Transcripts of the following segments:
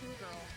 to a girl.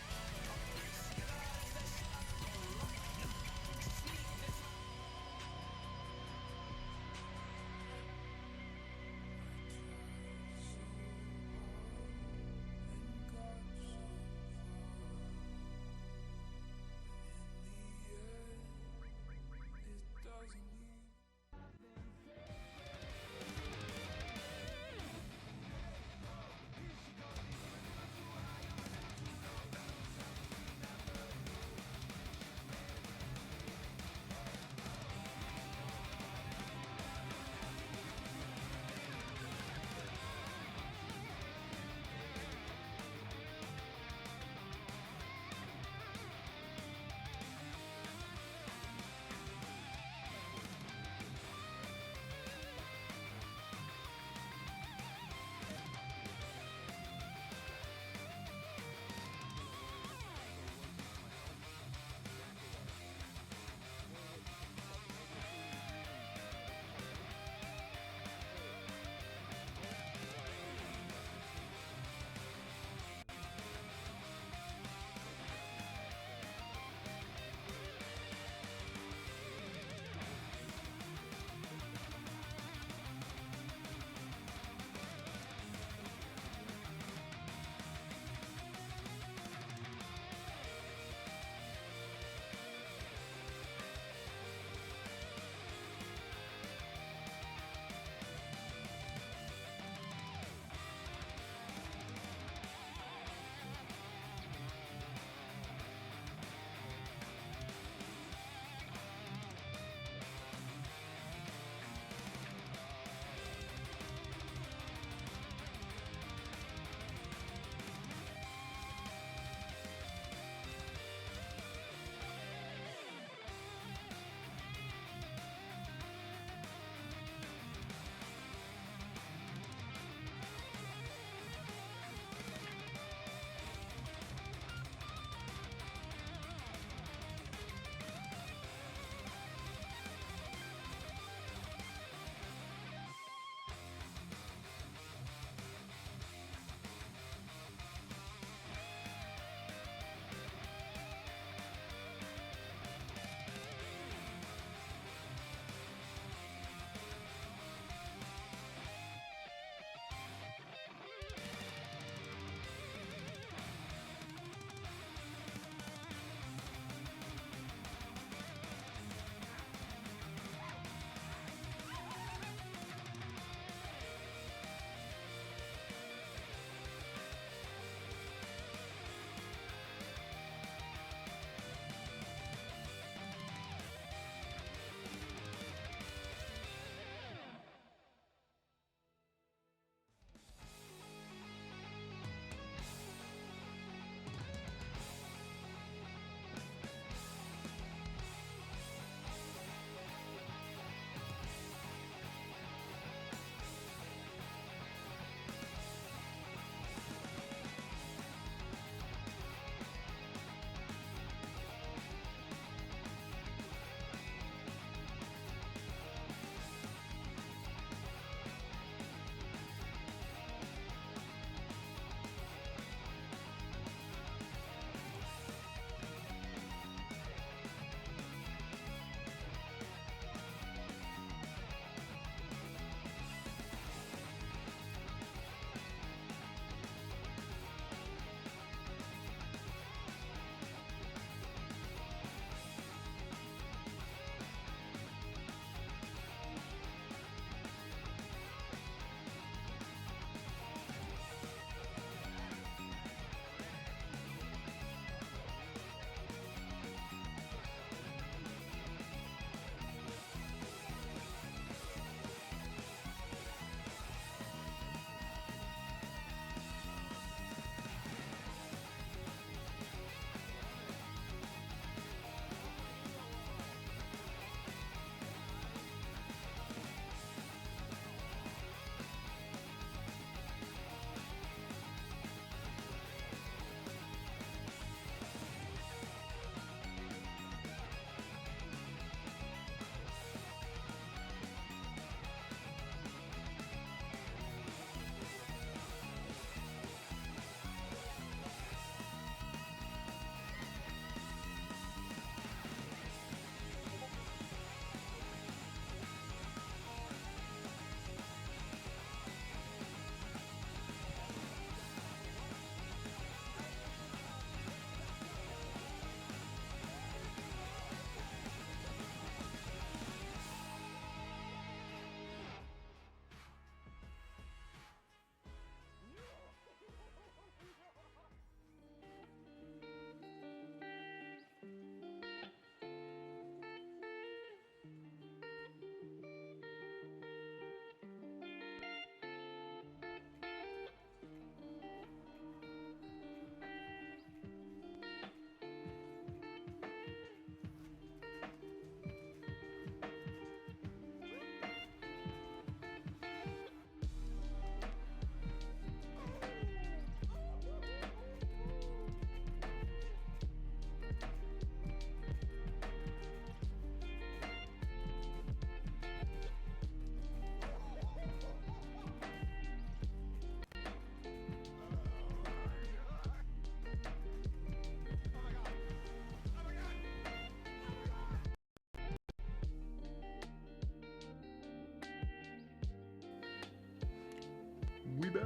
We back.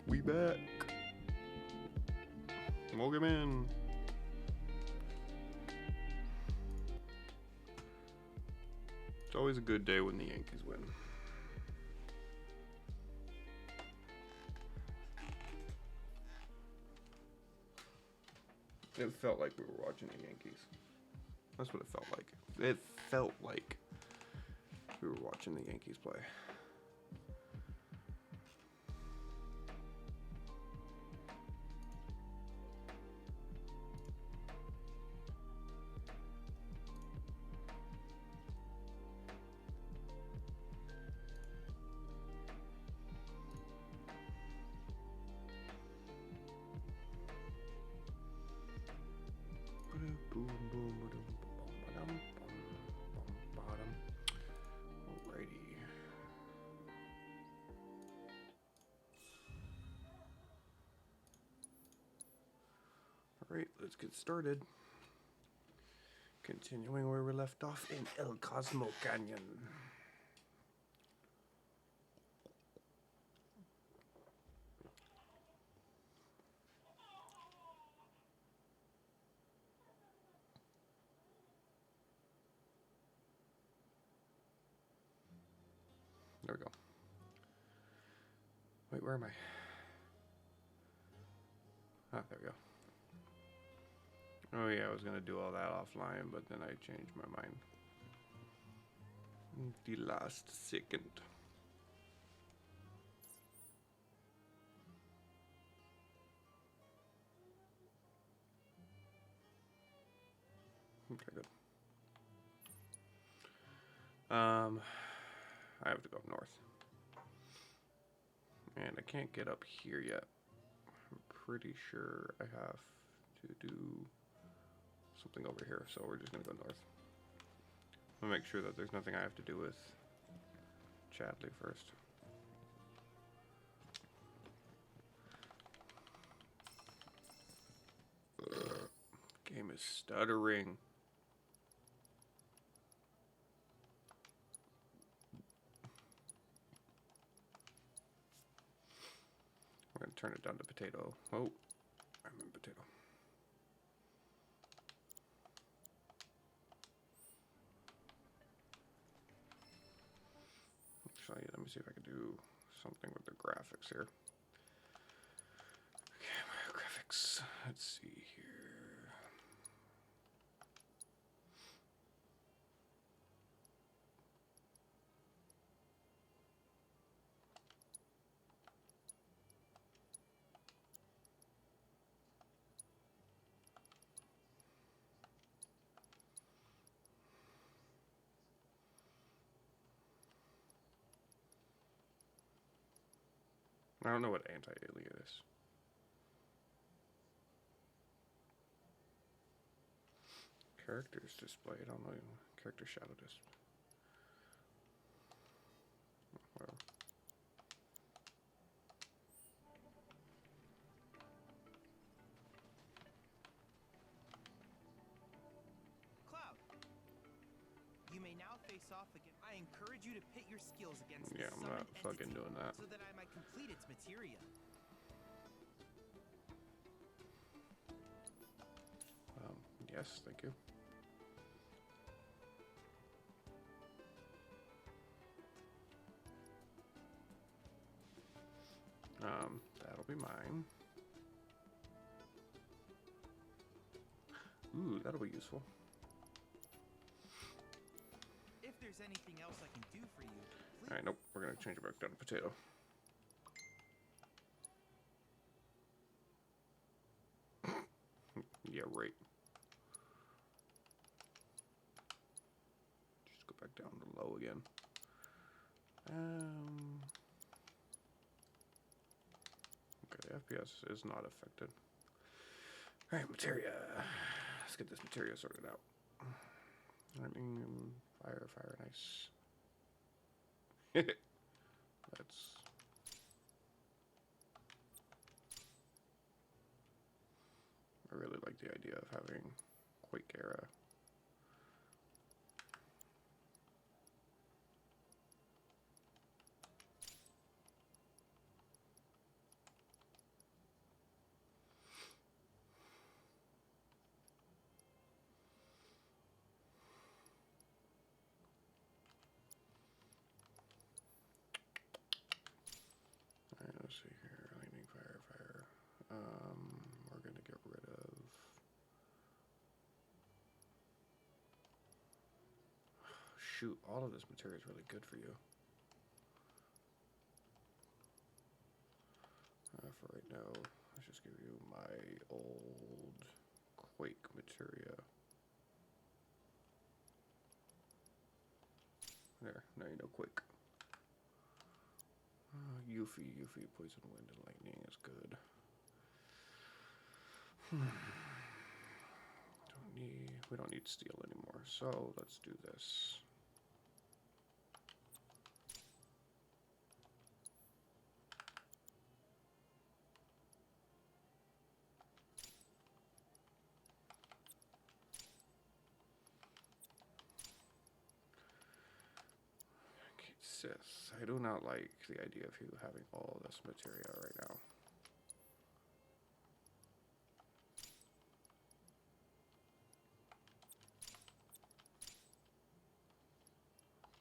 We back. Welcome in. It's always a good day when the Yankees win. It felt like we were watching the Yankees. That's what it felt like. It felt like we were watching the Yankees play. Alrighty. Alright, let's get started. Continuing where we left off in El Cosmo Canyon. There we go. Wait, where am I? Ah, there we go. Oh yeah, I was gonna do all that offline, but then I changed my mind. The last second. Okay, good. I have to go up north. And I can't get up here yet. I'm pretty sure I have to do something over here, so we're just gonna go north. I'm gonna make sure that there's nothing I have to do with Chadley first. Game is stuttering. I'm gonna turn it down to potato. Oh, I'm in potato. Actually, let me see if I can do something with the graphics here. Okay, my graphics. Let's see here. I don't know what anti-alien is. Characters displayed. I don't know. Character shadow display. Well. Cloud, you may now face off again. I encourage you to pit your skills against Yeah, the I'm not summoned fucking entity doing that. so that I might complete its materia. Yes, thank you. That'll be mine. Ooh, that'll be useful. If there's anything else I can do for you, please. Alright, nope, we're gonna change it back down to potato. Yeah, right. Just go back down to low again. Okay, the FPS is not affected. Alright, materia. Let's get this materia sorted out. Lightning, fire, fire, nice. That's... I really like the idea of having Quake era. shoot, all of this material is really good for you. For right now, let's just give you my old Quake materia. There, now you know Quake. Yuffie, poison, wind, and lightning is good. We don't need steel anymore, so let's do this. I do not like the idea of you having all this material right now.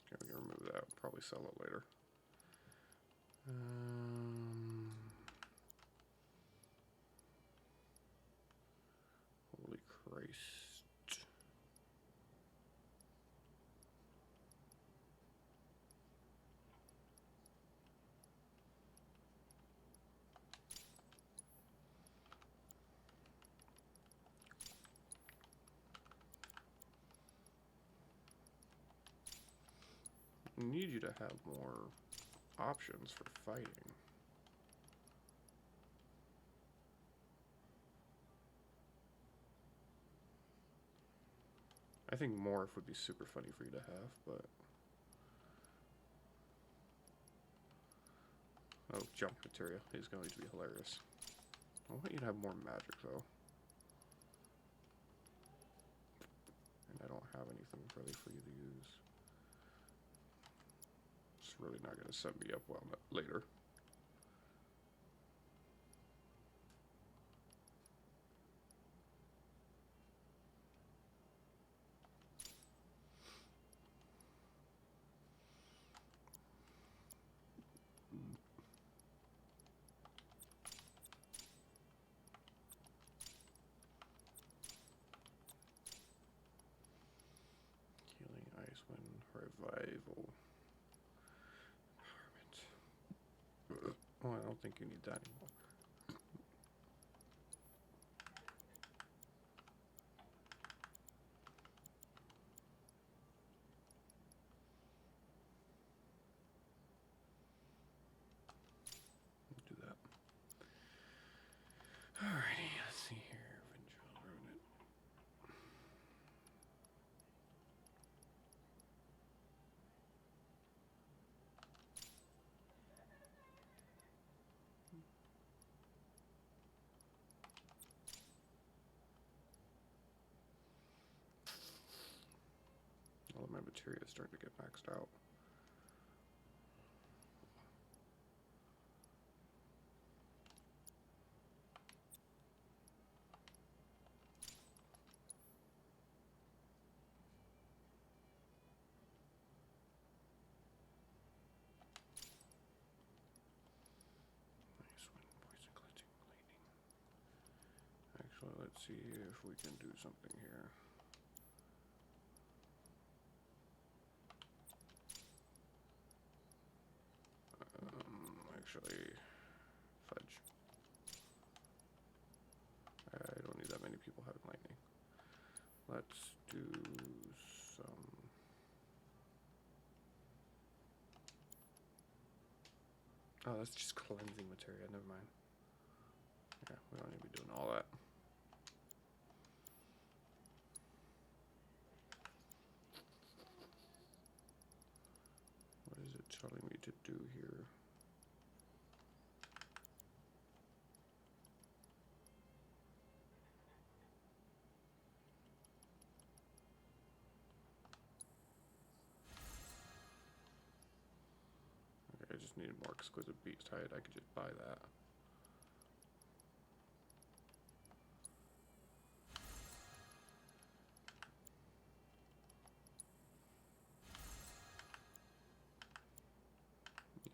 Okay, we can remove that. Probably sell it later. Holy Christ. I need you to have more options for fighting. I think morph would be super funny for you to have, but... Oh, jump material is going to be hilarious. I want you to have more magic, though. And I don't have anything really for you to use. It's really not going to set me up well later. Revival. Empowerment. Oh, I don't think you need that anymore. Do that. Alrighty, let's see here. Vengeful Remnant. All of my material is starting to get maxed out. Nice one, poison, cleansing, lightning. Actually, let's see if we can do something here. Actually, fudge. I don't need that many people having lightning. Let's do some... Oh, that's just cleansing materia, never mind. Yeah, we don't need to be doing all that. What is it telling me to do here? I just needed more exquisite beast hide. I could just buy that.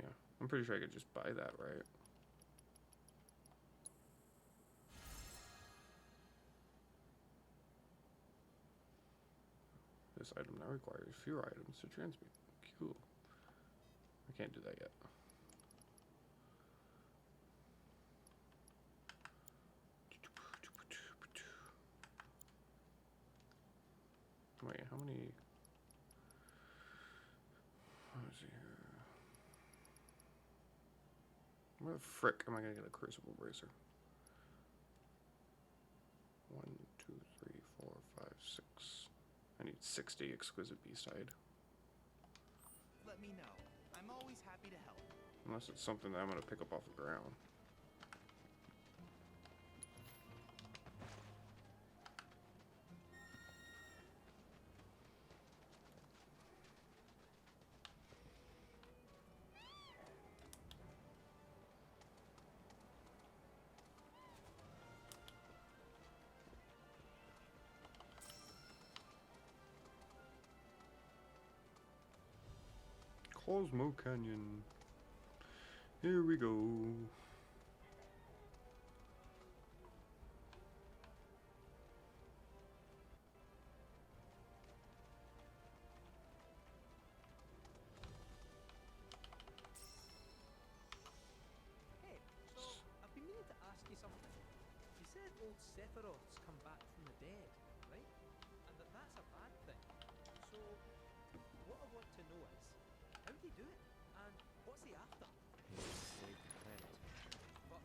Yeah, I'm pretty sure I could just buy that, right? This item now requires fewer items to transmute. Cool. I can't do that yet. Wait, how many? Let's see here. Where the frick am I gonna get a crucible bracer? 1, 2, 3, 4, 5, 6. I need 60 exquisite beast-hide. Let me know. I'm always happy to help. Unless it's something that I'm gonna pick up off the ground. Cosmo Canyon. Here we go. Hey, so I've been meaning to ask you something. You said old Sephiroth's come back from the dead, right? And that's a bad thing. So, what I want to know is, how'd he do it? And what's he after? He saved the planet. But,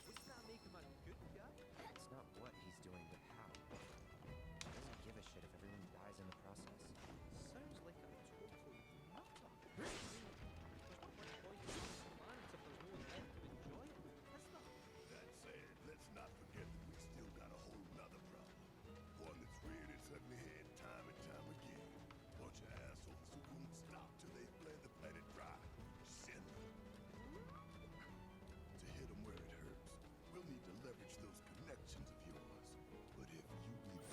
wouldn't that make him a good guy? It's not what he's doing, but how. He doesn't give a shit if everyone dies in the process. Sounds like a total nutter. I mean, there's not much point in these plans if there's no one left to enjoy it, is there? That said, let's not forget that we still got a whole nother problem. One that's reared its ugly head time and time again. Bunch of assholes who won't stop till they bled the planet dry. Sinner. To hit them where it hurts, we'll need to leverage those connections of yours. But if you leave everything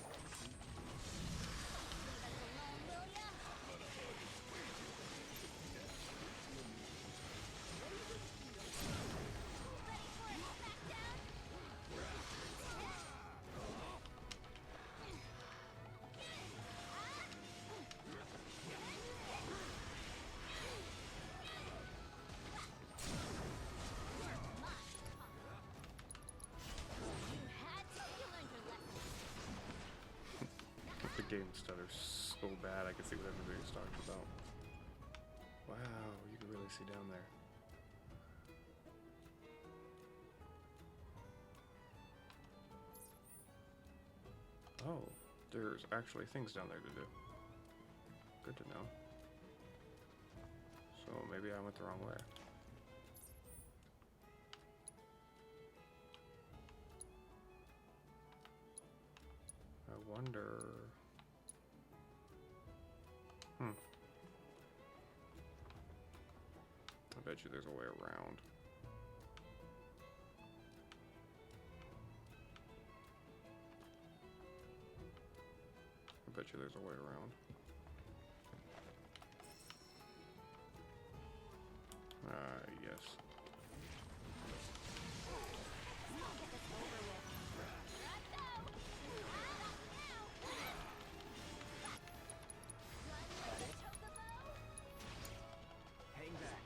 The game stutter so bad I can see what everybody's talking about. Wow, you can really see down there. Oh, there's actually things down there to do. Good to know. So maybe I went the wrong way. I wonder... I bet you there's a way around. I bet you there's a way around. Yes. Hang back.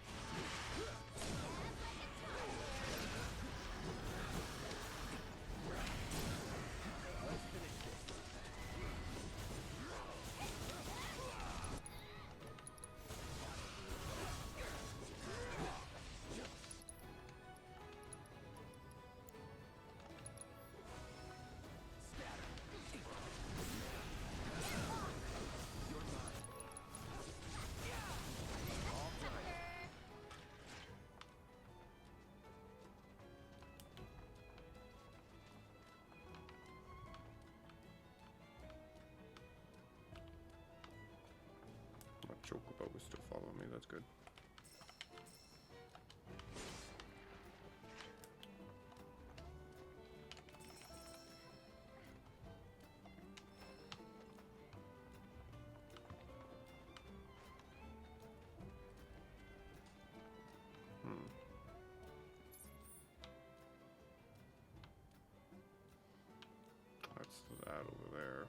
Let's finish this. My chocobo was still following me, that's good. That's that over there.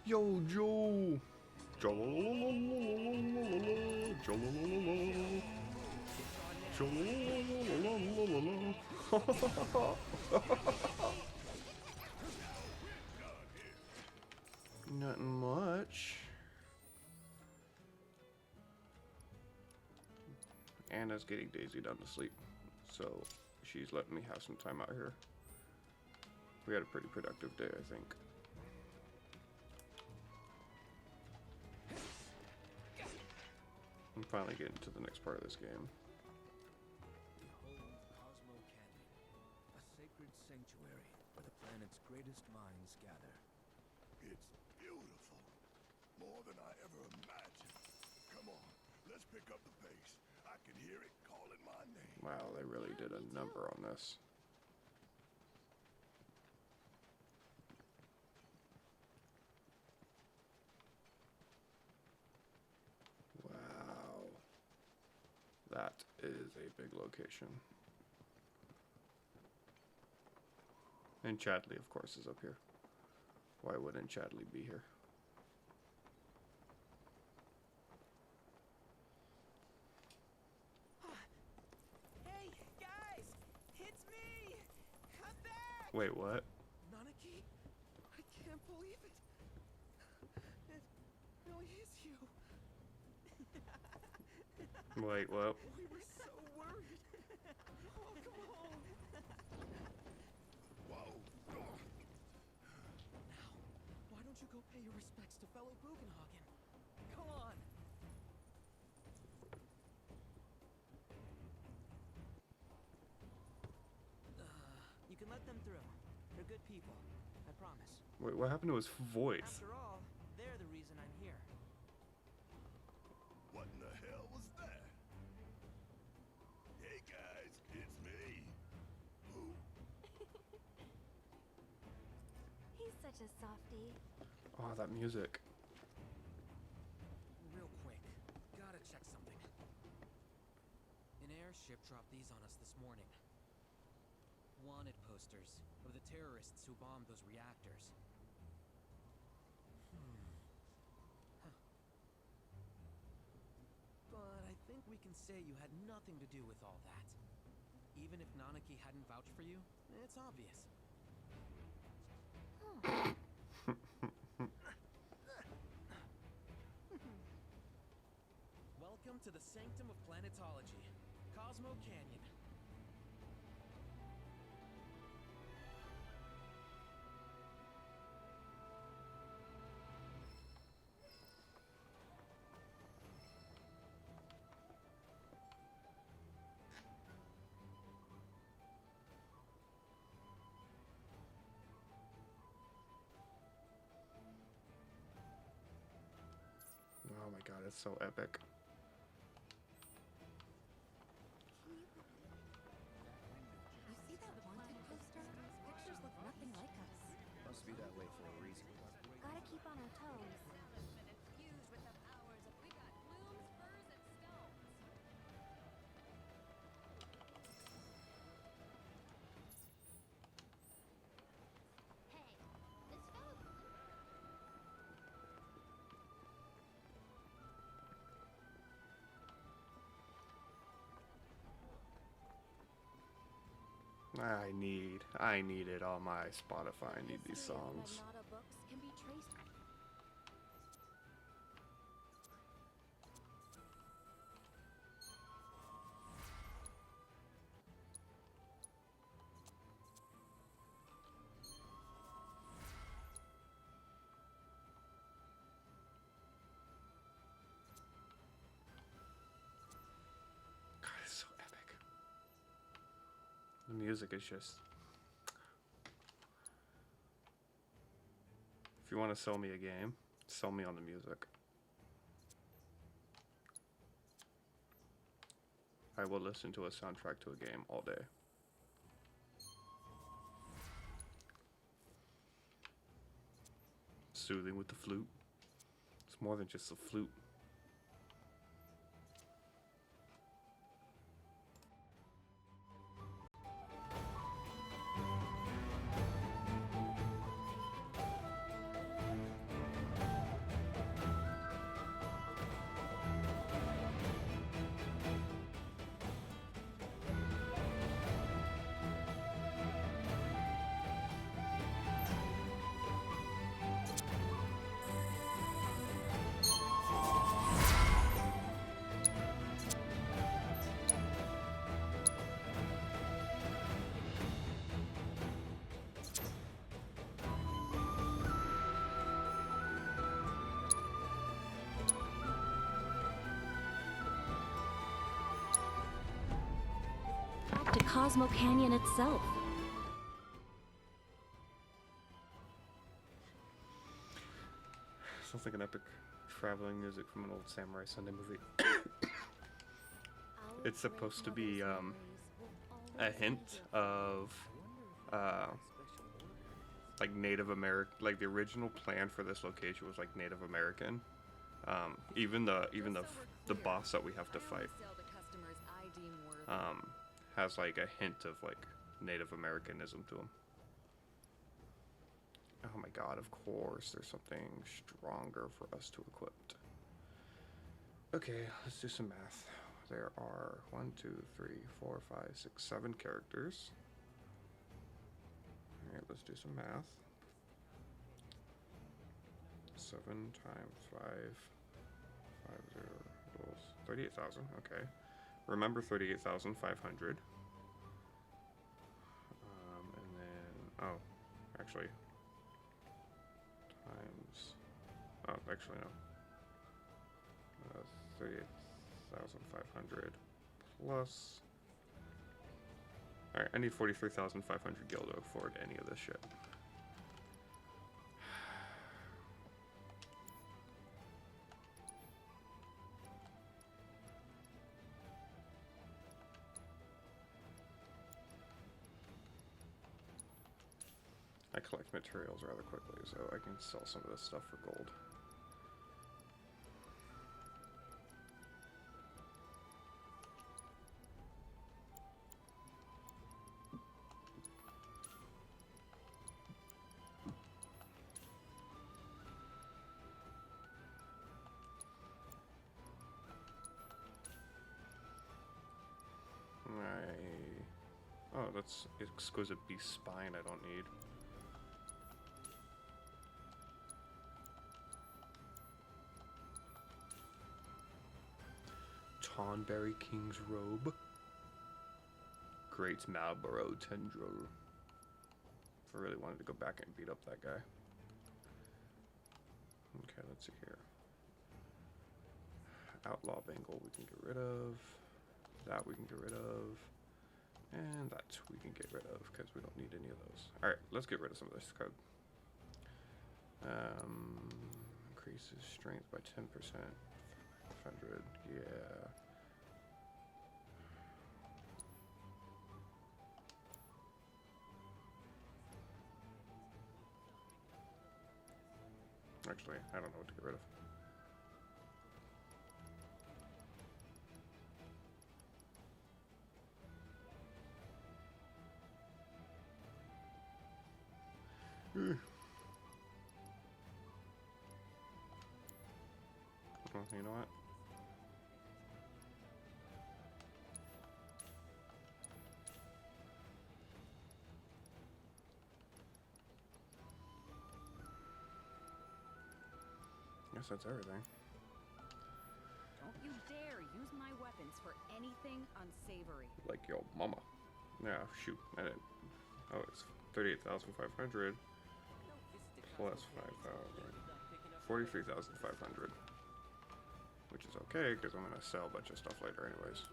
Yo, Joe. Joe. Nothing much. Anna's getting Daisy down to sleep, so she's letting me have some time out here. We had a pretty productive day, I think. I'm finally getting to the next part of this game. Behold Cosmo Canyon, a sacred sanctuary where the planet's greatest minds gather. It's beautiful. More than I ever imagined. Come on, let's pick up the pace. I can hear it calling my name. Wow, they really did a number on this. Wow. That is a big location. And Chadley, of course, is up here. Why wouldn't Chadley be here? Hey, guys! It's me! I'm back! Wait, what? Nanaki? I can't believe it! It really is you! Wait, what? We were so worried! Welcome home! Whoa. Now, why don't you go pay your respects to fellow Bugenhagen? Come on! You can let them through. They're good people. I promise. Wait, what happened to his voice? After all, they're the reason I'm here. What in the hell was that? Hey guys, it's me. Who? He's such a softie. Oh, that music. Real quick, gotta check something. An airship dropped these on us this morning. Wanted posters of the terrorists who bombed those reactors. Huh. But I think we can say you had nothing to do with all that. Even if Nanaki hadn't vouched for you, it's obvious. Welcome to the sanctum of planetology, Cosmo Canyon. Oh my god, it's so epic. You see that wanted poster? Pictures look nothing like us. Must be that way for a reason. Gotta keep on our toes. I need it on my Spotify. I need these songs. Books can be traced. God, it's so epic. The music is just... If you want to sell me a game, sell me on the music. I will listen to a soundtrack to a game all day. Soothing with the flute. It's more than just a flute. Cosmo Canyon itself. Sounds like an epic traveling music from an old Samurai Sunday movie. It's supposed to be a hint of like Native American. Like the original plan for this location was like Native American. Even the boss that we have to fight has like a hint of like Native Americanism to him. Oh my god, of course, there's something stronger for us to equip. Okay, let's do some math. There are 1, 2, 3, 4, 5, 6, 7 characters. Alright, let's do some math. 7 times 5, 50 equals 38,000, okay. Remember 38,500. And then, oh, actually, actually no. 38,500 plus. Alright, I need 43,500 gil to afford any of this shit. I collect materials rather quickly, so I can sell some of this stuff for gold. Oh, that's exquisite beast spine I don't need. Tonberry King's Robe. Great Marlborough Tendril. If I really wanted to go back and beat up that guy. Okay, let's see here. Outlaw Bangle we can get rid of. That we can get rid of. And that we can get rid of because we don't need any of those. Alright, let's get rid of some of this code. Increases strength by 10%. 500, yeah. Actually, I don't know what to get rid of. Well, you know what? Guess that's everything. Don't you dare use my weapons for anything unsavory. Like your mama. Yeah, shoot. I didn't. Oh, it's 38,500 plus 5,000. 43,500. Which is okay, because I'm going to sell a bunch of stuff later anyways.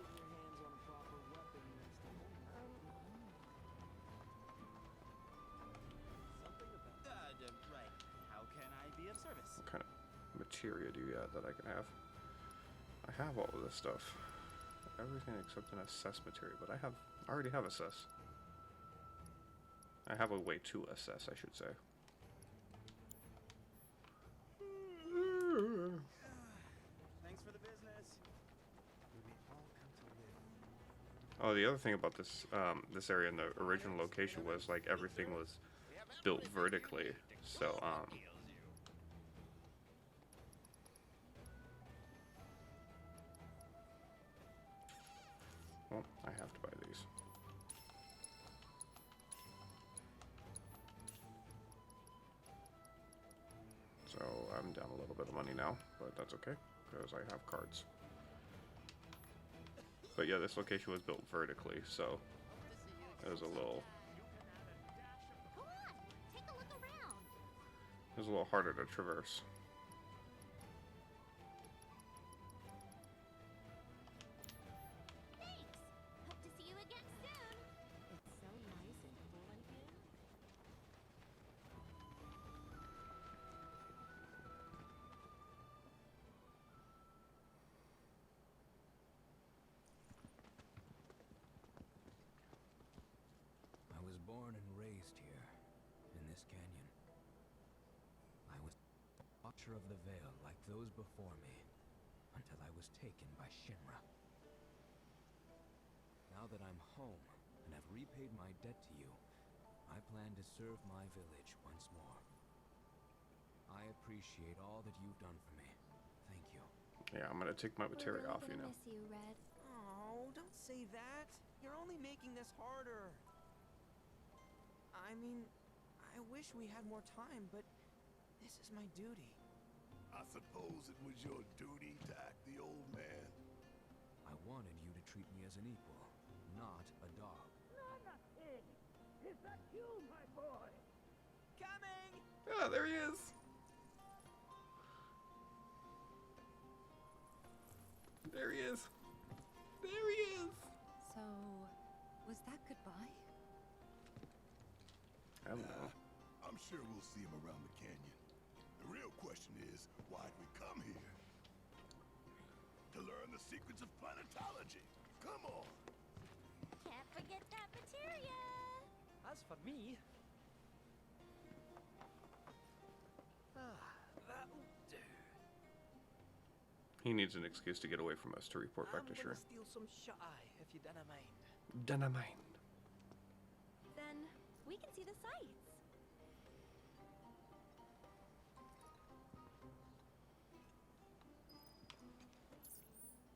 Right. How can I be of service? What kind of materia do you have that I can have? I have all of this stuff. Everything except an assess material, but I already have assess. I have a way to assess, I should say. Thanks for the business. Oh, the other thing about this this area in the original location was like everything was built vertically. So well, I have to buy these. So I'm down a little bit of money now, but that's okay because I have cards. But yeah, this location was built vertically, so it was a little Come on, take a look around. it was a little harder to traverse. Thanks. Hope to see you again soon. born and raised here, in this canyon. I was a watcher of the Veil like those before me, until I was taken by Shinra. Now that I'm home and have repaid my debt to you, I plan to serve my village once more. I appreciate all that you've done for me. Thank you. Yeah, I'm gonna take my We're materia really off, you gonna know. miss you, Red. Oh, don't say that. You're only making this harder. I mean, I wish we had more time, but this is my duty. I suppose it was your duty to act the old man. I wanted you to treat me as an equal, not a dog. Is that you, my boy? Coming! Ah, there he is. There he is. There he is. So, was that goodbye? I don't know. I'm sure we'll see him around the canyon. The real question is, why'd we come here? To learn the secrets of planetology. Come on. Can't forget that materia! As for me... that'll do. He needs an excuse to get away from us to report back I'm to gonna Shuri. steal some shut-eye, if you dinna mind. Dynamite. Then, we can see the sights.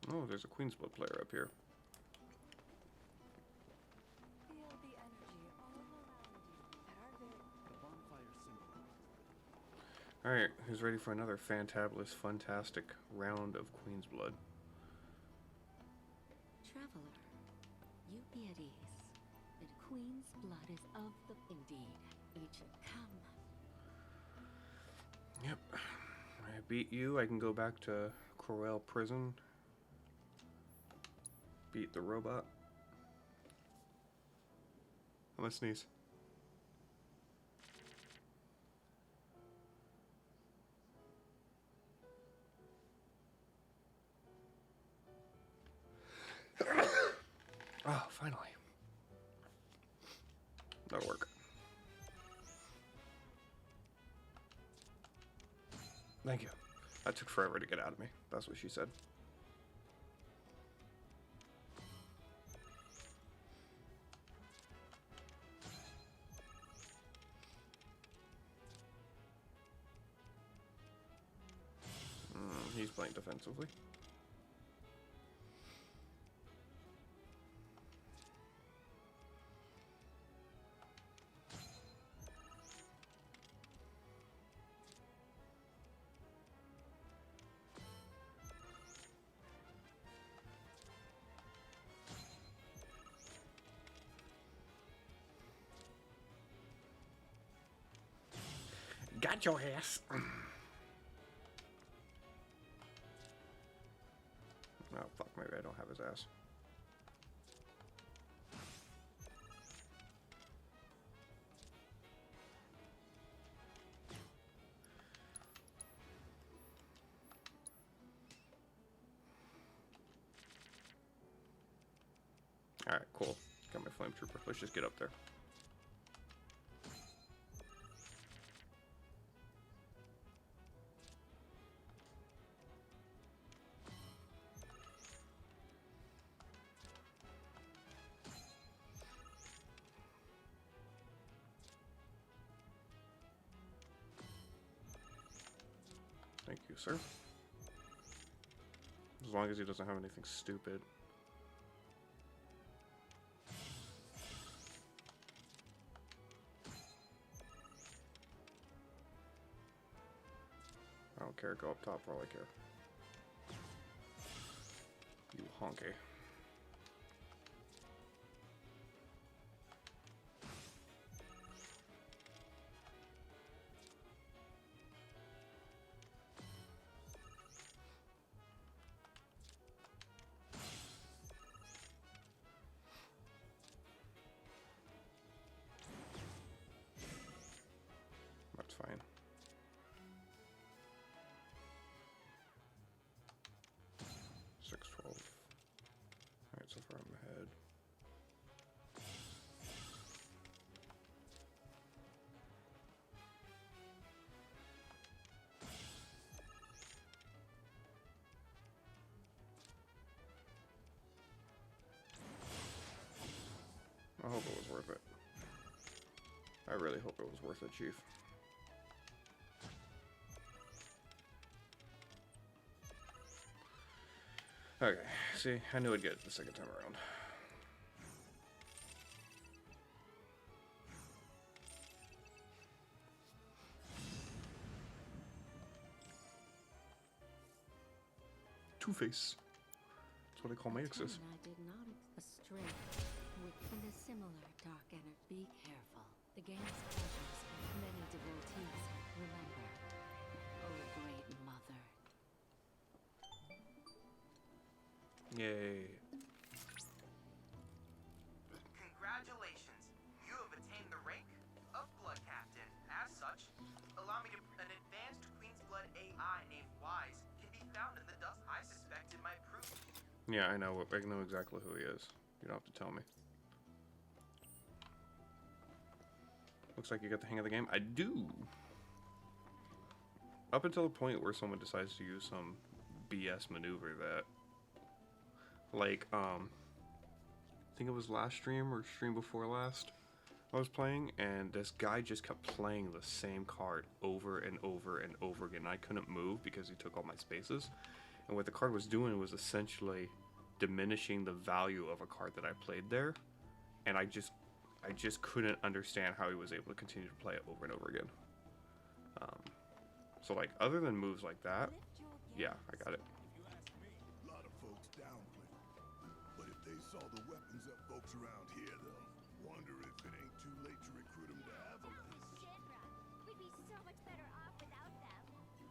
Oh, there's a Queen's Blood player up here. Feel the energy all around you. At our very... The bonfire symbol. Alright, who's ready for another fantabulous, fantastic round of Queen's Blood? Traveler, you be at ease. And Queen's blood is of the indeed. Each come. Yep. I beat you. I can go back to Corel Prison. Beat the robot. I'm gonna sneeze. Oh, finally. That'll work. Thank you. That took forever to get out of me. That's what she said. He's playing defensively. Got your ass. Oh, fuck, maybe I don't have his ass. Alright, cool. Got my flame trooper. Let's just get up there. Thank you, sir. As long as he doesn't have anything stupid. I don't care, go up top for all I care. You honky. That's fine. I hope it was worth it. I really hope it was worth it, Chief. Okay, see, I knew I'd get it the second time around. Two-Face. That's what I call my exes. I did not astray within a similar dark energy. Be careful. The game's pleasures, many devotees remember. Oh, great mother. Yay. Congratulations. You have attained the rank of Blood Captain. As such, allow me to... An advanced Queen's Blood AI named Wise can be found in the dust. I suspected my proof. Yeah, I know exactly who he is. You don't have to tell me. Looks like you got the hang of the game. I do. Up until the point where someone decides to use some BS maneuver that, like, I think it was last stream or stream before last I was playing, and this guy just kept playing the same card over and over and over again. I couldn't move because he took all my spaces. And what the card was doing was essentially diminishing the value of a card that I played there. And I just couldn't understand how he was able to continue to play it over and over again. So like, other than moves like that, yeah, I got it. A lot of folks downplay. But if they saw the weapons that folks around here, they'll wonder if it ain't too late to recruit them to Avalanche. We'd be so much better off without them.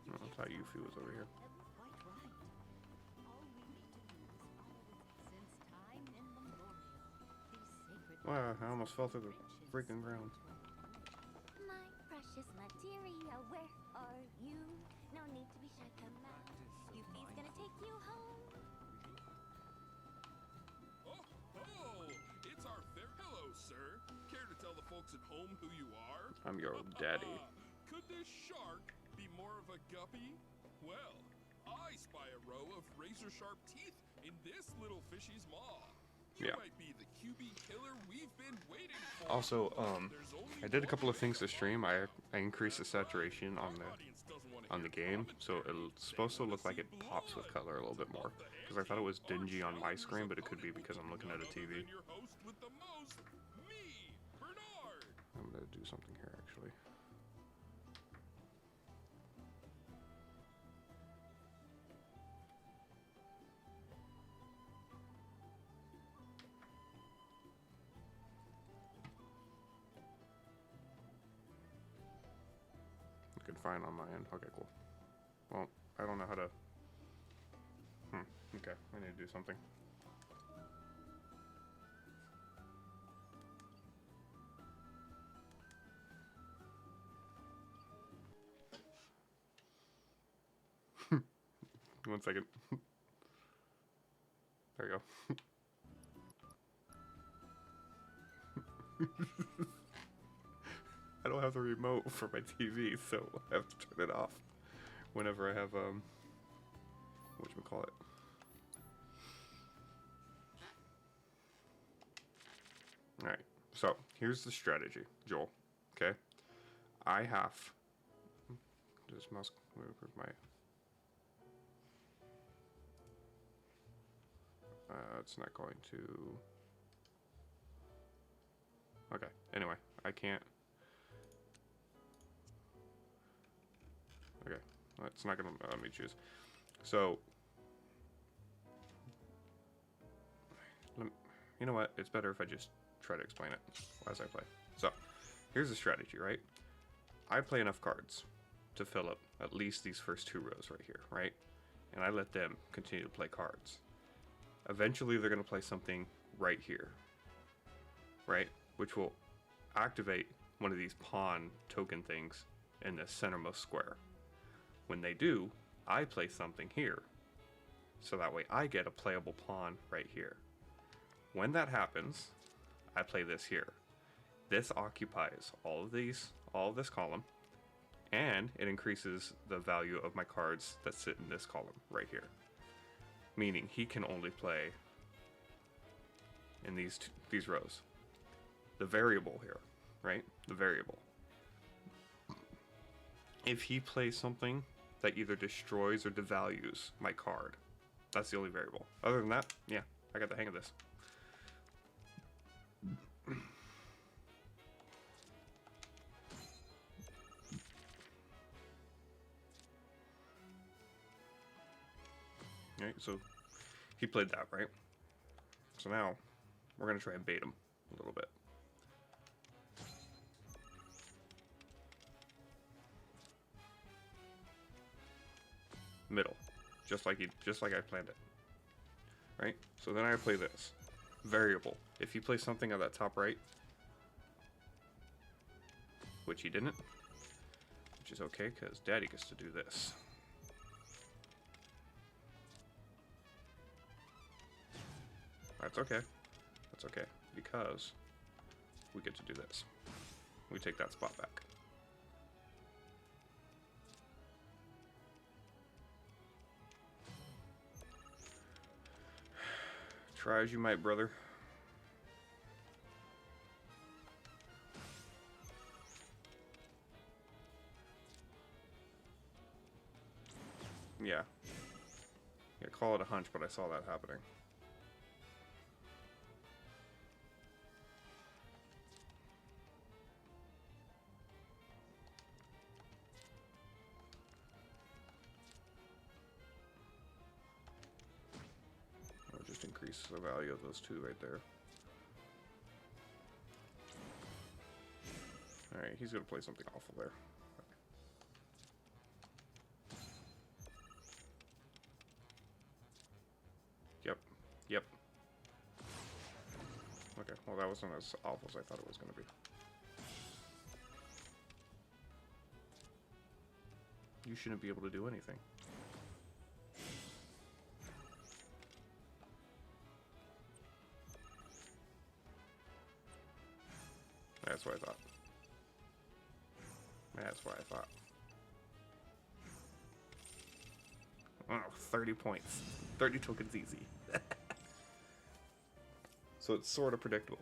Oh, I thought Yuffie was over here. Quite right. All we need to do is follow it since time immemorial. These sacred Wow, I almost fell through the freaking ground. My precious materia, where are you? No need to be shy, come out. Yuffie's gonna take you home. Oh, it's our fair... Hello, sir. Care to tell the folks at home who you are? I'm your daddy. Could this shark be more of a guppy? Well, I spy a row of razor-sharp teeth in this little fishy's maw. You might be the QB killer we've been waiting for. Also, I did a couple of things to stream. I increased the saturation on the game, so it's supposed to look like it pops with color a little bit more. Because I thought it was dingy on my screen, but it could be because I'm looking at a TV. I'm gonna do something here, actually. Fine on my end. Okay, cool. Well, I don't know how to... Okay, I need to do something. One second. There you go. I don't have the remote for my TV, so I have to turn it off whenever I have, whatchamacallit. Alright, so here's the strategy, Joel, okay? I have, this mouse, where's my, it's not going to, okay, anyway, I can't. Okay, well, it's not gonna let me choose. So, you know what? It's better if I just try to explain it as I play. So, here's the strategy, right? I play enough cards to fill up at least these first two rows right here, right? And I let them continue to play cards. Eventually, they're gonna play something right here, right? Which will activate one of these pawn token things in the centermost square. When they do, I play something here. So that way I get a playable pawn right here. When that happens, I play this here. This occupies all of this column, and it increases the value of my cards that sit in this column right here. Meaning he can only play in these rows. the variable here, right? The variable. If he plays something that either destroys or devalues my card, that's the only variable. Other than that, yeah, I got the hang of this. Alright, so he played that, right? So now we're going to try and bait him a little bit. Middle, just like I planned it, right? So then I play this variable. If you play something on that top right, which he didn't, which is okay because Daddy gets to do this. That's okay. That's okay because we get to do this. We take that spot back. Try as you might, brother. Yeah. Yeah, call it a hunch, but I saw that happening. I'll just increase the value of those two right there. Alright, he's gonna play something awful there. Yep. Okay, well that wasn't as awful as I thought it was gonna be. You shouldn't be able to do anything. That's what I thought. That's what I thought. Oh, 30 points. 30 tokens easy. So it's sort of predictable.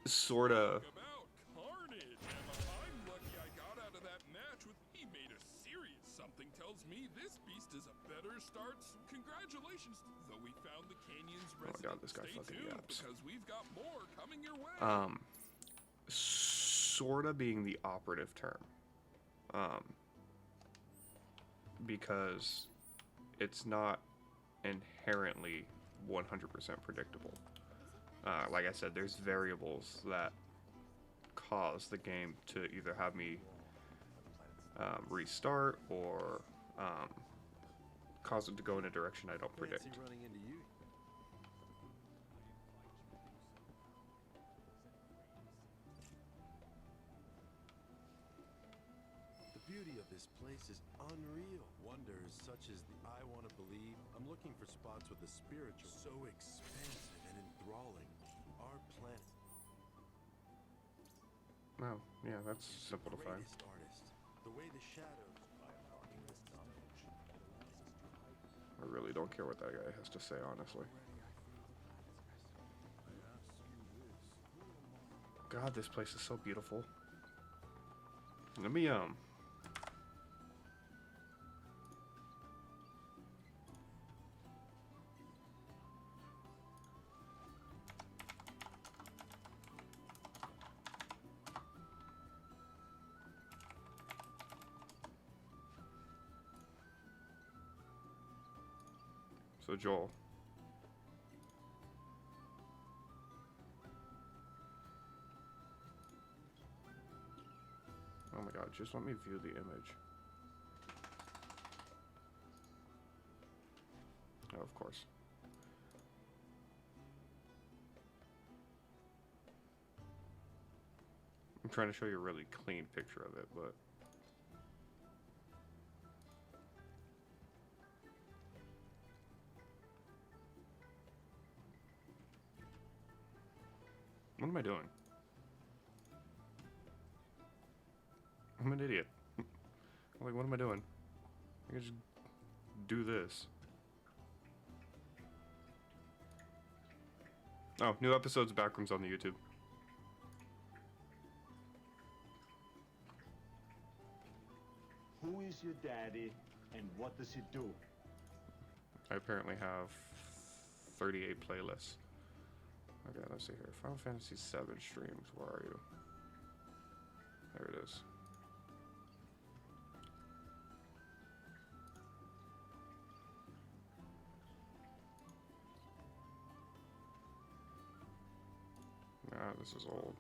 Sort of. About carnage, Emma. I'm lucky I got out of that match with. He made a serious. Something tells me this beast is a better start. Congratulations, though we found the canyon's resident. Oh my god, this guy Stay fucking tuned, yaps. because we've got more coming your way. Sorta being the operative term. Because it's not inherently 100% predictable. Like I said, there's variables that cause the game to either have me restart or cause it to go in a direction I don't predict. Running into you. The beauty of this place is unreal. Wonders such as the I want to believe. I'm looking for spots with the spiritual. So expansive and enthralling. Our planet. Oh, yeah, that's simple to find. Greatest artist. The way the shadows. I really don't care what that guy has to say, honestly. God, this place is so beautiful. Let me, So Joel. Oh my god, just let me view the image. Oh, of course. I'm trying to show you a really clean picture of it, but... What am I doing? I'm an idiot. I'm like, what am I doing? I can just do this. Oh, new episodes of Backrooms on the YouTube. Who is your daddy, and what does he do? I apparently have 38 playlists. Okay, let's see here. Final Fantasy VII streams. Where are you? There it is. Ah, this is old.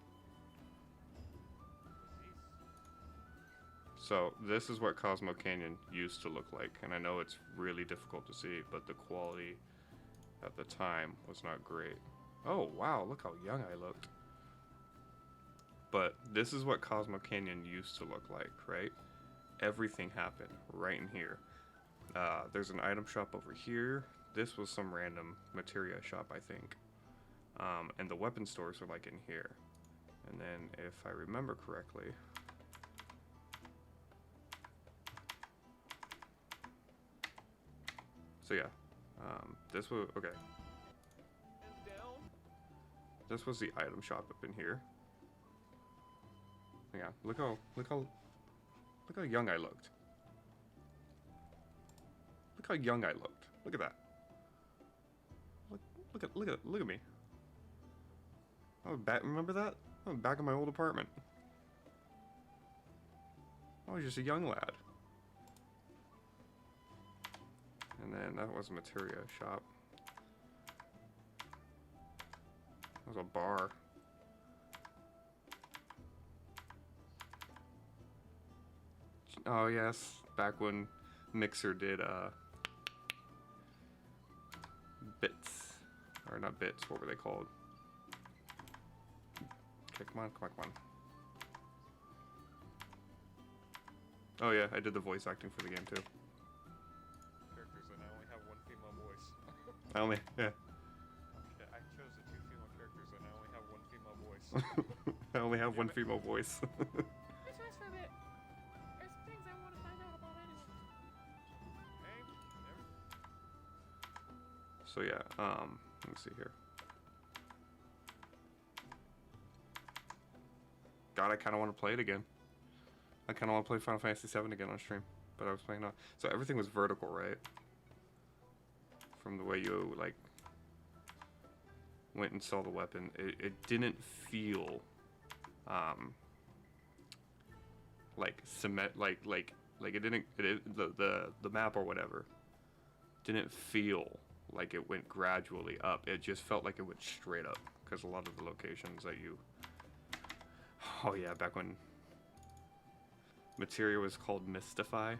So this is what Cosmo Canyon used to look like, and I know it's really difficult to see, but the quality at the time was not great. Oh wow, look how young I looked. But this is what Cosmo Canyon used to look like, right? Everything happened right in here. There's an item shop over here. This was some random materia shop, I think. And the weapon stores are like in here. And then if I remember correctly, so yeah, this was, okay. This was the item shop up in here. Yeah, look how young I looked. Look how young I looked. Look at that. Look at me. I was back, remember that? I was back in my old apartment. I was just a young lad. And then that was a materia shop. That was a bar. Oh yes, back when Mixer did bits. Or not bits, what were they called? Okay, come on. Oh yeah, I did the voice acting for the game too. Characters and I only have one female voice. Yeah. Okay, I chose the 2 female characters and I only have one female voice. I only have one female voice. Let's rest for a bit. There's some things I want to find out about anyway. Hey, So yeah, let me see here. God, I kind of want to play it again. I kind of want to play Final Fantasy VII again on stream, but I was playing not. So everything was vertical, right? From the way you like went and saw the weapon, it didn't feel like cement, like it didn't. The map or whatever didn't feel like it went gradually up. It just felt like it went straight up because a lot of the locations that you. Oh yeah, back when materia was called Mystify.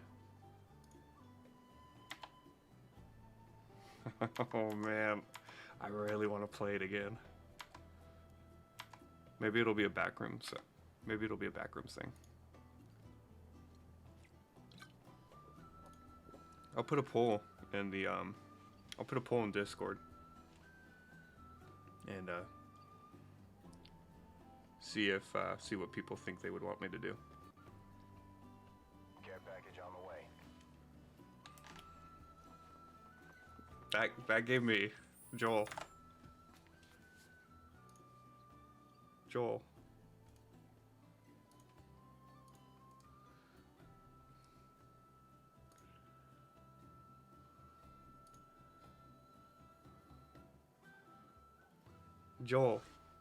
Oh man, I really want to play it again. Maybe it'll be a backrooms. Maybe it'll be a backrooms thing. I'll put a poll in the I'll put a poll in Discord and see what people think they would want me to do. Care package on the way. That gave me Joel.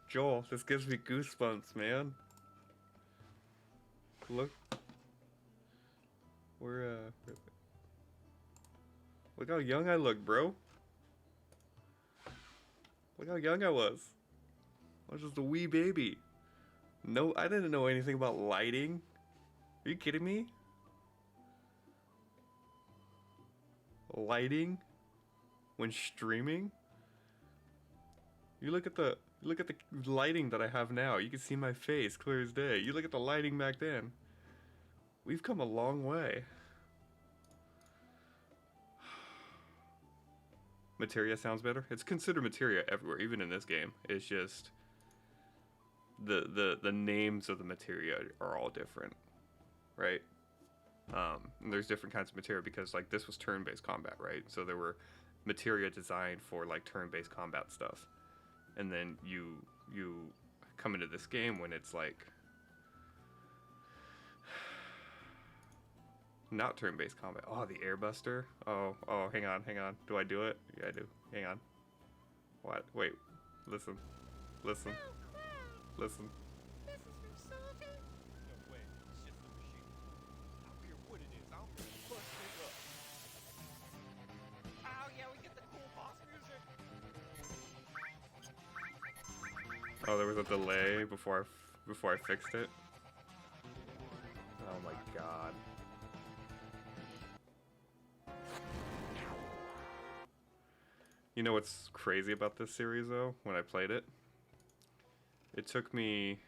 Joel, this gives me goosebumps, man. Look. Look how young I look, bro. Look how young I was. I was just a wee baby. No, I didn't know anything about lighting. Are you kidding me? Lighting when streaming? You look at the lighting that I have now. You can see my face clear as day. You look at the lighting back then. We've come a long way. Materia sounds better. It's considered materia everywhere, even in this game. It's just the names of the materia are all different, right? And there's different kinds of materia because like this was turn-based combat, right? So there were materia designed for like turn-based combat stuff, and then you come into this game when it's like Not turn-based combat. Oh, the airbuster. Oh, hang on. Do I do it? Yeah, I do. Hang on. What? Wait. Listen. Listen. Listen. This is from Sullivan. No way. It's just the machine. I don't care what it is. I'm gonna bust it up. Oh yeah, we get the cool boss music. Oh, there was a delay before I fixed it. Oh my god. You know what's crazy about this series though? When I played it, it took me.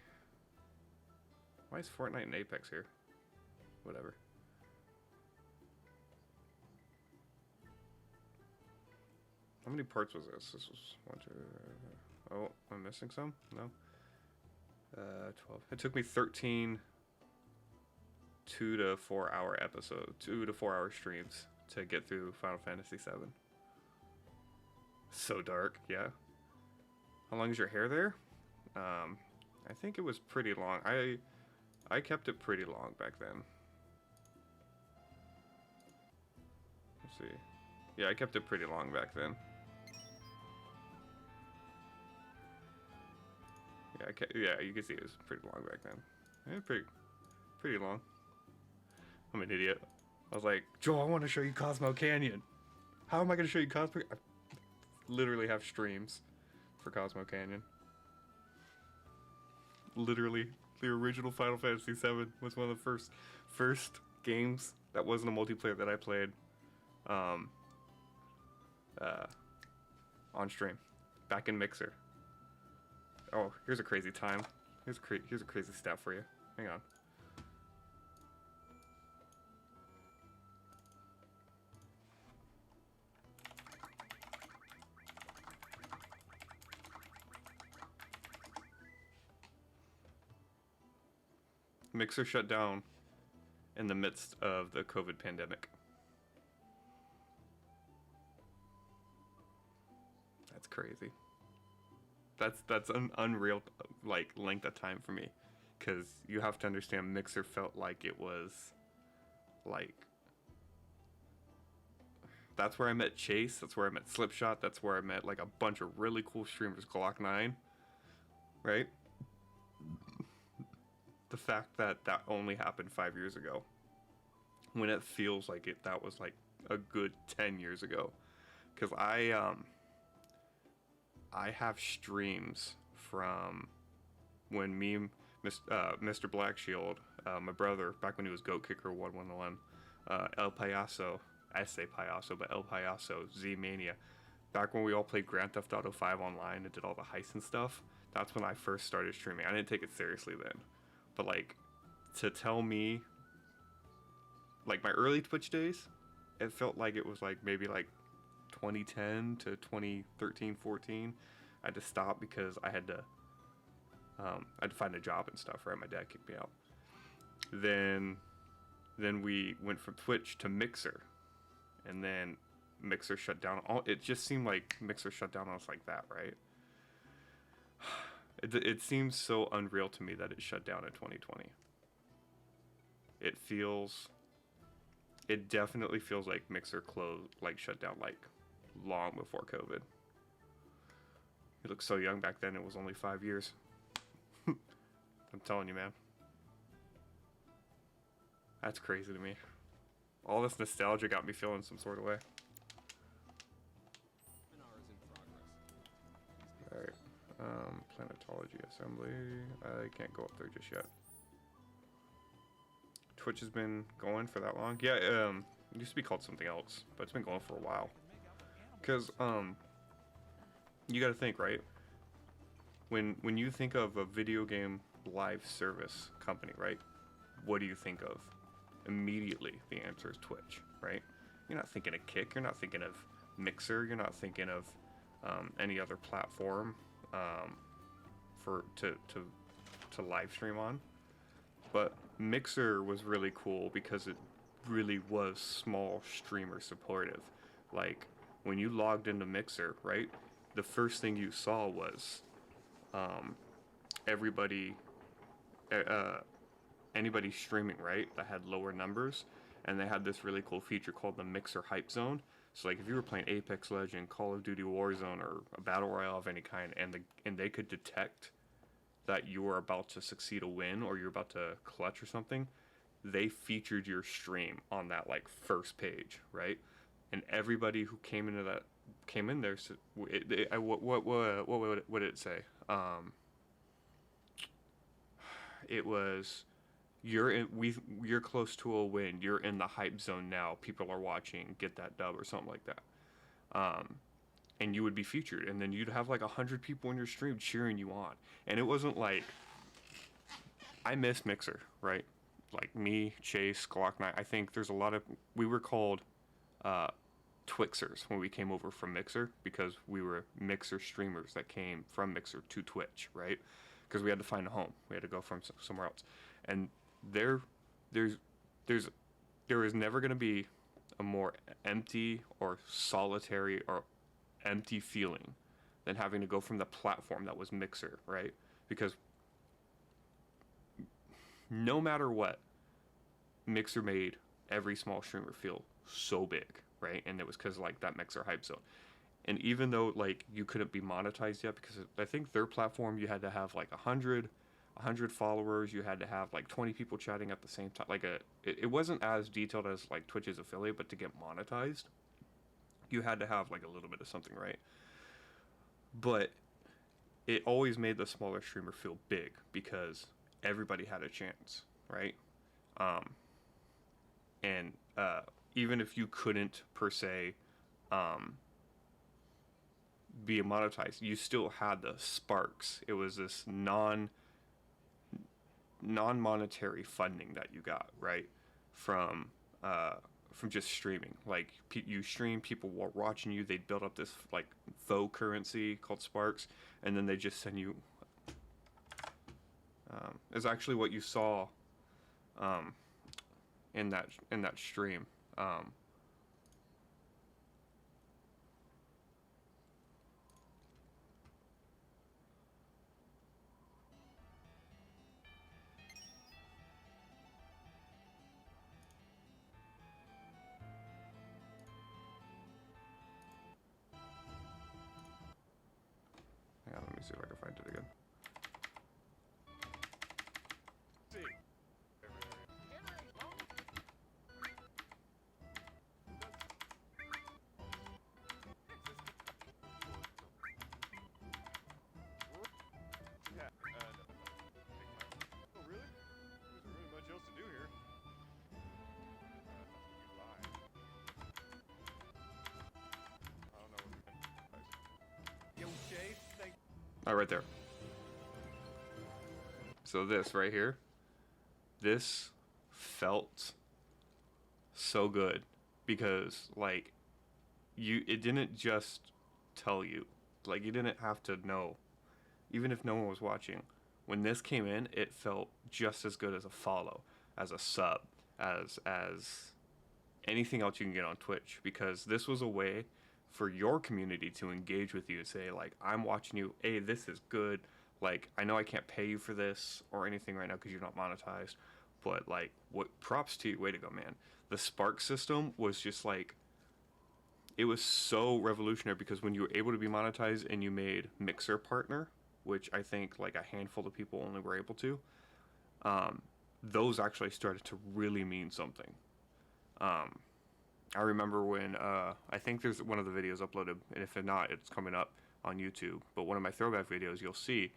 Why is Fortnite and Apex here? Whatever. How many parts was this? This was 1, 2. Oh, I'm missing some? No. 12. It took me 13 2 to 4 hour episodes, 2 to 4 hour streams to get through Final Fantasy VII. So dark, yeah. How long is your hair there? I think it was pretty long. I kept it pretty long back then. Let's see. Yeah, I kept it pretty long back then. Yeah, you can see it was pretty long back then. Yeah, pretty long. I'm an idiot. I was like, Joel, I want to show you Cosmo Canyon. How am I going to show you Cosmo? I literally have streams for Cosmo Canyon. Literally, the original Final Fantasy VII was one of the first games that wasn't a multiplayer that I played on stream, back in Mixer. Oh, here's a crazy time. Here's a crazy stat for you. Hang on. Mixer shut down in the midst of the COVID pandemic. That's crazy. That's an unreal like length of time for me, because you have to understand Mixer felt like it was like, that's where I met Chase, that's where I met Slipshot, that's where I met like a bunch of really cool streamers, Glock 9, right? The fact that that only happened 5 years ago, when it feels like that was like a good 10 years ago, because I have streams from when me, MrBlackShield, my brother, back when he was Goat Kicker 111, El Payaso, I say Payaso, but El Payaso, Z-Mania, back when we all played Grand Theft Auto 5 online and did all the heists and stuff, that's when I first started streaming. I didn't take it seriously then. But like, to tell me, like my early Twitch days, it felt like it was like maybe like 2010 to 2013, 14. I had to stop because I had to find a job and stuff, right? My dad kicked me out. Then we went from Twitch to Mixer, and then Mixer shut down. It just seemed like Mixer shut down on us like that, right? It seems so unreal to me that it shut down in 2020. It definitely feels like Mixer closed, like shut down like long before COVID. He looked so young back then, it was only 5 years. I'm telling you, man. That's crazy to me. All this nostalgia got me feeling some sort of way. Alright. Planetology assembly. I can't go up there just yet. Twitch has been going for that long. Yeah, it used to be called something else, but it's been going for a while. Cause you gotta think, right? When you think of a video game live service company, right? What do you think of? Immediately, the answer is Twitch, right? You're not thinking of Kick, you're not thinking of Mixer, you're not thinking of any other platform to live stream on. But Mixer was really cool because it really was small streamer supportive. Like when you logged into Mixer, right? The first thing you saw was anybody streaming, right? That had lower numbers. and they had this really cool feature called the Mixer Hype Zone. So like if you were playing Apex Legend, Call of Duty Warzone, or a battle royale of any kind, and they could detect that you were about to succeed a win or you're about to clutch or something, they featured your stream on that like first page, right? And everybody who came in there, so what did it say? It was, you're close to a win. You're in the hype zone now. People are watching. Get that dub or something like that. And you would be featured, and then you'd have like 100 people in your stream cheering you on. And it wasn't like, I miss Mixer, right? Like me, Chase, Glock 9. I think there's a lot of, we were called Twixers when we came over from Mixer, because we were Mixer streamers that came from Mixer to Twitch, right? Because we had to find a home. We had to go from somewhere else. And there is never going to be a more empty or solitary or empty feeling than having to go from the platform that was Mixer, right? Because no matter what, Mixer made every small streamer feel so big, right? And it was because like that Mixer hype zone. And even though like you couldn't be monetized yet, because I think their platform you had to have like 100 followers, you had to have like 20 people chatting at the same time. Like it wasn't as detailed as like Twitch's affiliate, but to get monetized, you had to have like a little bit of something, right? But it always made the smaller streamer feel big because everybody had a chance, right? And even if you couldn't per se be monetized, you still had the sparks. It was this non-monetary funding that you got, right? From just streaming. Like you stream, people were watching you, they'd build up this like faux currency called sparks, and then they just send you is actually what you saw in that stream. Yeah, let me see if I can find it again. Oh, really? There isn't really much else to do here. You lie. I don't know what you meant. Yo, Chase, thank Oh, right there. So this right here, this felt so good because like it didn't just tell you, like you didn't have to know, even if no one was watching. When this came in, it felt just as good as a follow, as a sub, as anything else you can get on Twitch, because this was a way for your community to engage with you and say like, I'm watching you, hey, this is good, like I know I can't pay you for this or anything right now because you're not monetized, but like, what, props to you, way to go, man. The Spark system was just like, it was so revolutionary, because when you were able to be monetized and you made Mixer partner, which I think like a handful of people only were able to, those actually started to really mean something. I remember when, I think there's one of the videos uploaded, and if not, it's coming up on YouTube, but one of my throwback videos, you'll see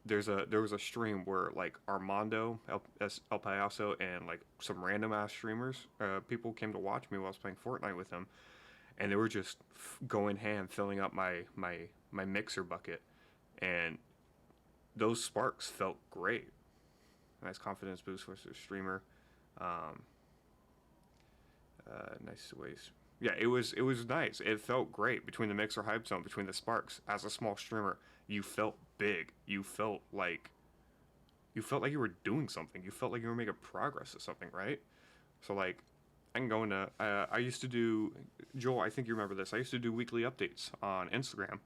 there was a stream where like Armando, El Payaso, and like some random ass streamers, people came to watch me while I was playing Fortnite with them, and they were just going ham, filling up my Mixer bucket, and those sparks felt great. Nice confidence boost for the streamer. Nice ways. Yeah, it was nice. It felt great between the Mixer hype zone, between the sparks. As a small streamer, you felt big. You felt like you were doing something. You felt like you were making progress or something, right? So like, I can go into. I used to do, Joel, I think you remember this. I used to do weekly updates on Instagram,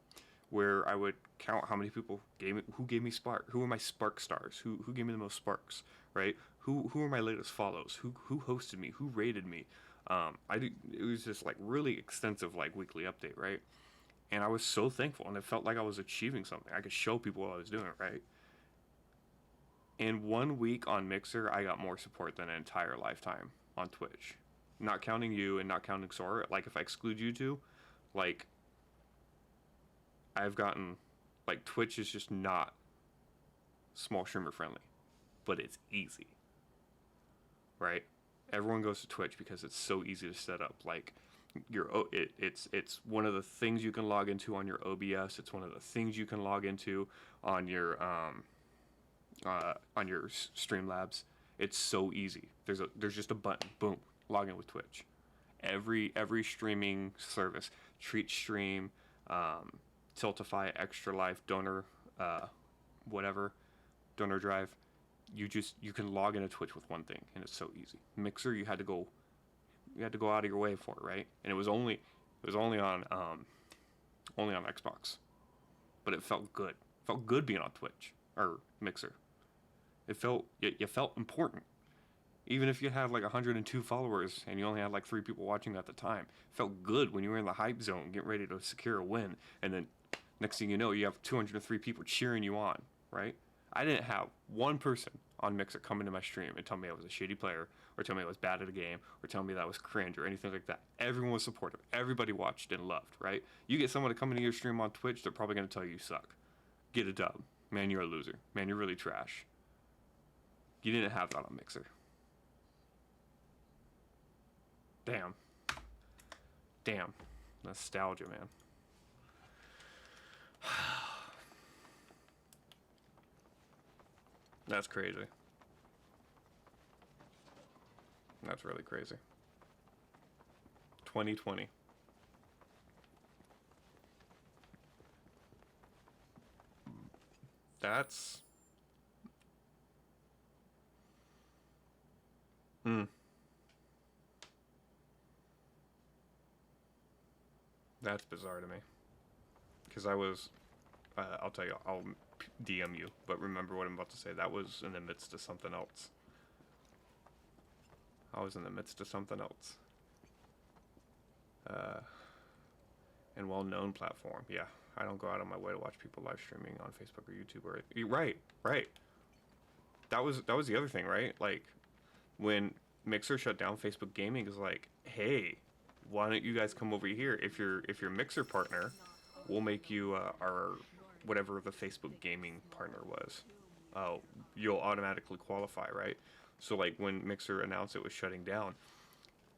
where I would count how many people who gave me spark, who were my spark stars, who gave me the most sparks, right? Who are my latest follows, who hosted me, who rated me. It was just like really extensive like weekly update, right? And I was so thankful, and it felt like I was achieving something. I could show people what I was doing, right? In 1 week on Mixer, I got more support than an entire lifetime on Twitch. Not counting you and not counting Sora. Like, if I exclude you two, like, I've gotten, like, Twitch is just not small streamer friendly, but it's easy, right? Everyone goes to Twitch because it's so easy to set up. Like, it's one of the things you can log into on your OBS. It's one of the things you can log into on your Streamlabs. It's so easy. There's just a button. Boom, log in with Twitch. Every streaming service, Treat Stream, Tiltify, Extralife, Donor, Donor Drive. You can log into Twitch with one thing, and it's so easy. Mixer, you had to go out of your way for it, right? And it was only on Xbox, but it felt good. It felt good being on Twitch or Mixer. You felt important. Even if you had like 102 followers and you only had like 3 people watching at the time, it felt good when you were in the hype zone, getting ready to secure a win, and then next thing you know, you have 203 people cheering you on, right? I didn't have one person on Mixer come into my stream and tell me I was a shitty player, or tell me I was bad at a game, or tell me that I was cringe, or anything like that. Everyone was supportive. Everybody watched and loved, right? You get someone to come into your stream on Twitch, they're probably going to tell you suck. Get a dub. Man, you're a loser. Man, you're really trash. You didn't have that on Mixer. Damn. Nostalgia, man. That's crazy. That's really crazy. 2020. That's... That's bizarre to me. Because I was... I'll tell you, I'll DM you, but remember what I'm about to say. That was in the midst of something else. I was in the midst of something else. And well-known platform. Yeah, I don't go out of my way to watch people live streaming on Facebook or YouTube. Right. That was the other thing, right? Like, when Mixer shut down, Facebook Gaming is like, hey, why don't you guys come over here? If you're Mixer partner, we'll make you our whatever the Facebook Gaming partner was. You'll automatically qualify, right? So like when Mixer announced it was shutting down,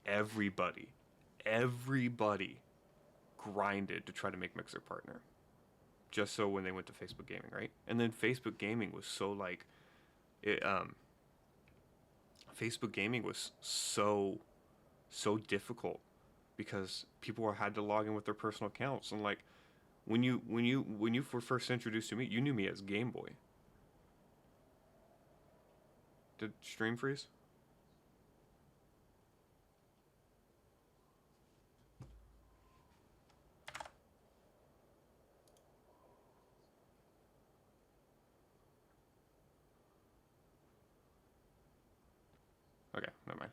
everybody grinded to try to make Mixer partner, just so when they went to Facebook Gaming, right? And then Facebook Gaming was so like, Facebook Gaming was so difficult because people had to log in with their personal accounts, and like when you were first introduced to me, you knew me as Game Boy. Did stream freeze? Okay, never mind.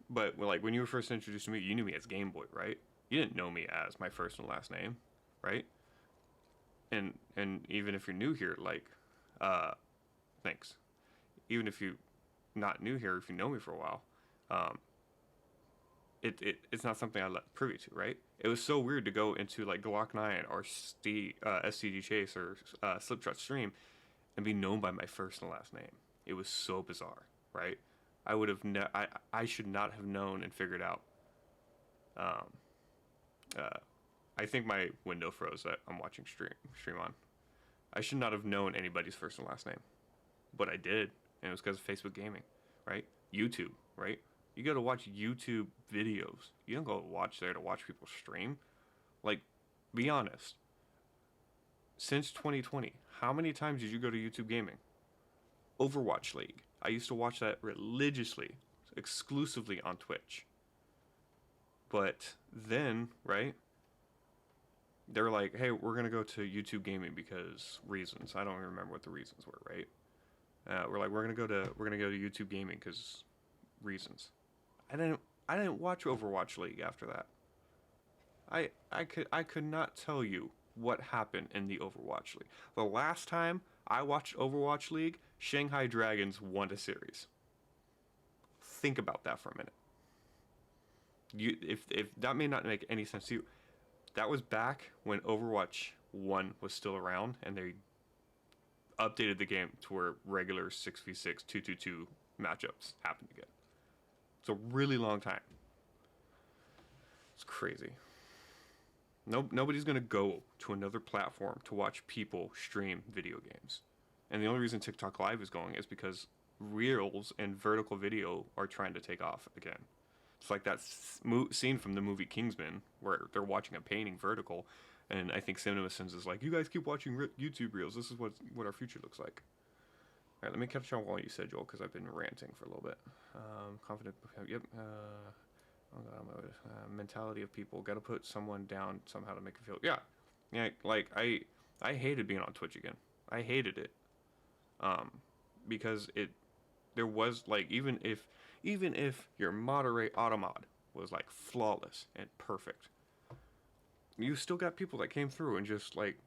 But like when you were first introduced to me, you knew me as Game Boy, right? You didn't know me as my first and last name, right? And even if you're new here, like, thanks. Even if you're not new here, if you know me for a while, it's not something I let privy to, right? It was so weird to go into like Glock 9 or SCG Chase or Slipshot Stream and be known by my first and last name. It was so bizarre, right? I would have I should not have known and figured out. I think my window froze that I'm watching stream on. I should not have known anybody's first and last name, but I did, and it was because of Facebook Gaming, right? YouTube, right? You go to watch YouTube videos. You don't go watch there to watch people stream. Like, be honest. Since 2020, how many times did you go to YouTube Gaming? Overwatch League. I used to watch that religiously, exclusively on Twitch. But then, right? They were like, hey, we're gonna go to YouTube Gaming because reasons. I don't even remember what the reasons were, right? We're like, we're gonna go to YouTube Gaming because reasons. I didn't watch Overwatch League after that. I could not tell you what happened in the Overwatch League. The last time I watched Overwatch League, Shanghai Dragons won a series. Think about that for a minute. If that may not make any sense to you, that was back when Overwatch 1 was still around, and they updated the game to where regular 6v6 2-2-2 matchups happened again. It's a really long time. It's crazy. Nobody's gonna go to another platform to watch people stream video games. And the only reason TikTok Live is going is because Reels and vertical video are trying to take off again. It's like that scene from the movie Kingsman where they're watching a painting vertical, and I think CinemaSins is like, you guys keep watching YouTube Reels. This is what our future looks like. All right, let me catch on what you said, Joel, because I've been ranting for a little bit. Confident. Yep. Mentality of people. Got to put someone down somehow to make it feel. Yeah. Like I hated being on Twitch again. I hated it. Because there was like even if your moderate automod was like flawless and perfect, you still got people that came through and just like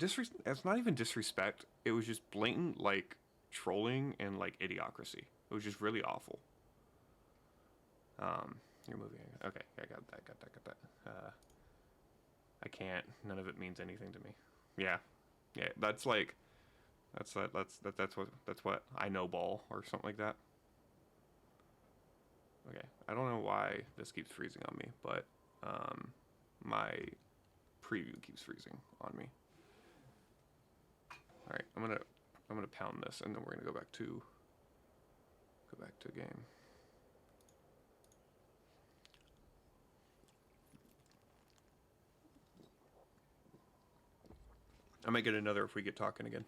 it's not even disrespect. It was just blatant like trolling and like idiocracy. It was just really awful. You're moving. Okay, I got that. I can't. None of it means anything to me. Yeah. That's like, that's what I know ball or something like that. Okay, I don't know why this keeps freezing on me, but my preview keeps freezing on me. All right, I'm gonna pound this, and then we're gonna go back to game. I might get another if we get talking again.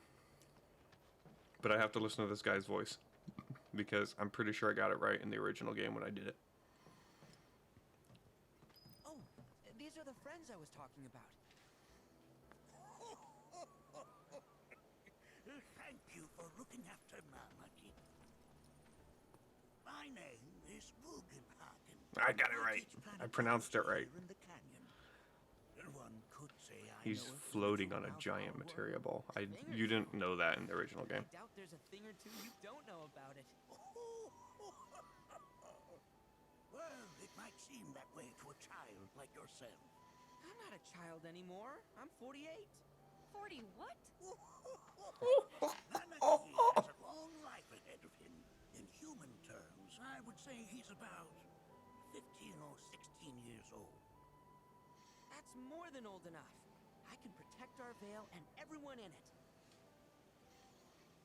But I have to listen to this guy's voice because I'm pretty sure I got it right in the original game when I did it. Oh, these are the friends I was talking about. Thank you for looking after Mama. My name is Bugenhagen. I got it right. I pronounced it right. One could say He's floating on a giant materia ball. You didn't know that in the original game. I doubt there's a thing or two you don't know about it. Well, it might seem that way to a child like yourself. I'm not a child anymore. I'm 48. 40 what? Manaki has a long life ahead of him. In human terms, I would say he's about 15 or 16 years old. That's more than old enough. I can protect our Vale and everyone in it.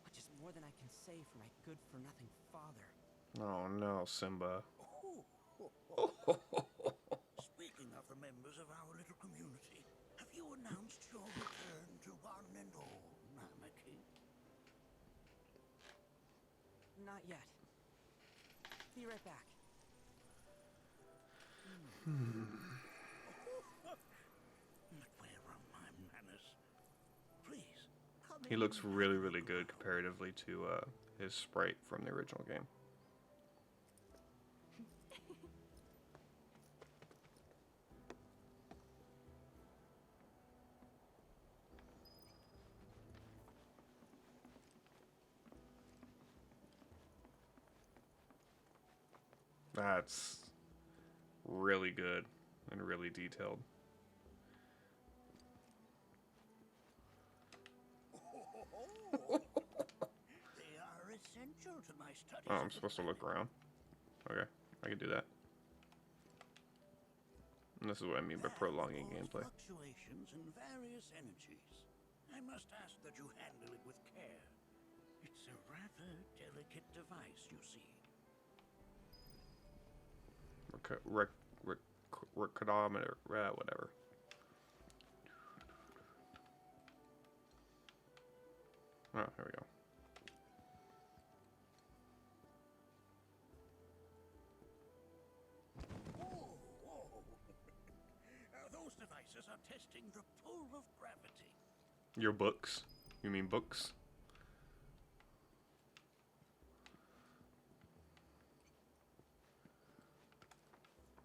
Which is more than I can say for my good-for-nothing father. Oh no, Simba. Speaking of the members of our little community, have you announced your return to one and all, Manaki? Not yet. Be right back. He looks really, really good comparatively to his sprite from the original game. That's really good and really detailed. They are essential to my studies. Oh, I'm supposed to look around. Okay, I can do that. And this is what I mean by prolonging gameplay. Fluctuations in various energies. I must ask that you handle it with care. It's a rather delicate device, you see. Recordometer, whatever. Oh, here we go. Those devices devices are testing the pull of gravity. Your books? You mean books?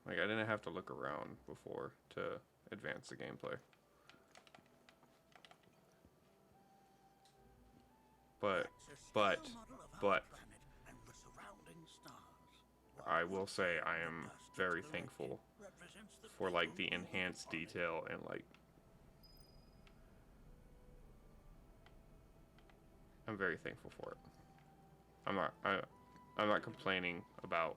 Like, I didn't have to look around before to advance the gameplay. But, I will say I am very thankful for, like, the enhanced detail and, like, I'm very thankful for it. I'm not complaining about.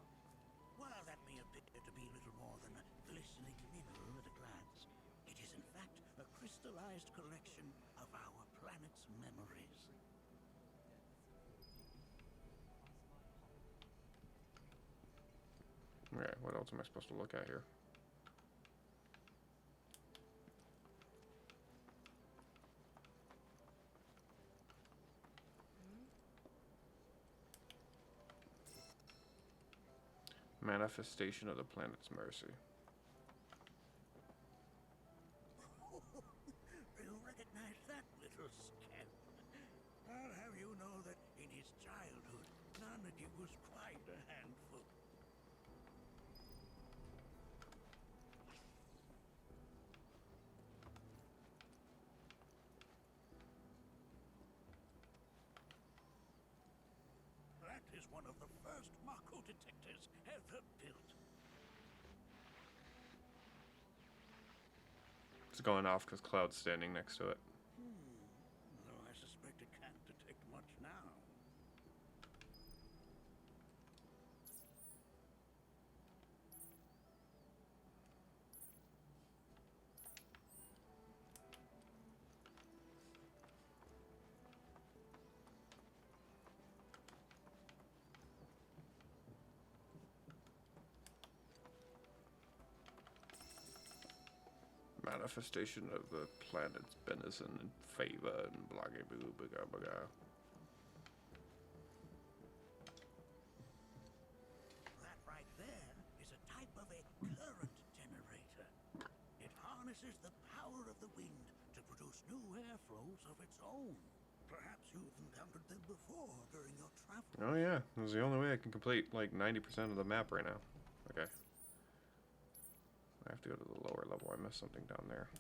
While that may appear to be little more than a glistening mineral at a glance, it is in fact a crystallized collection of our planet's memories. Okay, what else am I supposed to look at here? Manifestation of the planet's mercy. You recognize that little scamp? I'll have you know that in his childhood, Nanaki was quite a handful. That is one of the first Mako detectors ever built. It's going off because Cloud's standing next to it. Though I suspect it can't detect much now. Manifestation of the planet's benison and favor and blah blah blah blah blah. That right there is a type of a current generator. It harnesses the power of the wind to produce new airflows of its own. Perhaps you've encountered them before during your travel. Oh yeah, this is the only way I can complete like 90% of the map right now. Okay. I have to go to the lower level. I missed something down there.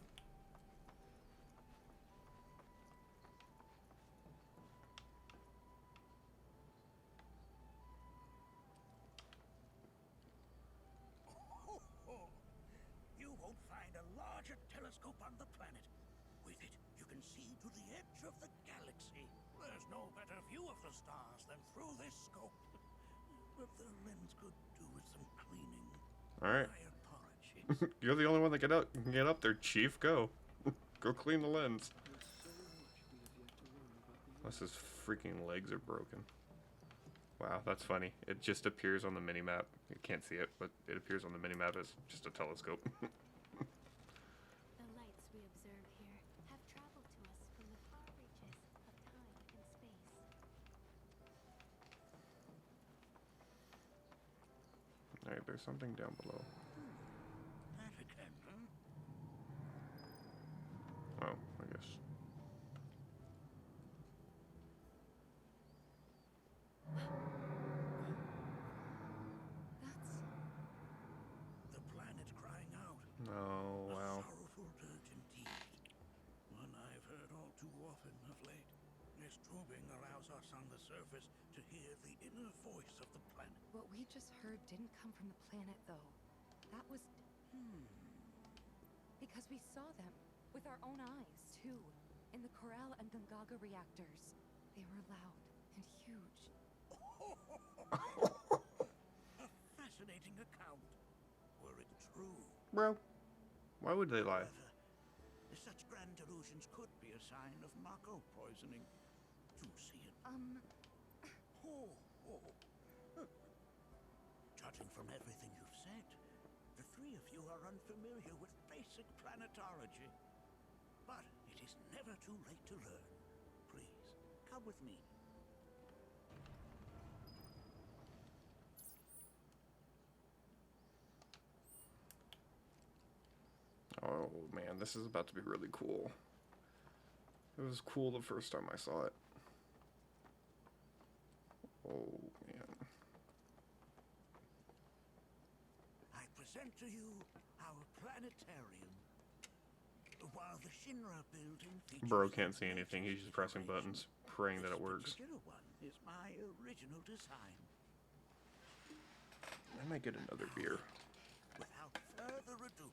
You won't find a larger telescope on the planet. With it, you can see to the edge of the galaxy. There's no better view of the stars than through this scope. But the lens could do with some cleaning. Alright. You're the only one that can get up there, Chief. Go. Go clean the lens. Unless his freaking legs are broken. Wow, that's funny. It just appears on the mini-map. You can't see it, but it appears on the mini-map as just a telescope. The lights we observe here have traveled to us from the far reaches of time and space. Alright, there's something down below. That again, huh? Oh, I guess. The planet crying out. Oh, wow. A sorrowful dirge indeed. One I've heard all too often of late. This tubing allows us on the surface to hear the inner voice of the planet. What we just heard didn't come from the planet, though. That was... Because we saw them with our own eyes, too. In the Corral and Gungaga reactors. They were loud and huge. A fascinating account. Were it true? Bro, why would they lie? However, such grand delusions could be a sign of Mako poisoning. You see it? Judging from everything you've said, the three of you are unfamiliar with basic planetology. But it is never too late to learn. Please, come with me. Oh, Oh man, this is about to be really cool. It was cool the first time I saw it. Oh man. I present to you our planetarium. While the Shinra building features Bro can't see anything. He's just pressing buttons, praying that it works. This particular one is my original design. I might get another beer. Without further ado,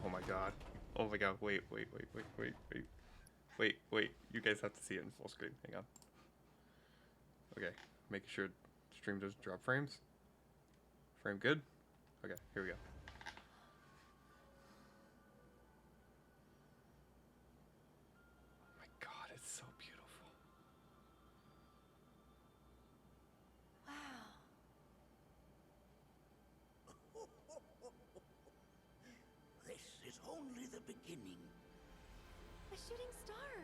Oh my god. Oh my god. Wait. You guys have to see it in full screen. Hang on. Okay. Making sure stream doesn't drop frames. Frame good? Okay, here we go. Oh my god, it's so beautiful. Wow. this is only the beginning. A shooting star.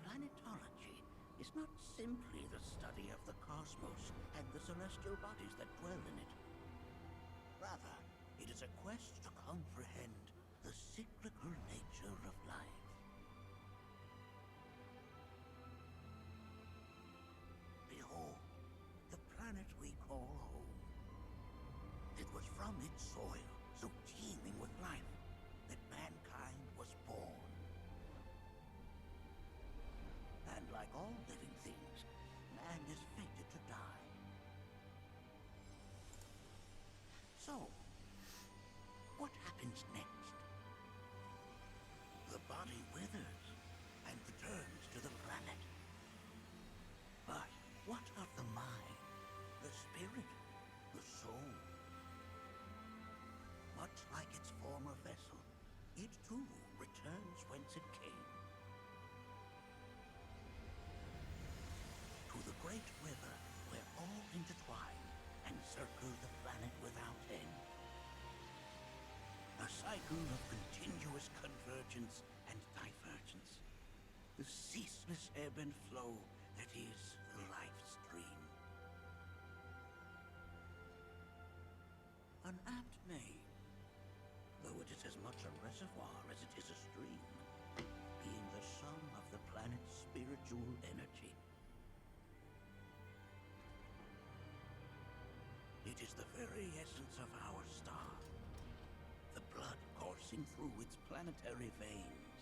Planetology is not simply the study of the cosmos and the celestial bodies that dwell in it. Rather, it is a quest to comprehend the cyclical nature of life. Behold, the planet we call home. It was from its soil, so teeming with life, that mankind was born. And like all living things, man is fated to die. So, what happens next? The body withers and returns to the planet. But what of the mind, the spirit, the soul? Much like its former vessel, it too returns whence it came. To the great river where all intertwine and circle the planet without end. A cycle of continuous convergence and divergence. The ceaseless ebb and flow that is the life stream. An apt name, though it is as much a reservoir as it is a stream, being the sum of the planet's spiritual energy. It is the very essence of our star, the blood coursing through its planetary veins.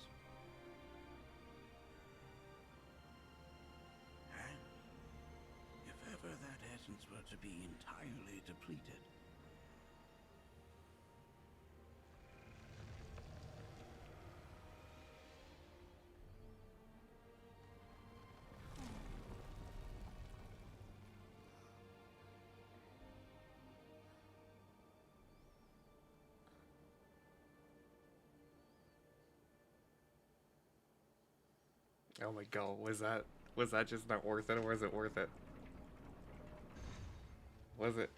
And if ever that essence were to be entirely depleted, Oh my god, was that just not worth it, or was it worth it? Was it?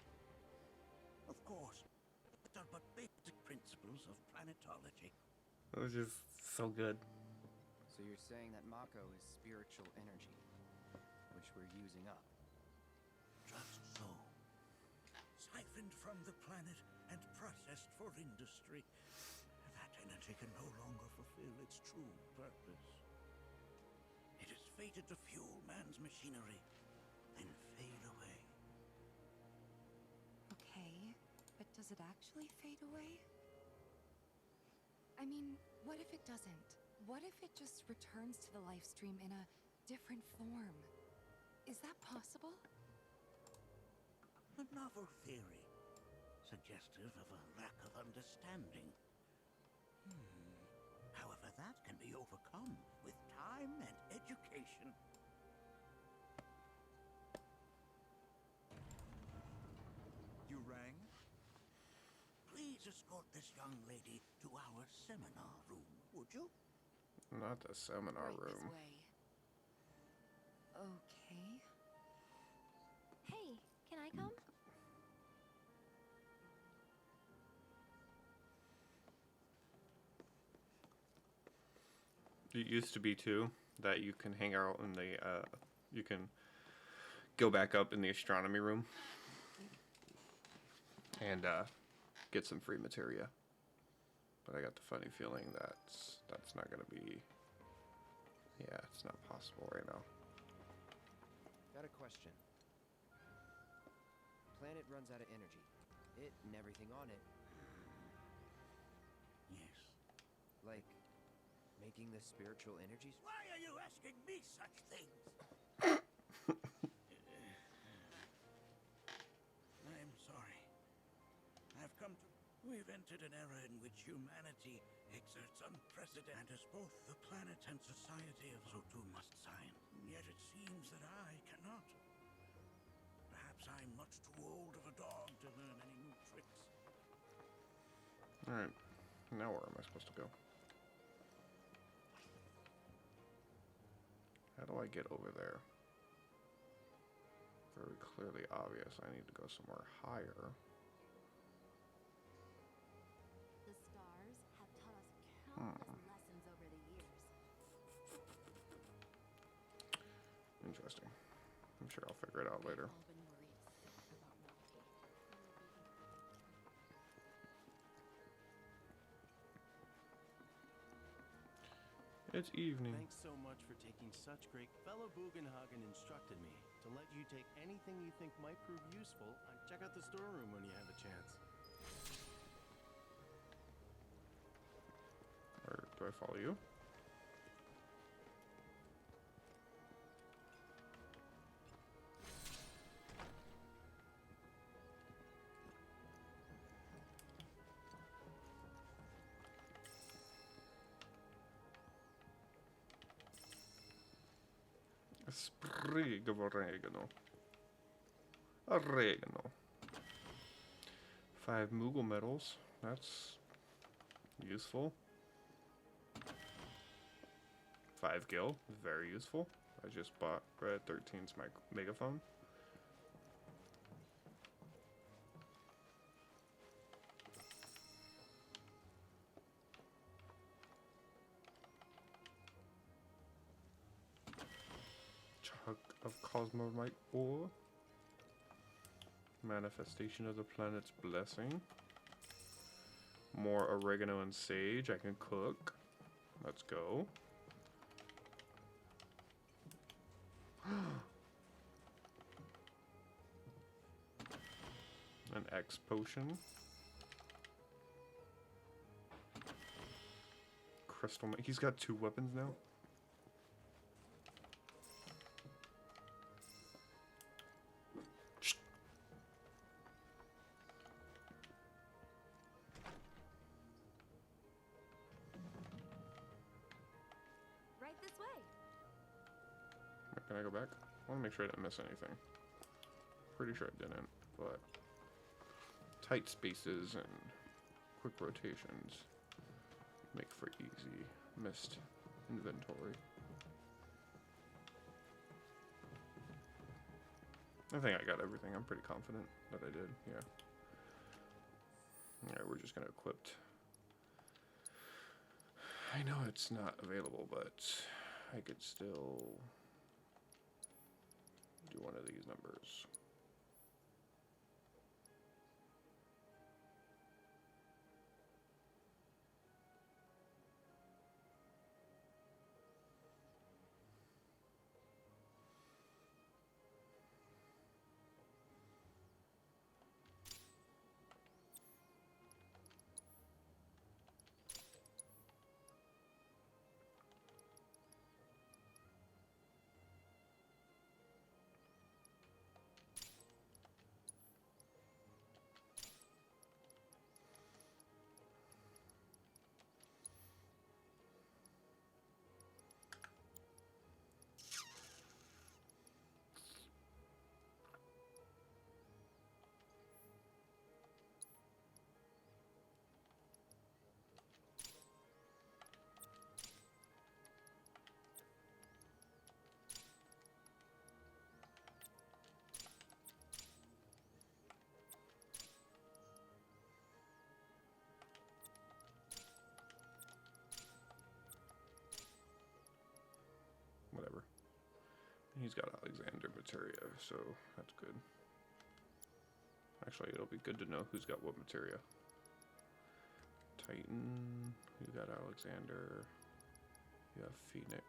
of course, these are but basic principles of planetology. It was just so good. So you're saying that Mako is spiritual energy, which we're using up? Just so. Siphoned from the planet and processed for industry, that energy can no longer fulfill its true purpose. It is fated to fuel man's machinery and fade away. Okay, but does it actually fade away? I mean, what if it doesn't? What if it just returns to the life stream in a different form? Is that possible? A novel theory, suggestive of a lack of understanding. However, that can be overcome with time and education. You rang? Please escort this young lady to our seminar room, would you? Not the seminar Right room. this way. Okay. Hey, can I come? It used to be too that you can hang out in the you can go back up in the astronomy room and get some free materia. But I got the funny feeling that's not gonna be. Yeah, it's not possible right now. Got a question. Planet runs out of energy. It and everything on it. Yes. Like making the spiritual energies? Why are you asking me such things? I'm sorry. I've come to... We've entered an era in which humanity exerts unprecedented, and as both the planet and society of so too must sign. Yet it seems that I cannot. Perhaps I'm much too old of a dog to learn any new tricks. Alright, now where am I supposed to go? How do I get over there? Very clearly obvious. I need to go somewhere higher. The stars have taught us countless lessons over the years. Interesting. I'm sure I'll figure it out later. All been worried sick about Monty. It's evening. Thanks so much for taking such great. Fellow Bugenhagen instructed me to let you take anything you think might prove useful and check out the storeroom when you have a chance. Or do I follow you? A sprig of oregano. Oregano. 5 Moogle medals. That's useful. 5 gil. Very useful. I just bought Red 13's megaphone. Of Cosmo ore. Manifestation of the planet's blessing. More oregano and sage I can cook. Let's go. An X potion. Crystal. He's got 2 weapons now. Can I go back? I want to make sure I didn't miss anything. Pretty sure I didn't, but tight spaces and quick rotations make for easy missed inventory. I think I got everything. I'm pretty confident that I did, yeah. Alright, we're just gonna equip. I know it's not available, but I could still do one of these numbers. He's got Alexander materia, so that's good. Actually, it'll be good to know who's got what materia. Titan, you got Alexander. You have Phoenix.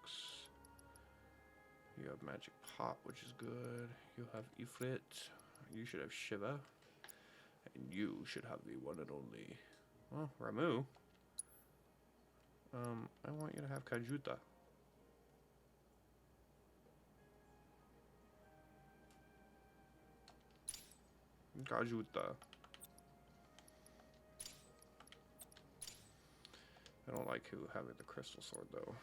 You have Magic Pop, which is good. You have Ifrit. You should have Shiva. And you should have the one and only. Well, Ramu. I want you to have Kajuta. Kajuta. I don't like who having the crystal sword though.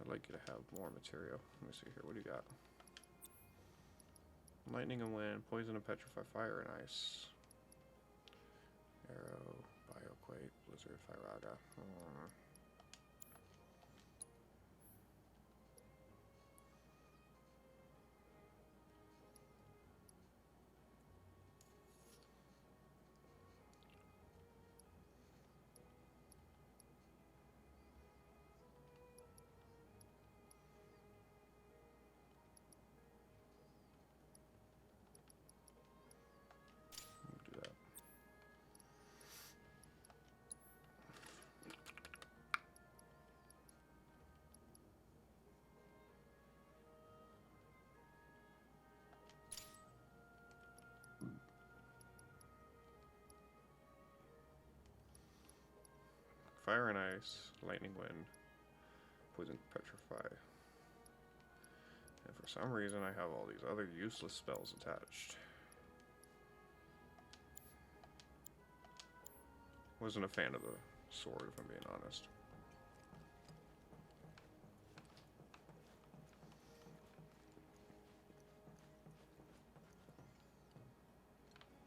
I'd like you to have more material. Let me see here. What do you got? Lightning and wind, poison and petrify, fire and ice. Arrow, bioquake, blizzard, firaga. Fire and ice, lightning wind, poison petrify. And for some reason I have all these other useless spells attached. Wasn't a fan of the sword, if I'm being honest.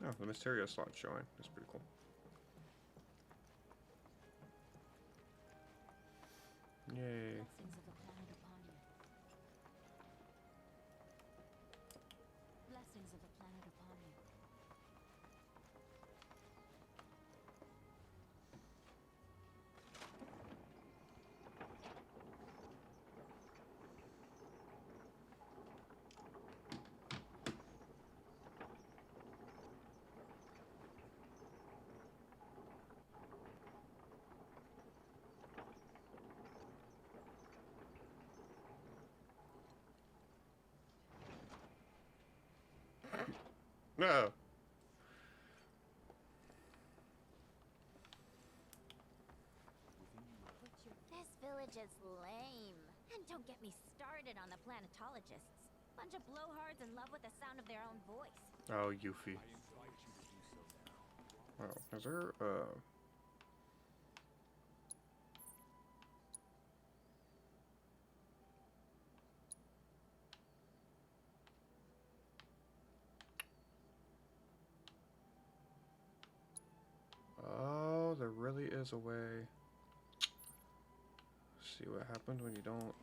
Oh, the Mysterio slot's showing. That's pretty cool. Yay. Blessings of the planet upon you. Blessings of the planet upon you. No. This village is lame. And don't get me started on the planetologists. Bunch of blowhards in love with the sound of their own voice. Oh, Yuffie. Wow, is there, Oh, there really is a way. See what happens when you don't.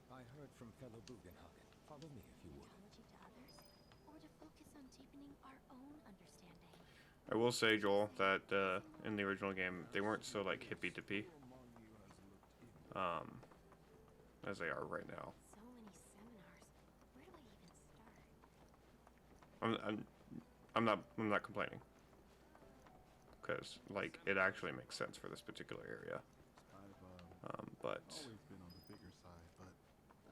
I heard from fellow Bugenhagen. Follow me if you would. Apology to others, or to focus on deepening our own understanding. I will say, Joel, that in the original game they weren't so like hippy dippy, as they are right now. So many seminars. Where do I even start? I'm not complaining, because like it actually makes sense for this particular area. But always been on the bigger side, but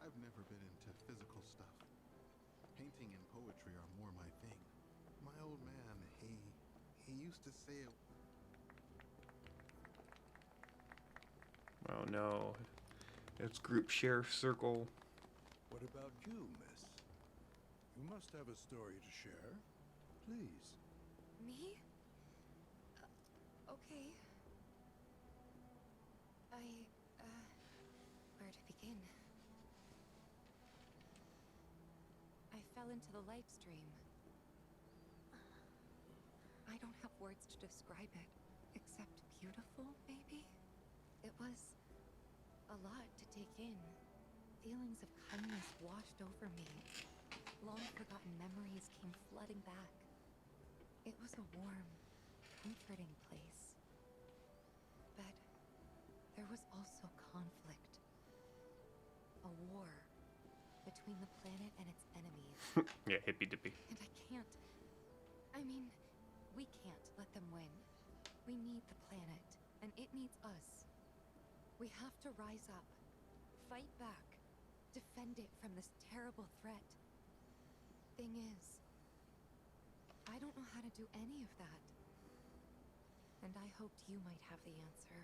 I've never been into physical stuff. Painting and poetry are more my thing. My old man, he used to say it. Oh no, it's group share circle. What about you, miss? You must have a story to share. Please. Me? Okay. Where to begin? I fell into the light stream. I don't have words to describe it, except beautiful, maybe? It was a lot to take in. Feelings of kindness washed over me. Long-forgotten memories came flooding back. It was a warm, comforting place. But there was also conflict a war between the planet and its enemies. Yeah, hippy dippy. And I can't. I mean, we can't let them win. We need the planet, and it needs us. We have to rise up, fight back, defend it from this terrible threat. Thing is, I don't know how to do any of that. And I hoped you might have the answer.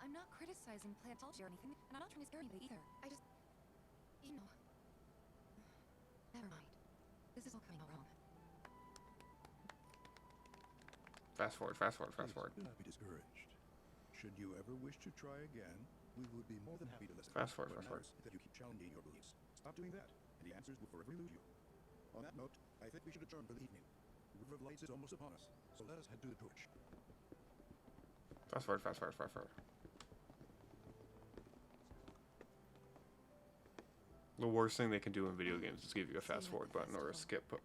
I'm not criticizing plantology or anything, and I'm not trying to scare anybody either. I just, you know, never mind. This is all coming out wrong. Fast forward, fast forward, fast forward. Do not be discouraged. Should you ever wish to try again, we would be more than happy to listen. Fast forward, But fast forward. that you keep challenging your beliefs. Stop doing that, and the answers will forever elude you. On that note, I think we should adjourn for the evening. The River of Lights is almost upon us, so let us head to the torch. Fast forward, fast forward, fast forward. The worst thing they can do in video games is give you a fast forward button or a skip button.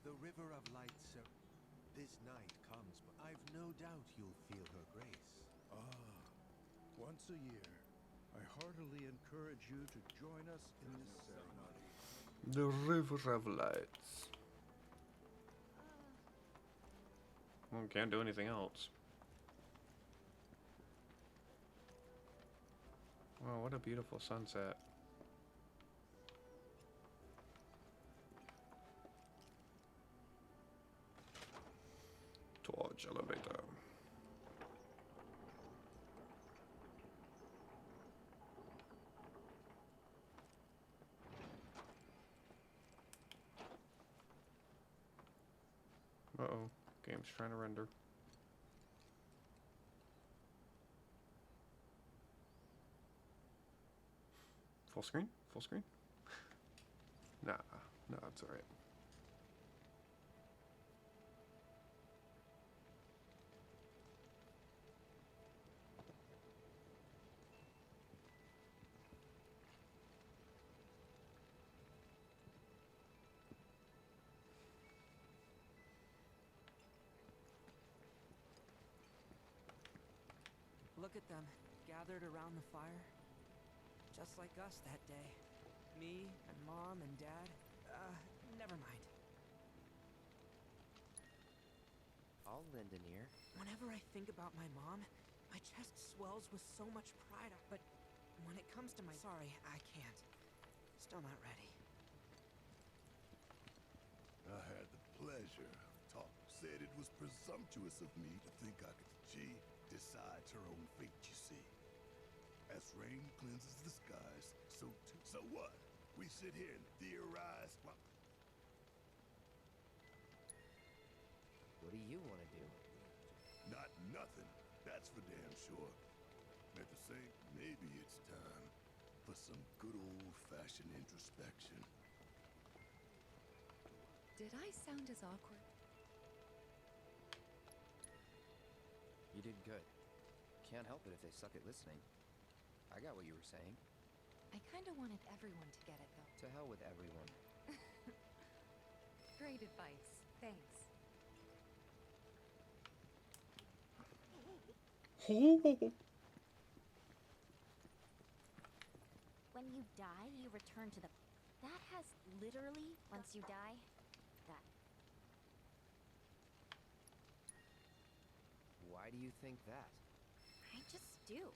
The River of Light, sir. This night comes, but I've no doubt you'll feel her grace. Once a year, I heartily encourage you to join us in this ceremony. The River of Lights. Well, can't do anything else. Wow, what a beautiful sunset. Torch elevator. Uh-oh, game's trying to render. Full screen? Full screen? Nah, no, it's alright. Look at them, gathered around the fire. Just like us that day. Me and Mom and Dad. Never mind. I'll lend an ear. Whenever I think about my mom, my chest swells with so much pride. But when it comes to my... Sorry, I can't. Still not ready. I had the pleasure of talk. Said it was presumptuous of me to think I could... She decides her own fate, you see. As rain cleanses the skies, so too. So what? We sit here and theorize. What do you want to do? Not nothing. That's for damn sure. At the same, maybe it's time for some good old-fashioned introspection. Did I sound as awkward? You did good. Can't help it if they suck at listening. I got what you were saying. I kinda wanted everyone to get it, though. To hell with everyone. Great advice. Thanks. When you die, you return to the... That has literally, once you die, that. Why do you think that? I just do.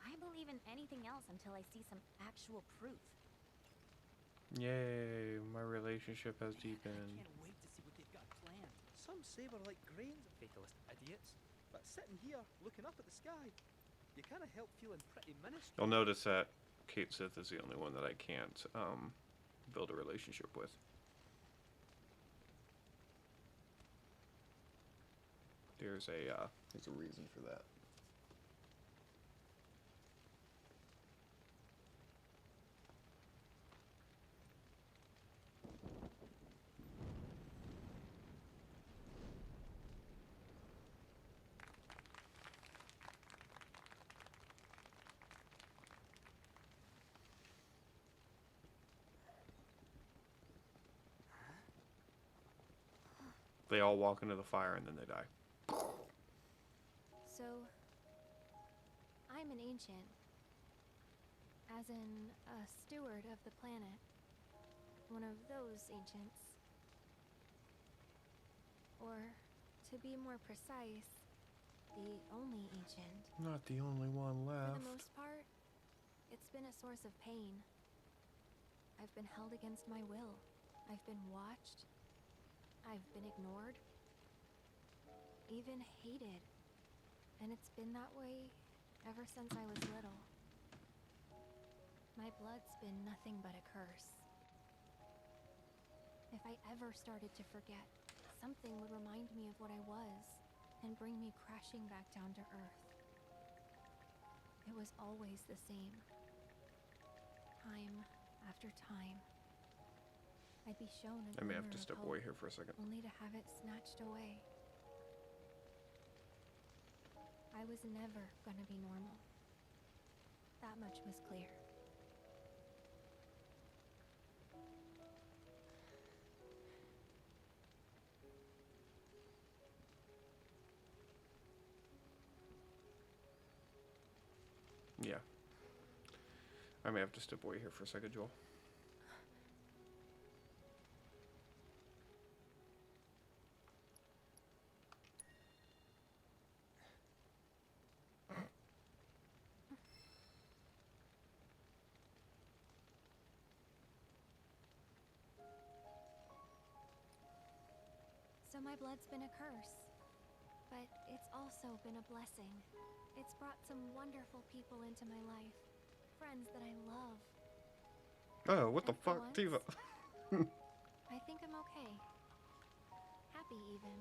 I believe in anything else until I see some actual proof. Yay, my relationship has deepened. I can't wait to see what they've got planned. Some say we're like grains of fatalist idiots, but sitting here looking up at the sky, you kind of help feeling pretty ministry. You'll notice that Kate Sith is the only one that I can't build a relationship with. There's a reason for that. They all walk into the fire and then they die. So, I'm an ancient. As in, a steward of the planet. One of those ancients. Or, to be more precise, the only ancient. Not the only one left. For the most part, it's been a source of pain. I've been held against my will. I've been watched. I've been ignored. Even hated. And it's been that way ever since I was little. My blood's been nothing but a curse. If I ever started to forget, something would remind me of what I was and bring me crashing back down to earth. It was always the same. Time after time. I'd be shown a I may have glimmer to of step hope, away here for a second. only to have it snatched away. I was never gonna be normal. That much was clear. Yeah. I may have to step away here for a second, Joel. So my blood's been a curse. But it's also been a blessing. It's brought some wonderful people into my life. Friends that I love. Oh, what the And for fuck, once, Tifa? I think I'm okay. Happy even.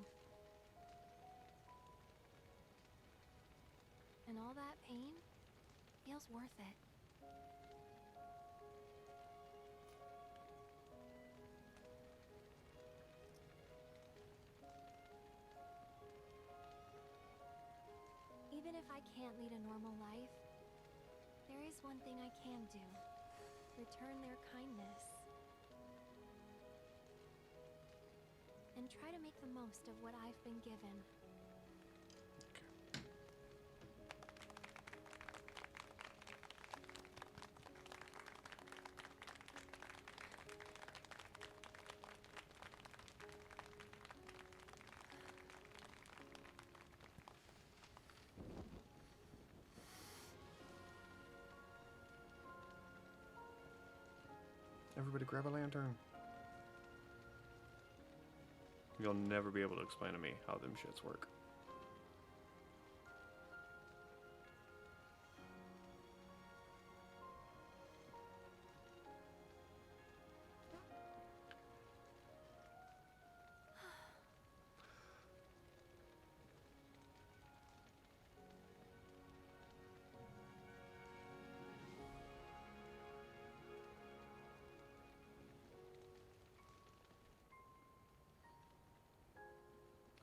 And all that pain feels worth it. Even if I can't lead a normal life, there is one thing I can do. Return their kindness. And try to make the most of what I've been given. Everybody grab a lantern. You'll never be able to explain to me how them shits work.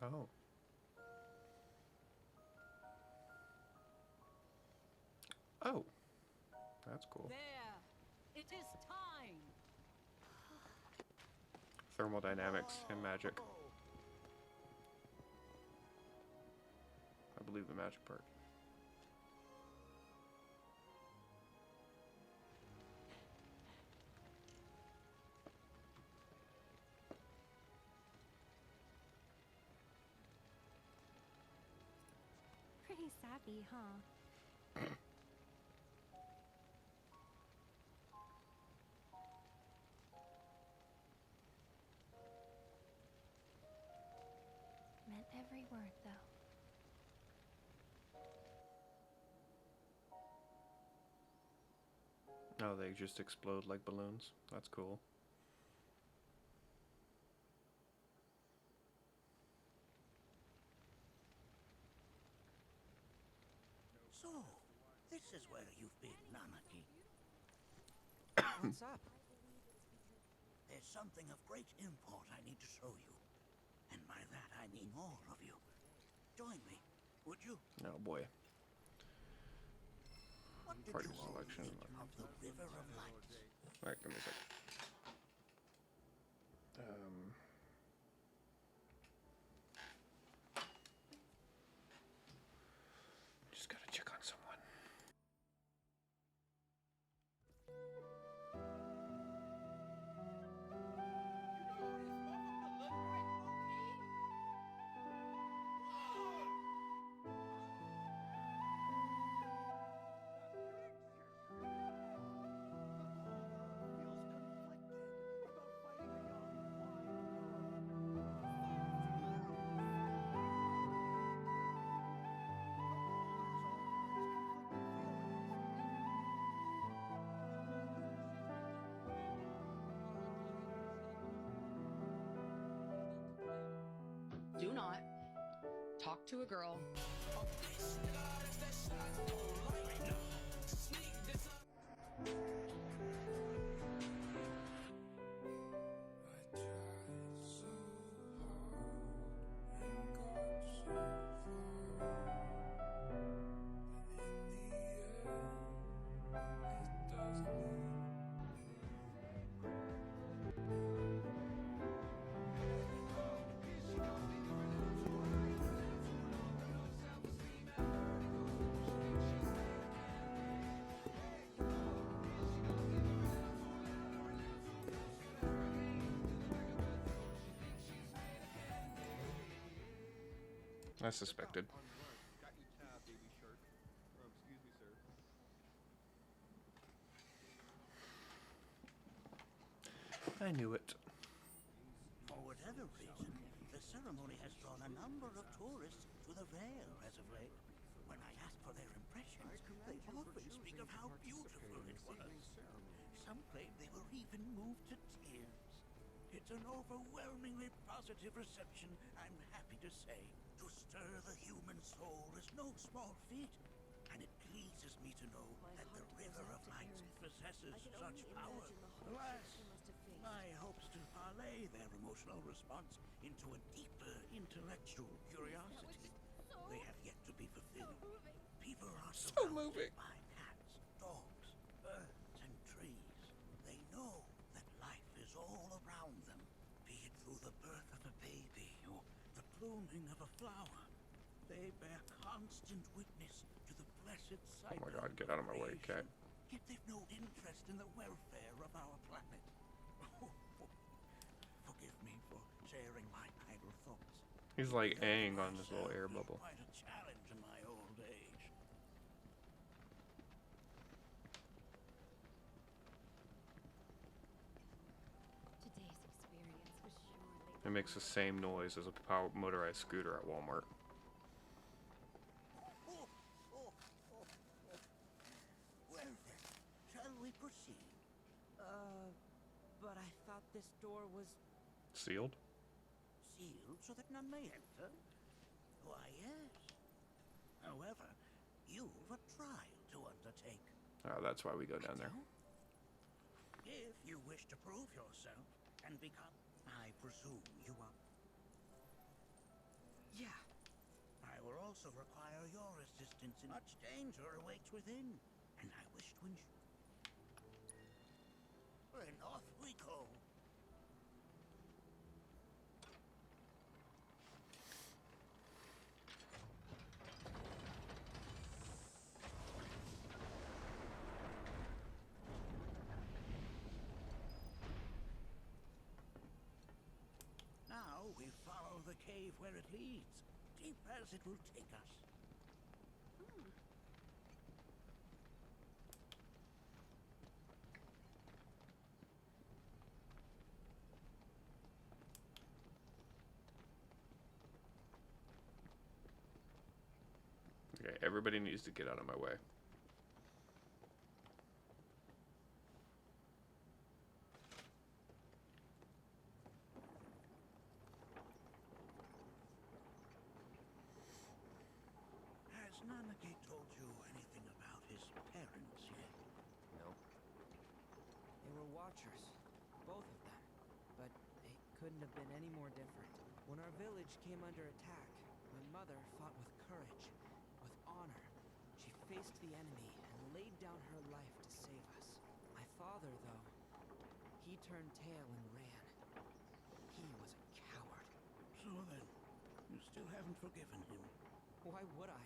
Oh. Oh. That's cool. There. It is time. Thermodynamics and magic. I believe the magic part. Pretty sappy, huh? Meant every word, though. Oh, they just explode like balloons. That's cool. So, this is where you've been, Namaki. What's up? There's something of great import I need to show you. And by that I mean all of you. Join me, would you? Oh boy. What did Party you selection. think of the River of Light? Alright, give me a sec. talk to a girl. I suspected. Got your tab, baby shark. Excuse me, sir. I knew it. For whatever reason, the ceremony has drawn a number of tourists to the Vale as of late. When I ask for their impressions, they often speak of how beautiful it was. Some claim they were even moved to tears. It's an overwhelmingly positive reception, I'm happy to say. To stir the human soul is no small feat, and it pleases me to know that the River of Light possesses such power. Alas, my hopes to parlay their emotional response into a deeper intellectual curiosity. They have yet to be fulfilled. People are surrounded by cats, dogs, birds, and trees. They know that life is all around them, be it through the birth of a baby or the blooming of a flower. They bear constant witness to the blessed cycle. Oh my god, get out of my way, cat. Yet they've no interest in the welfare of our planet. Forgive me for sharing my idle thoughts. He's like Aang on this little air bubble. Quite a challenge in my old age. Today's experience was surely... It makes the same noise as a motorized scooter at Walmart. Well then, shall we proceed? But I thought this door was... Sealed? Sealed so that none may enter? Why, yes. However, you've a trial to undertake. Oh, that's why we go down there. If you wish to prove yourself and become, I presume you are. Yeah. I will also require your assistance in much danger awaits within, and I wish to ensure. Then off we go. Now we follow the cave where it leads, deep as it will take us. Okay, everybody needs to get out of my way. Has Nanake told you anything about his parents yet? No. They were watchers, both of them. But they couldn't have been any more different. When our village came under attack, my mother fought with courage, with honor. She faced the enemy and laid down her life to save us. My father, though, he turned tail and ran. He was a coward. So then, you still haven't forgiven him? Why would I?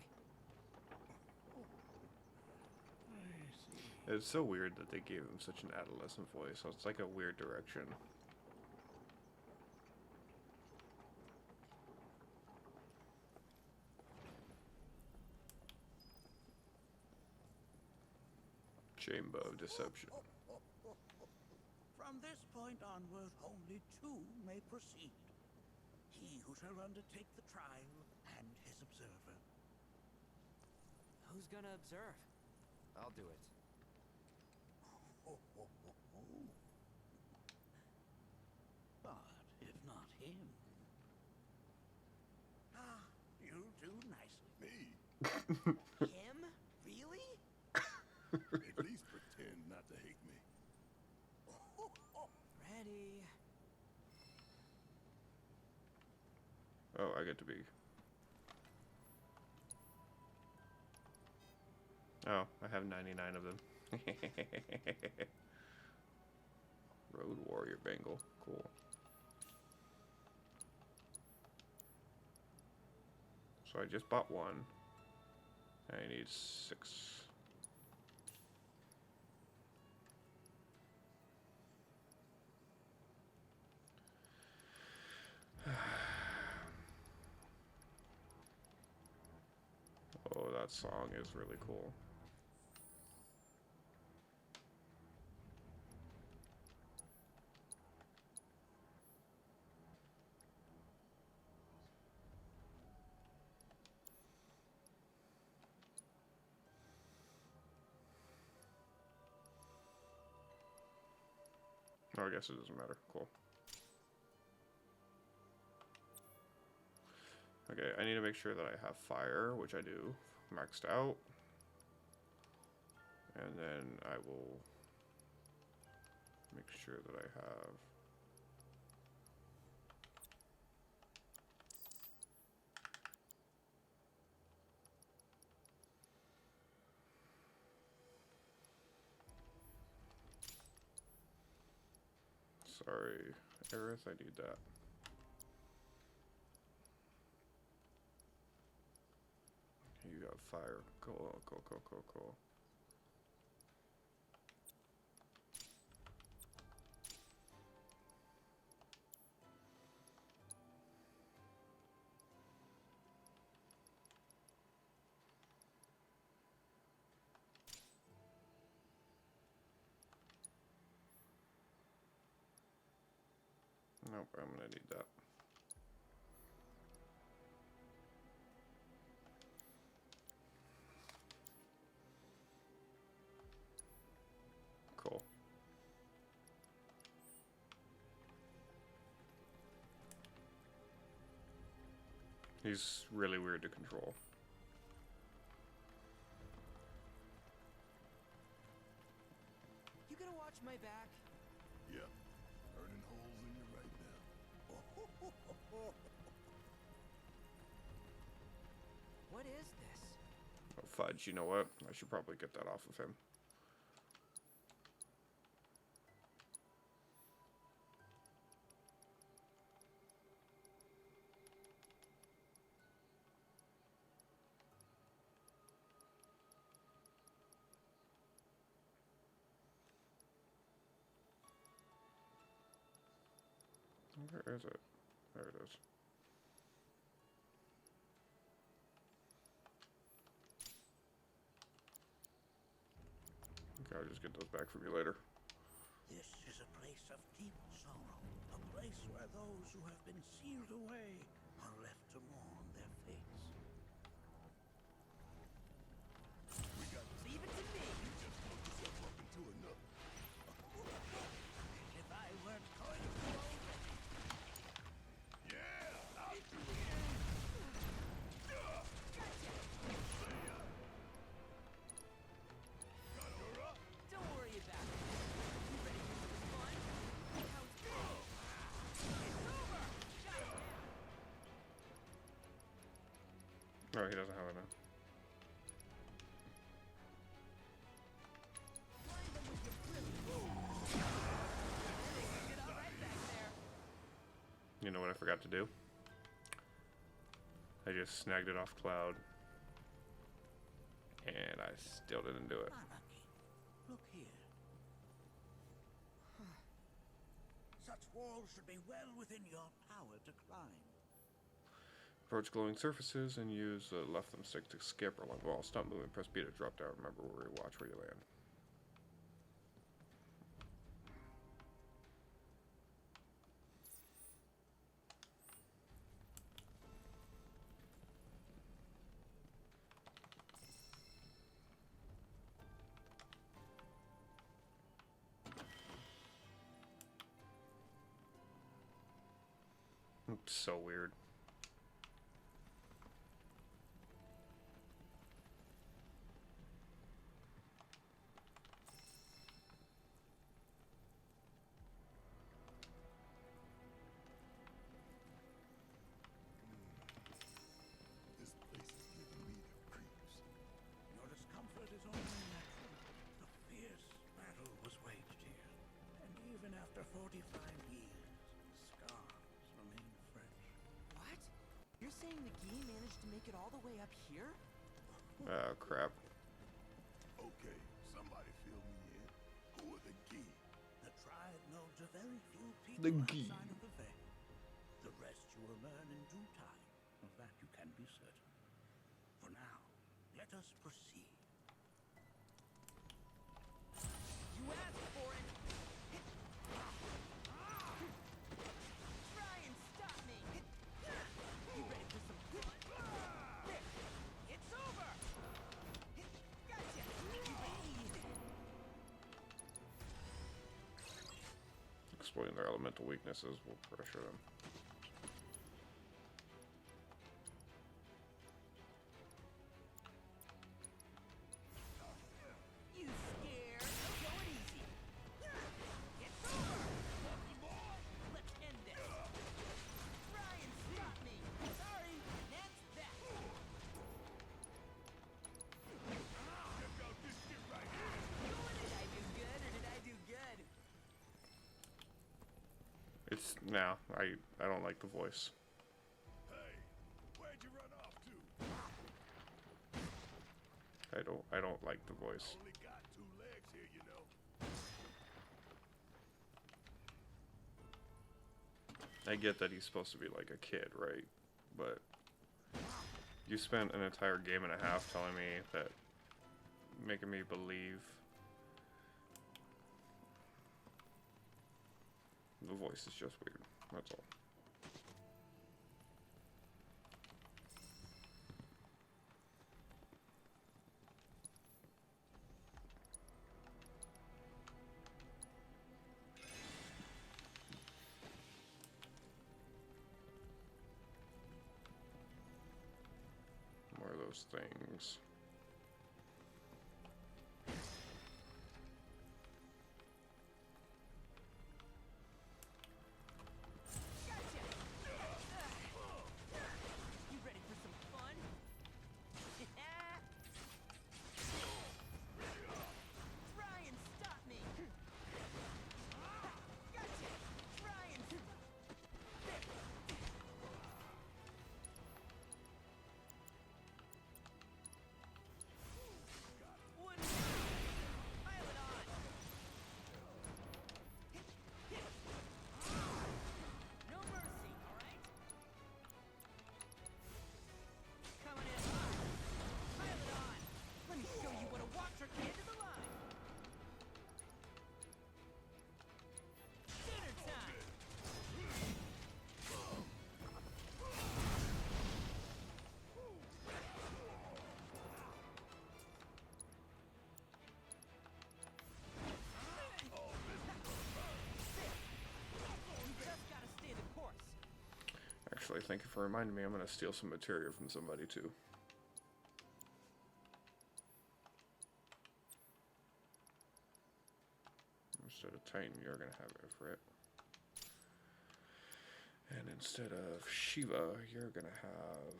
I see. It's so weird that they gave him such an adolescent voice, so it's like a weird direction. Chamber of Deception. From this point onward, only two may proceed. He who shall undertake the trial and his observer. Who's gonna observe? I'll do it. But if not him. Ah, you'll Him? Really? At least pretend not to hate me. Ready. Oh, I get to be. Oh, I have 99 of them. Road Warrior Bangle. Cool. So I just bought one. I need 6. Oh, that song is really cool. Oh, I guess it doesn't matter. Cool. Okay, I need to make sure that I have fire, which I do, maxed out. And then I will make sure that I have... Sorry, Aerith, I need that. You got fire. Cool, cool, cool, cool, cool. Nope, I'm gonna need that. Cool. He's really weird to control. You gonna watch my back? Yep. Burning holes in you right now. What is this? Oh, fudge, you know what? I should probably get that off of him. Where is it? There it is. Okay, I'll just get those back from you later. This is a place of deep sorrow, a place where those who have been sealed away are left to mourn their fates. We got Leave it to me. you just put yourself up into another. If I weren't going to already. Yeah, I'll do it. You're up. Don't worry about it. You ready for some fun? How's this? It's over. Shut it down. Oh, he doesn't have it now. Blind them with your pretty moves. You did all right back there. You know what I forgot to do? I just snagged it off Cloud. And I still didn't do it. Anarchy. Look here. Such walls should be well within your power to climb. Approach glowing surfaces and use the left thumb stick to skip along the wall. Stop moving, press B to drop down. Remember where you watch where you land. It's so weird. saying the Gi managed to make it all the way up here? Oh, crap. Okay, somebody fill me in. Who are the Gi? The tribe knows a very few The people Gi. outside of the veil. The rest you will learn in due time. Of that you can be certain. For now, let us proceed. You asked for it! Try and stop me! You ready for some fun? There! It's over! Gotcha! Exploiting their elemental weaknesses will pressure them. You scared? No, going easy. It's over! Let's end this. Try and stop me. Sorry, that's that. Check out this shit right here. Did I do good or did I do good? It's now. I don't like the voice. Hey, where'd you run off to? I don't like the voice. Only got 2 legs here, you know. I get that he's supposed to be like a kid, right? But you spent an entire game and a half telling me that, making me believe the voice is just weird. That's all. More of those things. You ready for some fun? Try and stop me. Gotcha. Try and One. Pile it on. No mercy, all right? Coming in hot. Pile it on. Let me show you what a watcher can to the line. Dinner time. You just gotta stay the course. Actually, thank you for reminding me. I'm gonna steal some material from somebody too. Instead of Titan, you're gonna have Ifrit. And instead of Shiva, you're gonna have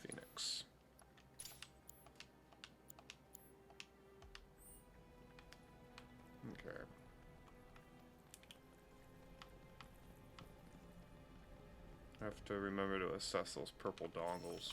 Phoenix. Okay. I have to remember to assess those purple dongles.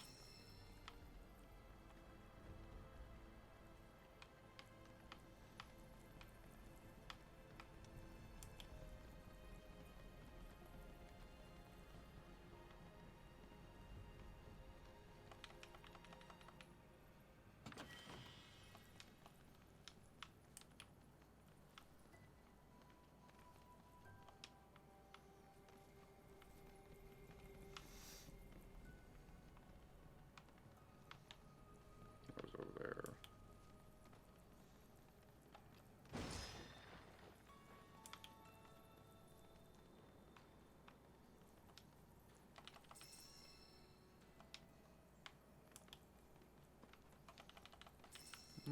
Goes over there.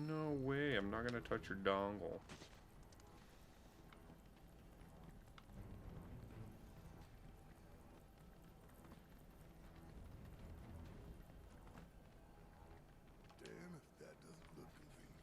No way, I'm not gonna touch your dongle. Damn if that doesn't look convenient.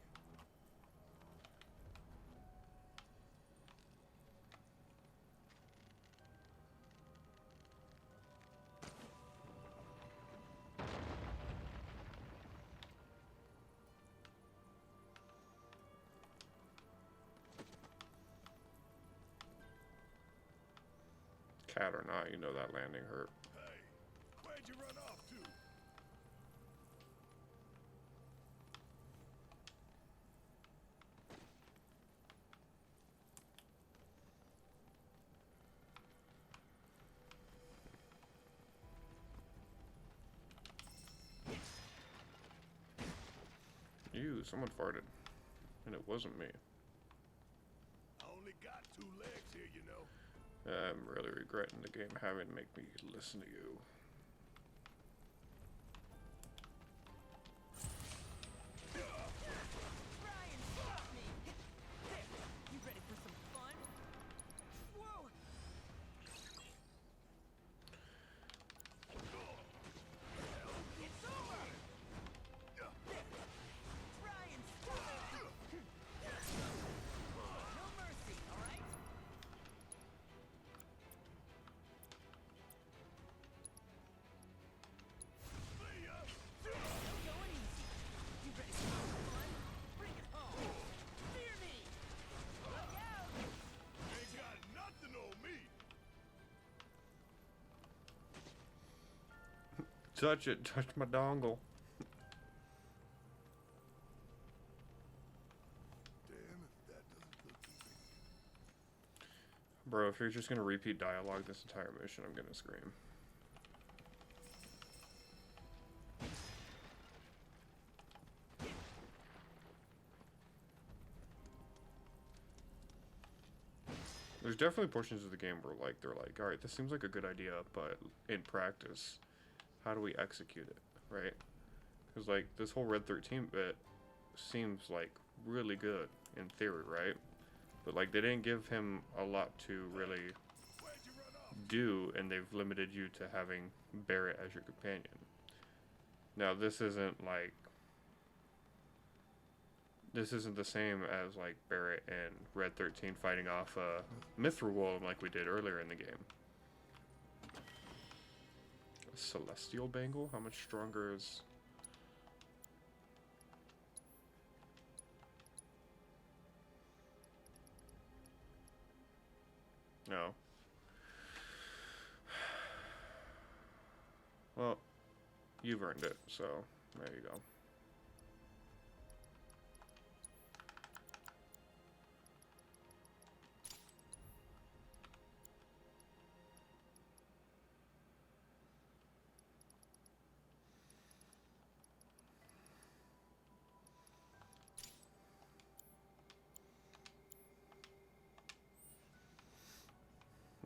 Cat or not, you know that landing hurt. Hey, where'd you run off to? Ew, someone farted. And it wasn't me. I only got 2 legs here, you know. I'm really regretting the game having to make me listen to you. Ryan, stop me! There! You ready for some fun? Whoa! It's over! There! Ryan, stop it! No mercy, alright? No going easy. You ready for some fun? Bring it home! Fear me! Look out! Ain't got nothing on me. Touch it, touch my dongle. Damn if that doesn't look convenient. Bro, if you're just gonna repeat dialogue this entire mission, I'm gonna scream. There's definitely portions of the game where like they're like, alright, this seems like a good idea, but in practice, how do we execute it, right? Because like this whole Red 13 bit seems like really good in theory, right? But like they didn't give him a lot to really do, and they've limited you to having Barrett as your companion. Now this isn't like this isn't the same as like Barrett and Red 13 fighting off a Mithril Golem like we did earlier in the game. A Celestial Bangle? How much stronger is... No. Well, you've earned it, so there you go.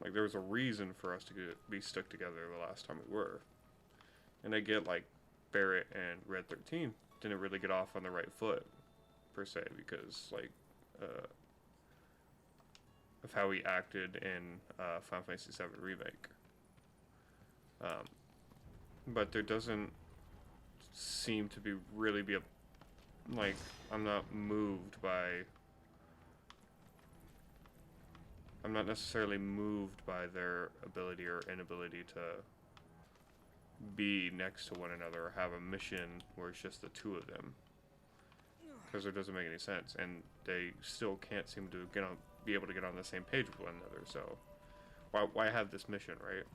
Like, there was a reason for us to be stuck together the last time we were. And I get, like, Barrett and Red 13 didn't really get off on the right foot, per se, because, like, of how he acted in Final Fantasy VII Remake. But there doesn't seem to be really be a... Like, I'm not moved by... I'm not necessarily moved by their ability or inability to be next to one another or have a mission where it's just the two of them. Because it doesn't make any sense, and they still can't seem to be able to get on the same page with one another, so why have this mission, right?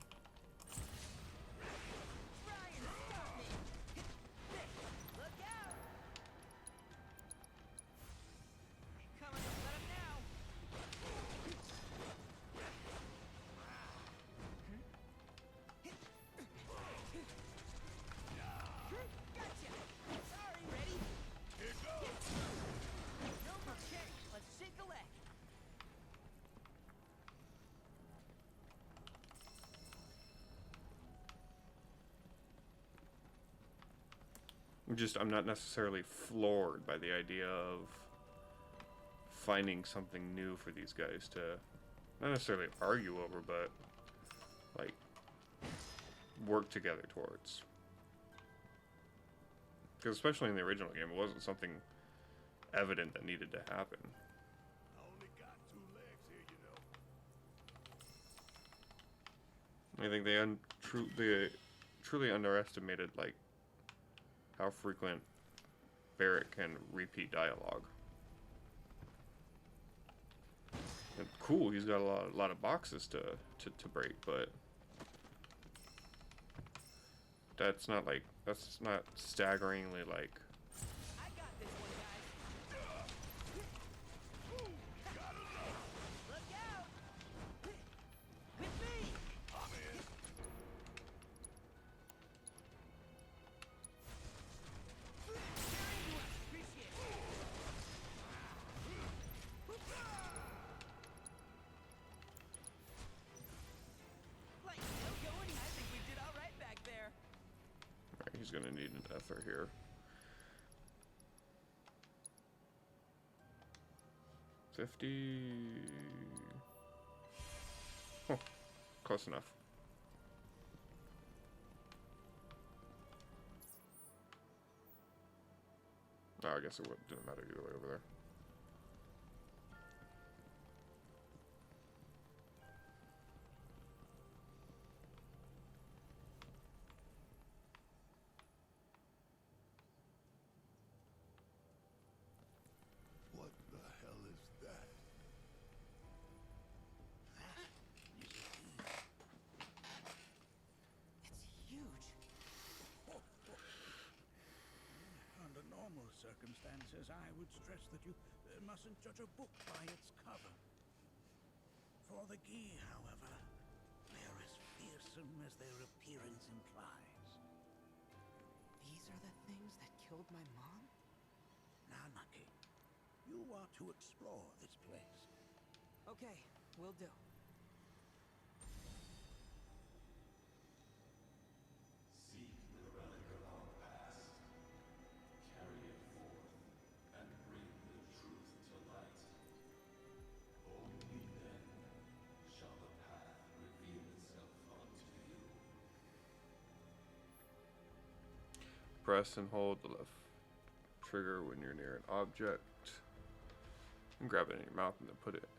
I'm not necessarily floored by the idea of finding something new for these guys to, not necessarily argue over, but, like, work together towards. Because especially in the original game, it wasn't something evident that needed to happen. I only got 2 legs here, you know. I think they truly underestimated, like, how frequent Barrett can repeat dialogue. And cool, he's got a lot of boxes to break, but that's not staggeringly like. I got this one, guys. Look out! With me! I'm in. Appreciate it. Like, no going. I think we did all right back there. Alright, he's gonna need an ether here. 50. Oh, close enough. Oh, I guess it didn't matter either way over there. What the hell is that? It's huge. Under normal circumstances, I would stress that you mustn't judge a book by its cover. For the Gi, however, they are as fearsome as their appearance implies. These are the things that killed my mom? Nanaki, you are to explore this place. Okay, will do. Seek the relic of our past. Carry it forth and bring the truth to light. Only then shall the path reveal itself unto you. Press and hold the left trigger when you're near an object. And grab it in your mouth and then put it in.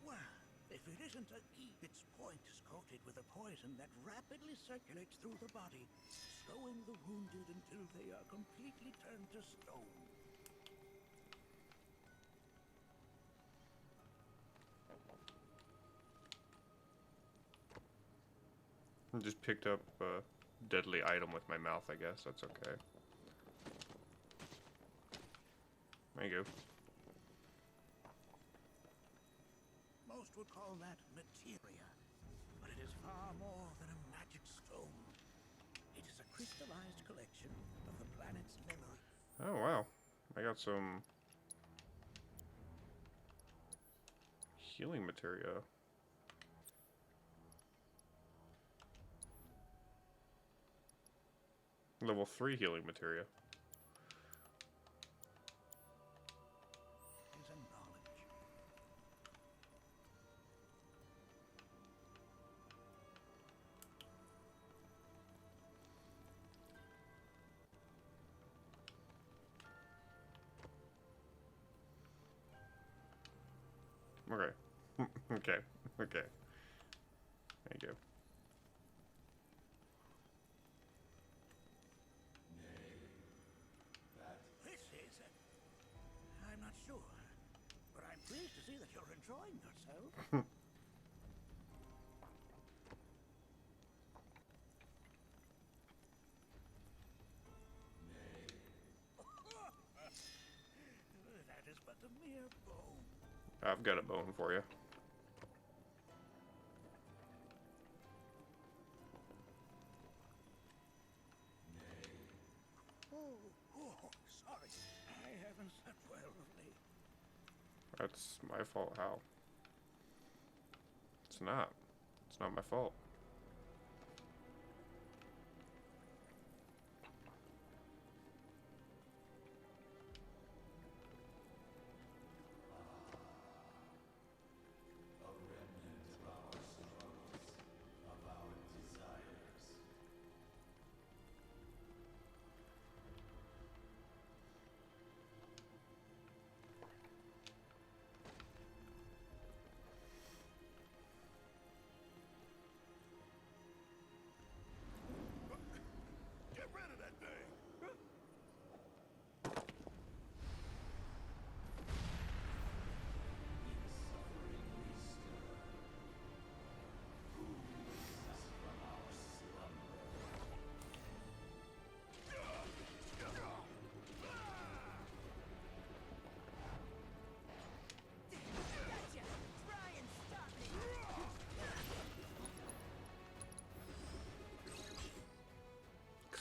Well, if it isn't a Gi, its point is coated with a poison that rapidly circulates through the body, slowing the wounded until they are completely turned to stone. I just picked up a deadly item with my mouth, I guess. That's okay. There you go. Most would call that materia, but it is far more than a magic stone. It is a crystallized collection of the planet's memory. Oh, wow. I got some healing materia. Level 3 healing materia. Is a knowledge. Okay. Okay. Okay. Thank you. This is it. I'm not sure, but I'm pleased to see that you're enjoying yourself. That is but a mere bone. I've got a bone for you. Oh, sorry. I haven't slept well lately. That's my fault. How? It's not. It's not my fault. A remnant of our struggles, of our desires.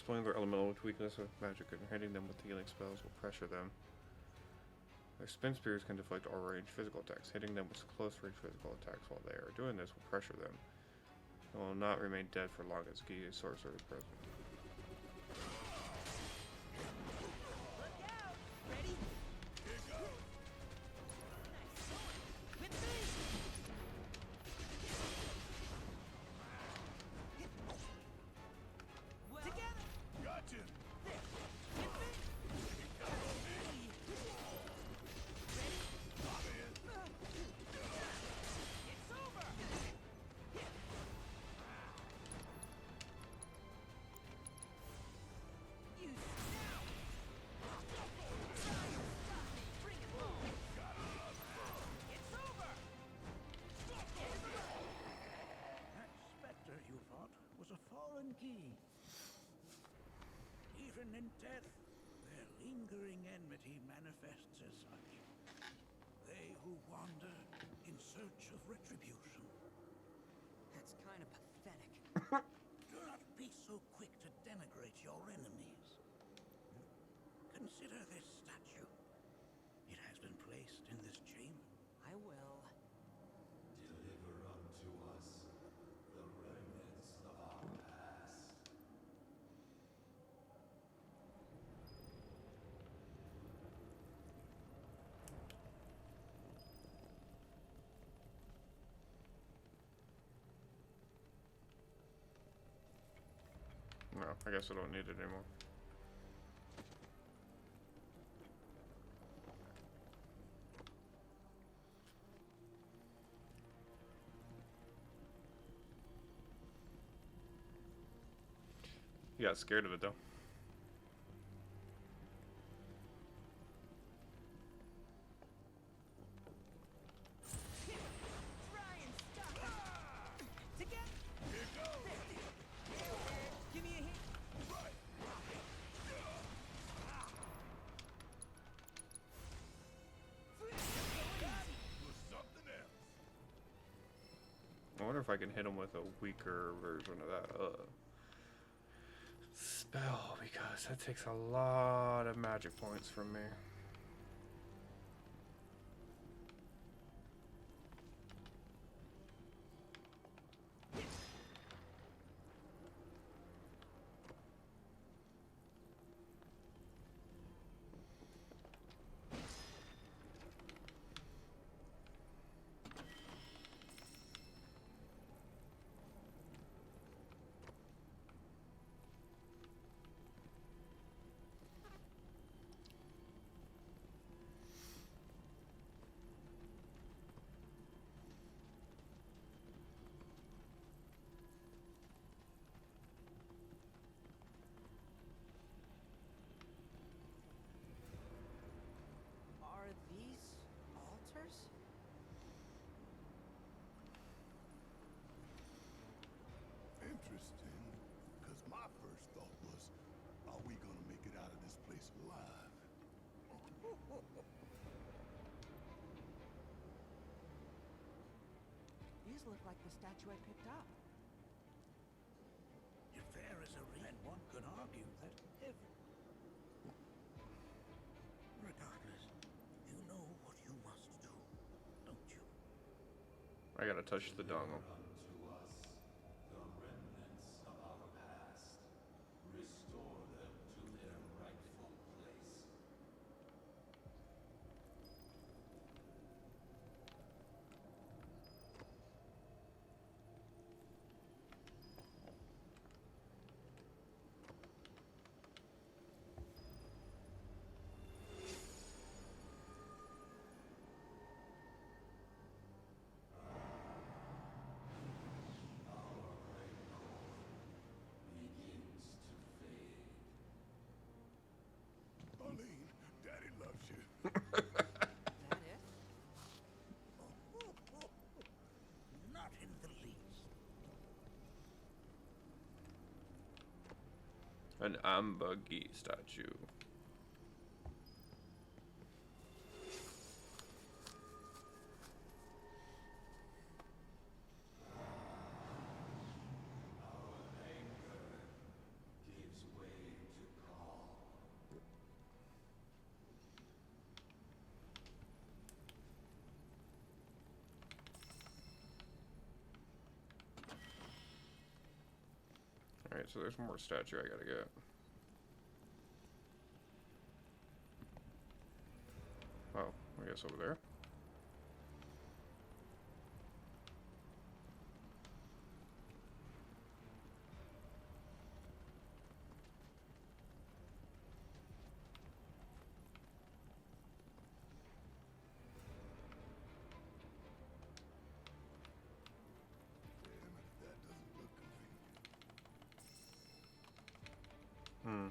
Exploiting their elemental weakness with magic and hitting them with healing spells will pressure them. Their spin spears can deflect all range physical attacks. Hitting them with close range physical attacks while they are doing this will pressure them. They will not remain dead for long as key is sorcerer is present. Even in death, their lingering enmity manifests as such. They who wander in search of retribution. That's kind of pathetic. Do not be so quick to denigrate your enemies. Consider this statue. It has been placed in this chamber. I will. Deliver unto us the remnants of our past. No, I guess I don't need it anymore. You got scared of it though. I wonder if I can hit him with a weaker version of that spell, because that takes a lot of magic points from me. Are these altars? Interesting, because my first thought was, are we gonna make it out of this place alive? These look like the statue I picked up. If there is a reason, one could argue that if... Regardless, you know what you must do, don't you? I gotta touch the dongle. Unto us the remnants of our past. Restore them to their rightful place. Arlene, Daddy loves you. That it? Not in the least. An ambuggy statue. Gives way Alright, so there's one more statue I gotta get. Oh, I guess over there. Hmm.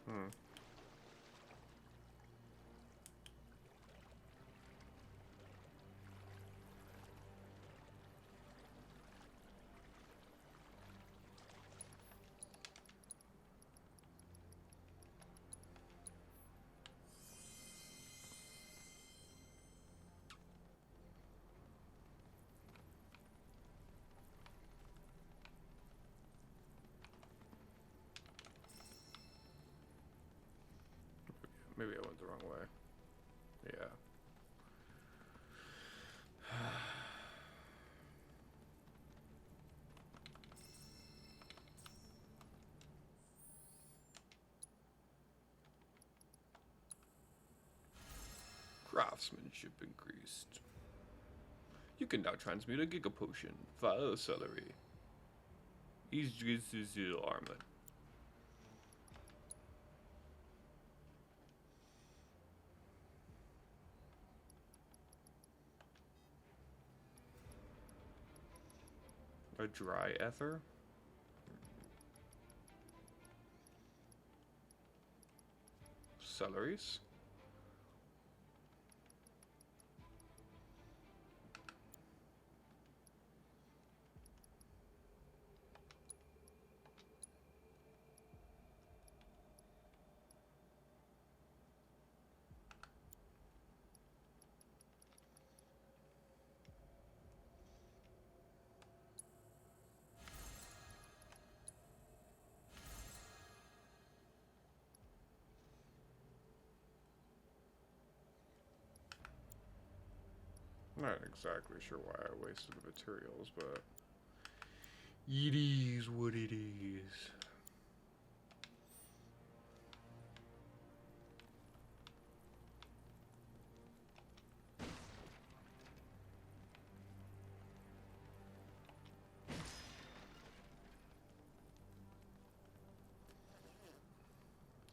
Hmm. Maybe I went the wrong way. Yeah. Craftsmanship increased. You can now transmute a Giga Potion via celery. Each is your armor. A dry ether? Celeries? Not exactly sure why I wasted the materials, but it is what it is.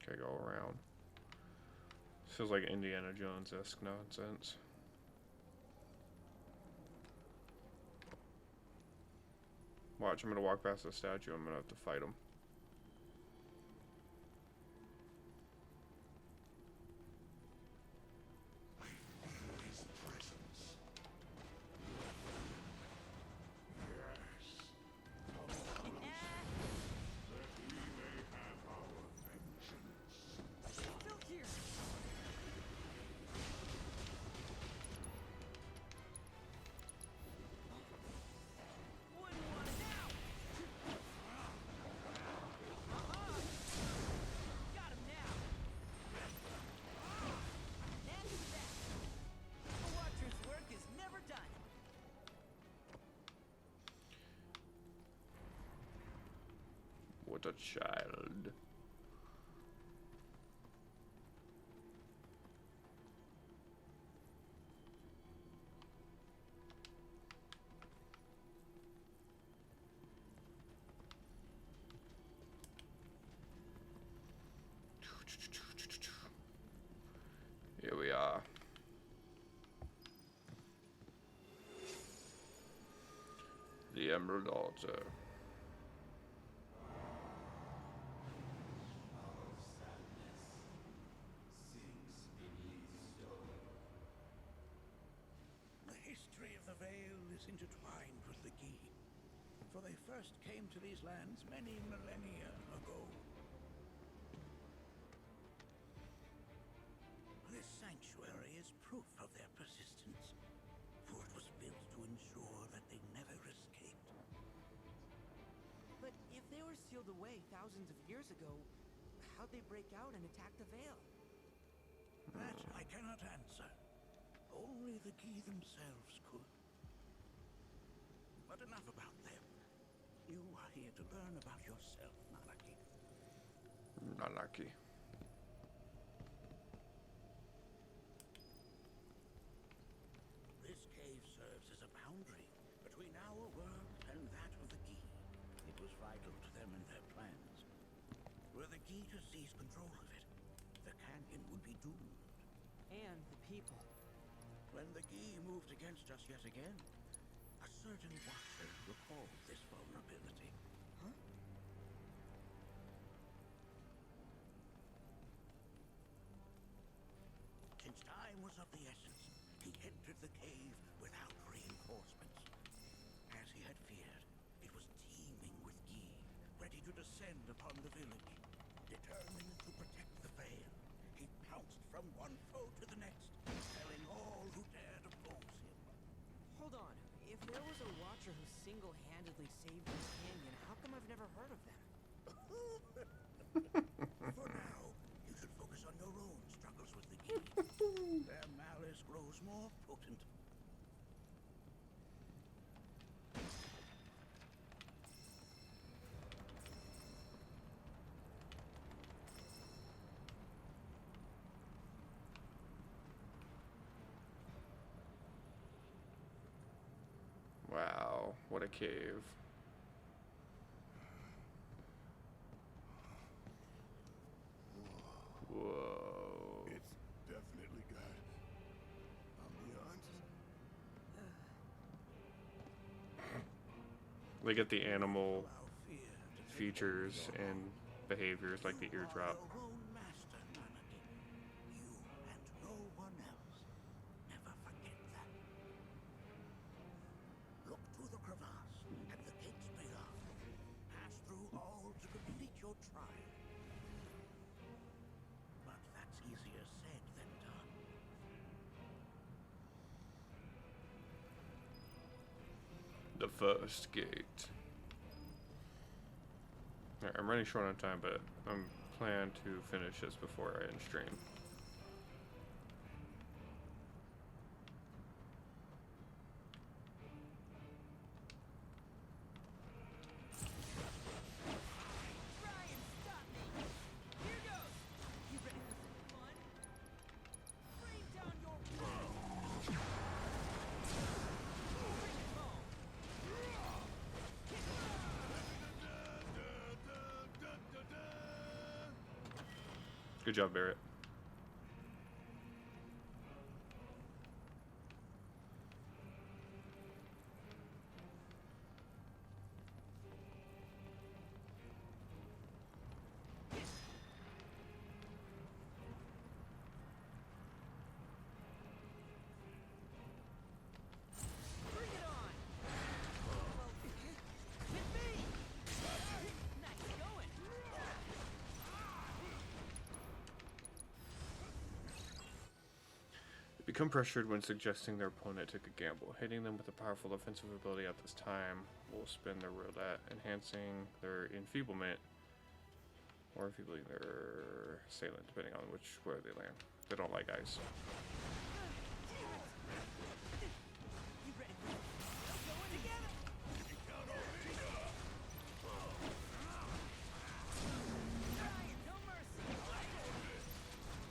Okay, go around. Feels like Indiana Jones-esque nonsense. Watch, I'm gonna walk past the statue, I'm gonna have to fight him. What a child. Here we are. The Emerald Altar. the Vale is intertwined with the Gi, for they first came to these lands many millennia ago. This sanctuary is proof of their persistence, for it was built to ensure that they never escaped. But if they were sealed away thousands of years ago, how'd they break out and attack the Vale? That I cannot answer. Only the Gi themselves could. But enough about them. You are here to learn about yourself, Nanaki. Nanaki. This cave serves as a boundary between our world and that of the Gi. It was vital to them and their plans. Were the Gi to seize control of it, the canyon would be doomed. And the people. When the Gi moved against us yet again, a certain watcher recalled this vulnerability. Huh? Since time was of the essence, he entered the cave without reinforcements. As he had feared, it was teeming with Gi, ready to descend upon the village. Determined to protect the Vale, he pounced from one foe to the next, felling all who dared oppose him. Hold on. If there was a watcher who single-handedly saved this canyon, how come I've never heard of them? For now, you should focus on your own struggles with the Gi. Their malice grows more potent. Wow, what a cave. Whoa. It's definitely got ambiance. They get the animal features and behaviors like the eardrop. Your own master, Nanaki. You and no one else. Never forget that. Look through the crevasse, and the gates below. Pass through all to complete your trial. But that's easier said than done. The first gate. Alright, I'm running short on time, but I'm planning to finish this before I end stream. Good job, Barrett. Bring it on! Well, hit me! Nice going! Become pressured when suggesting their opponent take a gamble. Hitting them with a powerful offensive ability at this time will spin their roulette, enhancing their enfeeblement or enfeebling their assailant, depending on where they land. They don't like ice. You ready for it? Going together! Ryan, no mercy!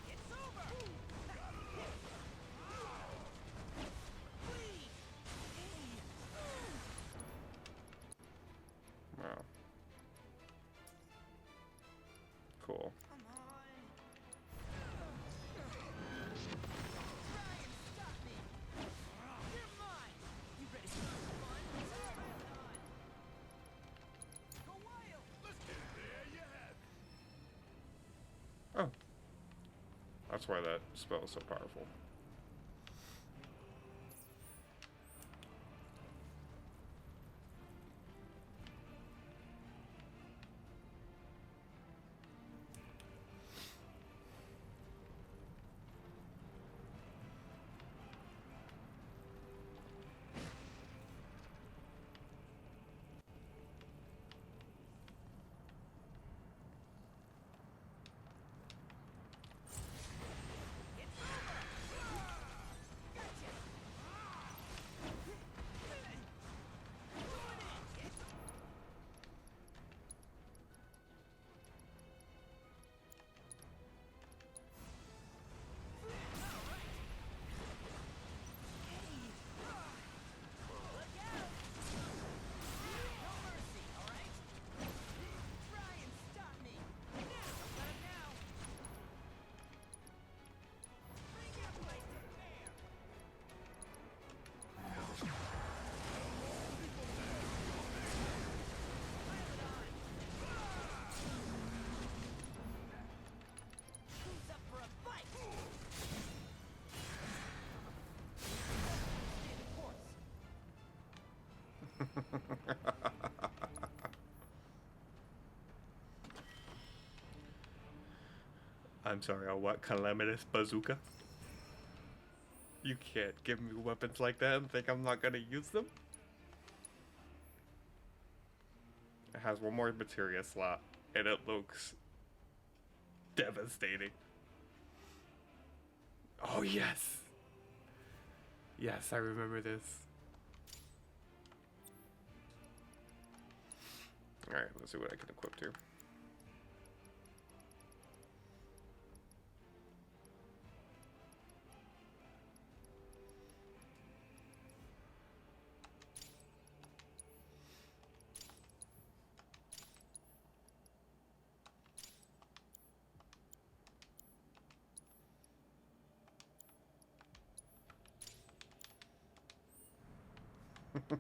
It's over! Please! Wow. Cool. Come on! Oh. That's why that spell is so powerful. I'm sorry, a what? Calamitous bazooka? You can't give me weapons like that and think I'm not gonna use them? It has one more materia slot, and it looks devastating. Oh yes! Yes, I remember this. Alright, let's see what I can equip here. So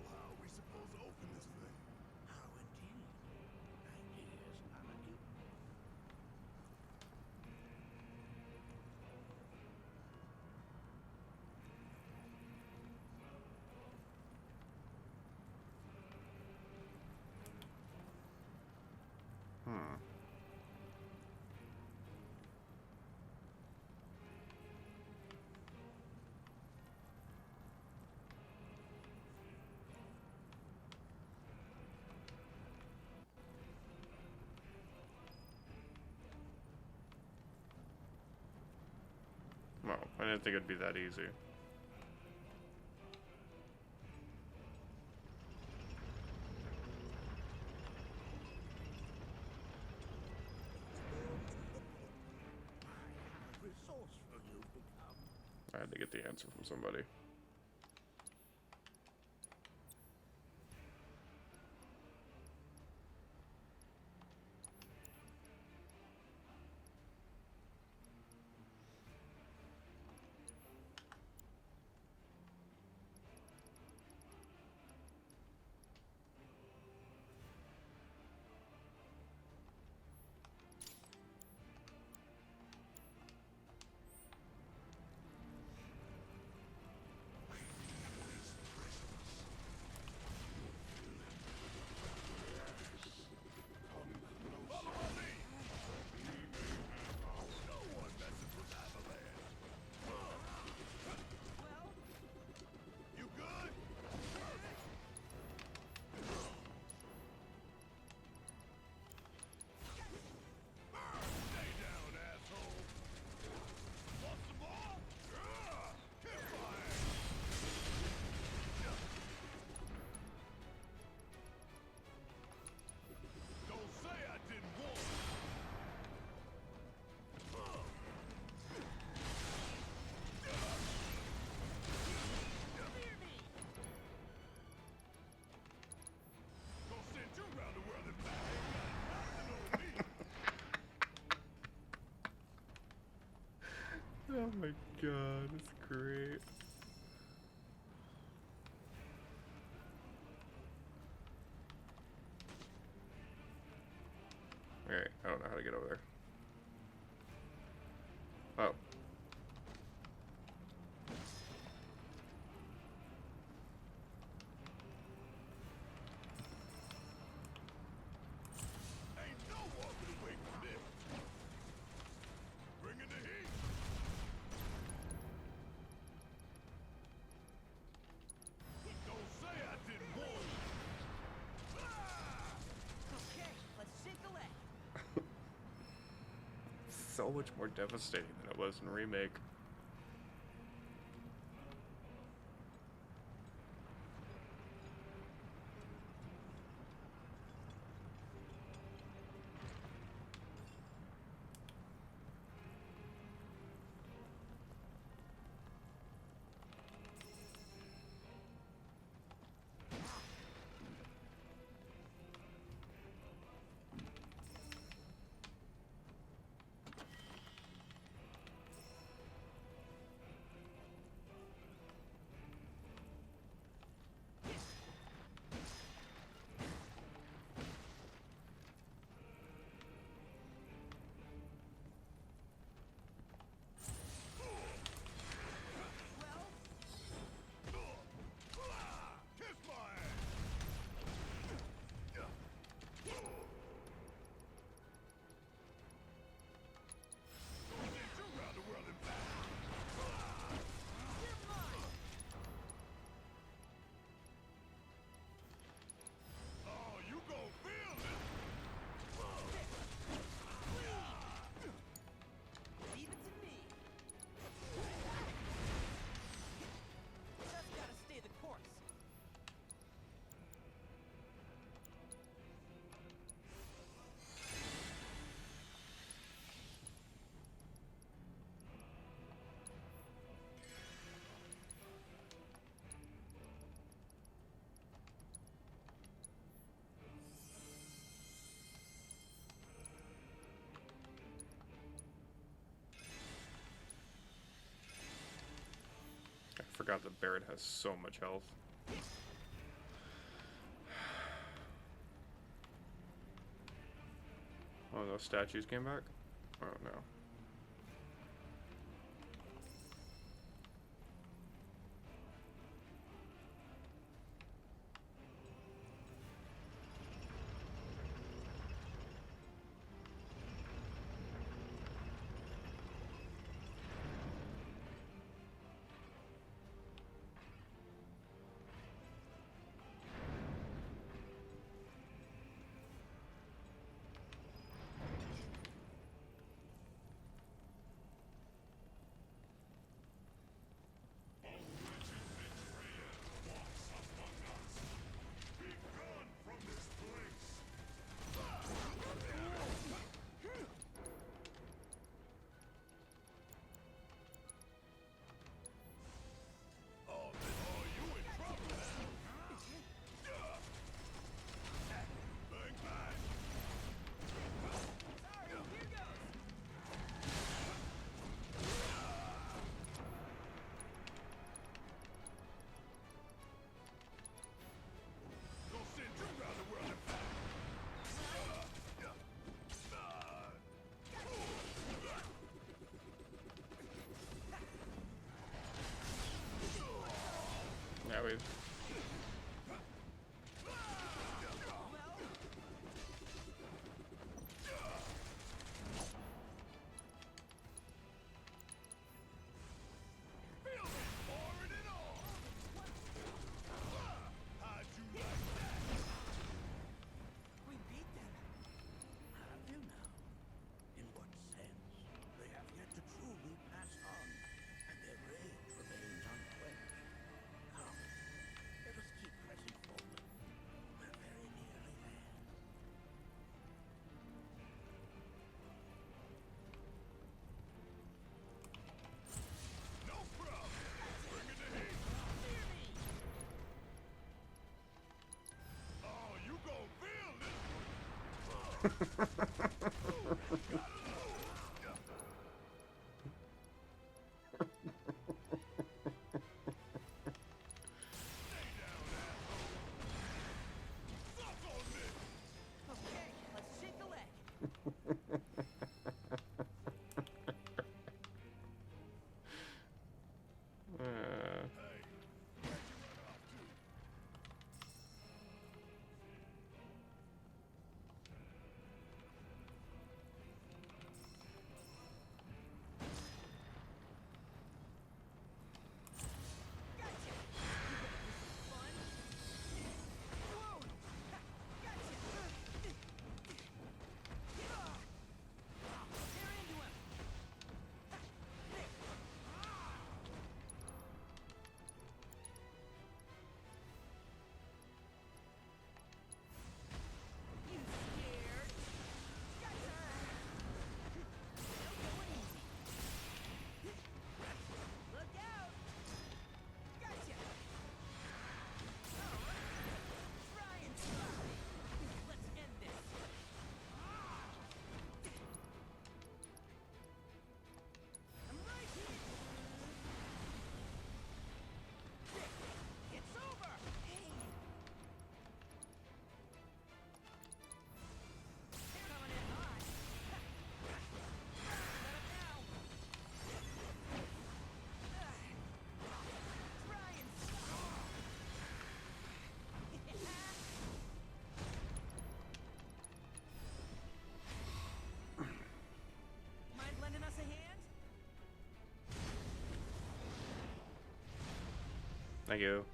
how are we supposed to open this thing? How indeed? Ideas are given. Well, I didn't think it'd be that easy. How resourceful you've become. I had to get the answer from somebody. Oh my god, it's great. Alright, I don't know how to get over there. Oh. Ain't no walking away from this. Bringing the heat. Don't say I didn't warn you. Okay, let's shake a leg. So much more devastating than it was in Remake. forgot that Barret has so much health. Oh, those statues came back? Oh no. Yeah, we've... We beat them. Have you now? In what sense? They have yet to truly pass on, and their rage remains unquenched. Come, let us keep pressing forward. We're very nearly there. No problem. Bring it to heat. Oh, you gon' feel this one. Okay, let's shake a leg. Mind lending us a hand? Thank you.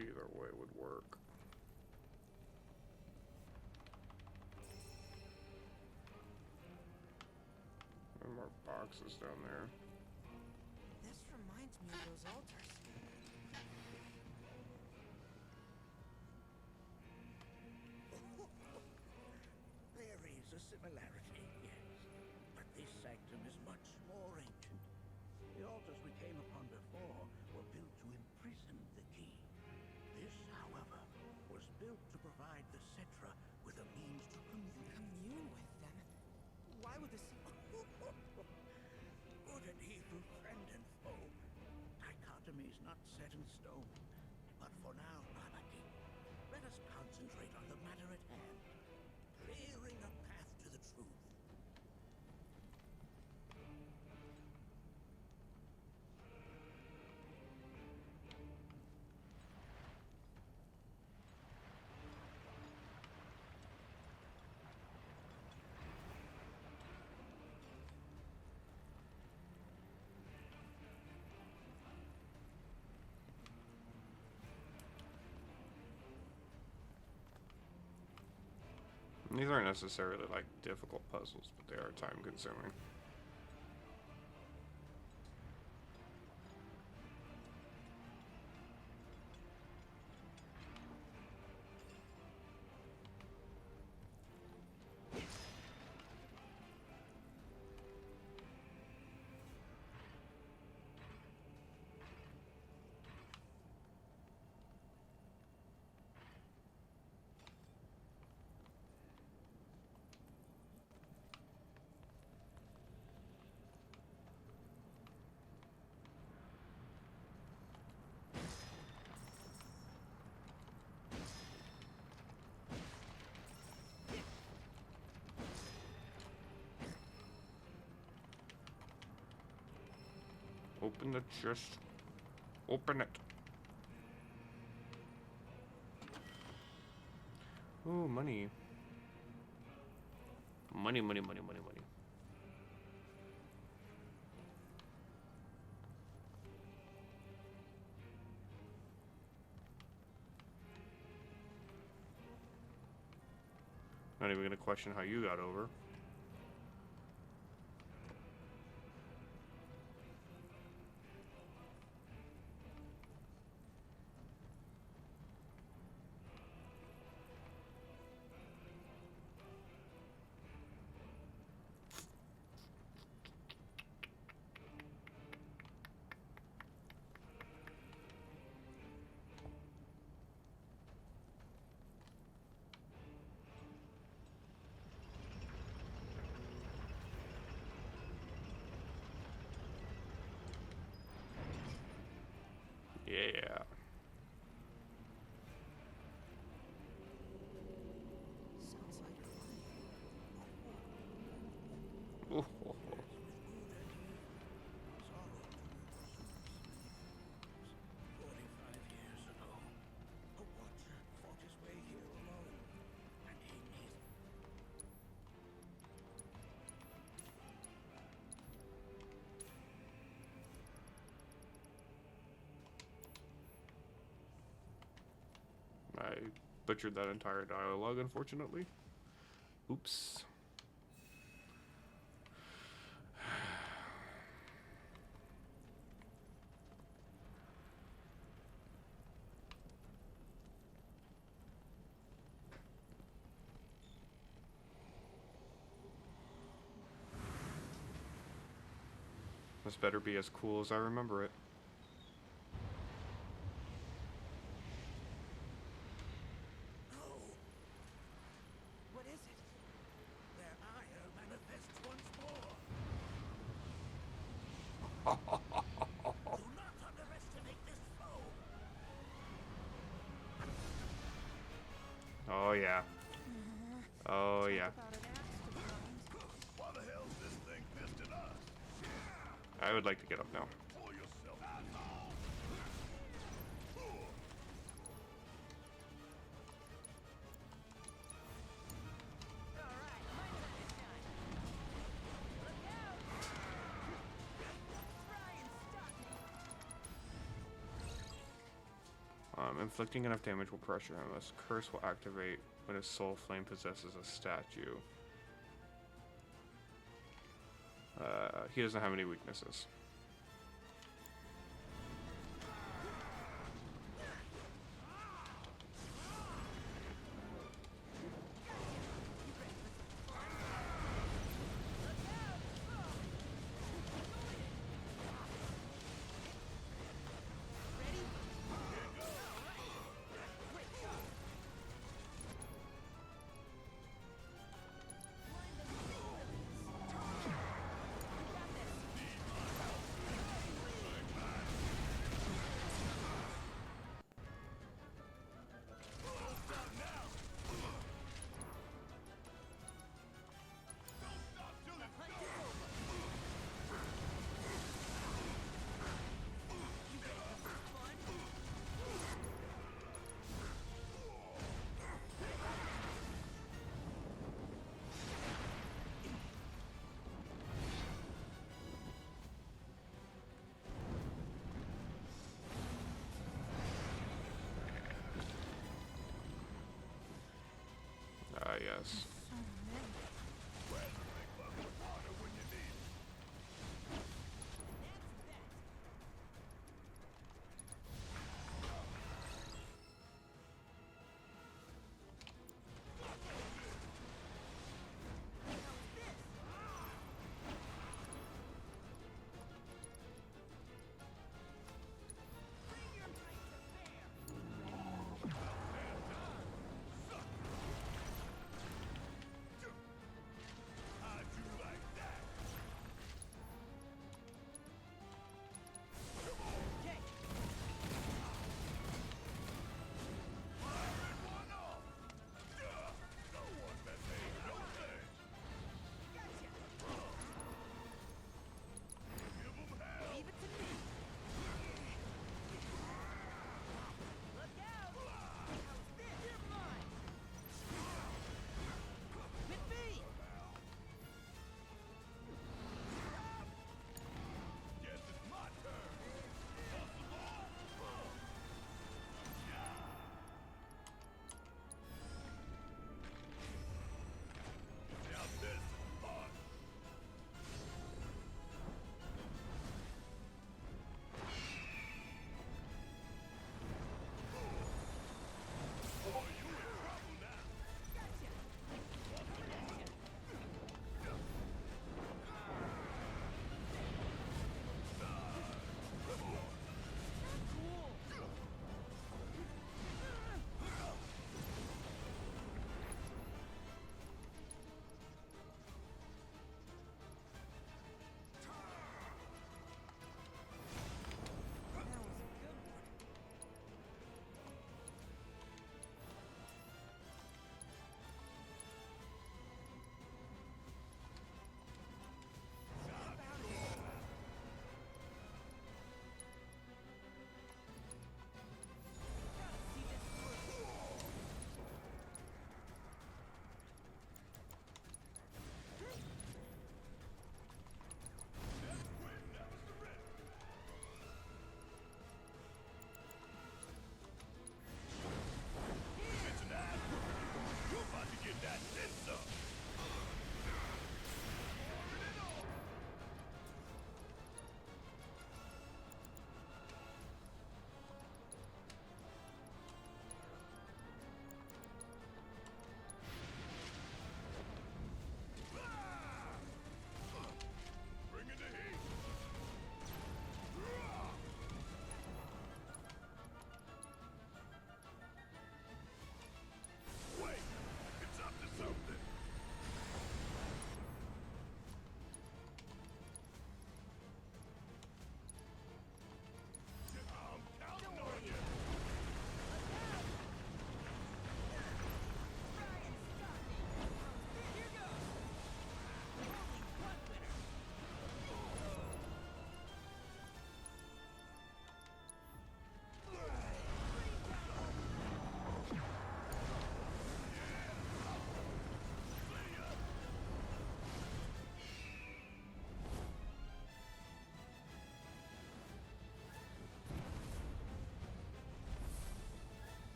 Either way would work. There are more boxes down there. This reminds me of those altars. There is a similarity, yes. But this sanctum is much more ancient. The altars we came upon before were built to imprison the key. This, however, was built to provide the Cetra with a means to commune. Commune with them? Why would this... Good and evil, friend and foe. Dichotomy is not set in stone. But for now, Anarchy, let us concentrate on the matter at hand. Clearing a path to the truth. These aren't necessarily like difficult puzzles, but they are time consuming. Open the chest. Open it. Ooh, money. Money, money, money, money, money. Not even gonna question how you got over. Yeah. Sounds like Ooh. I butchered that entire dialogue, unfortunately. Oops. This better be as cool as I remember it. What is it? Their ire manifests once more. Do not underestimate this foe. Oh yeah. Oh yeah. Why the hell's this thing pissed at us? I would like to get up now. Pull yourself, asshole! Inflicting enough damage will pressure him. This curse will activate when his soul flame possesses a statue. He doesn't have any weaknesses. Yes.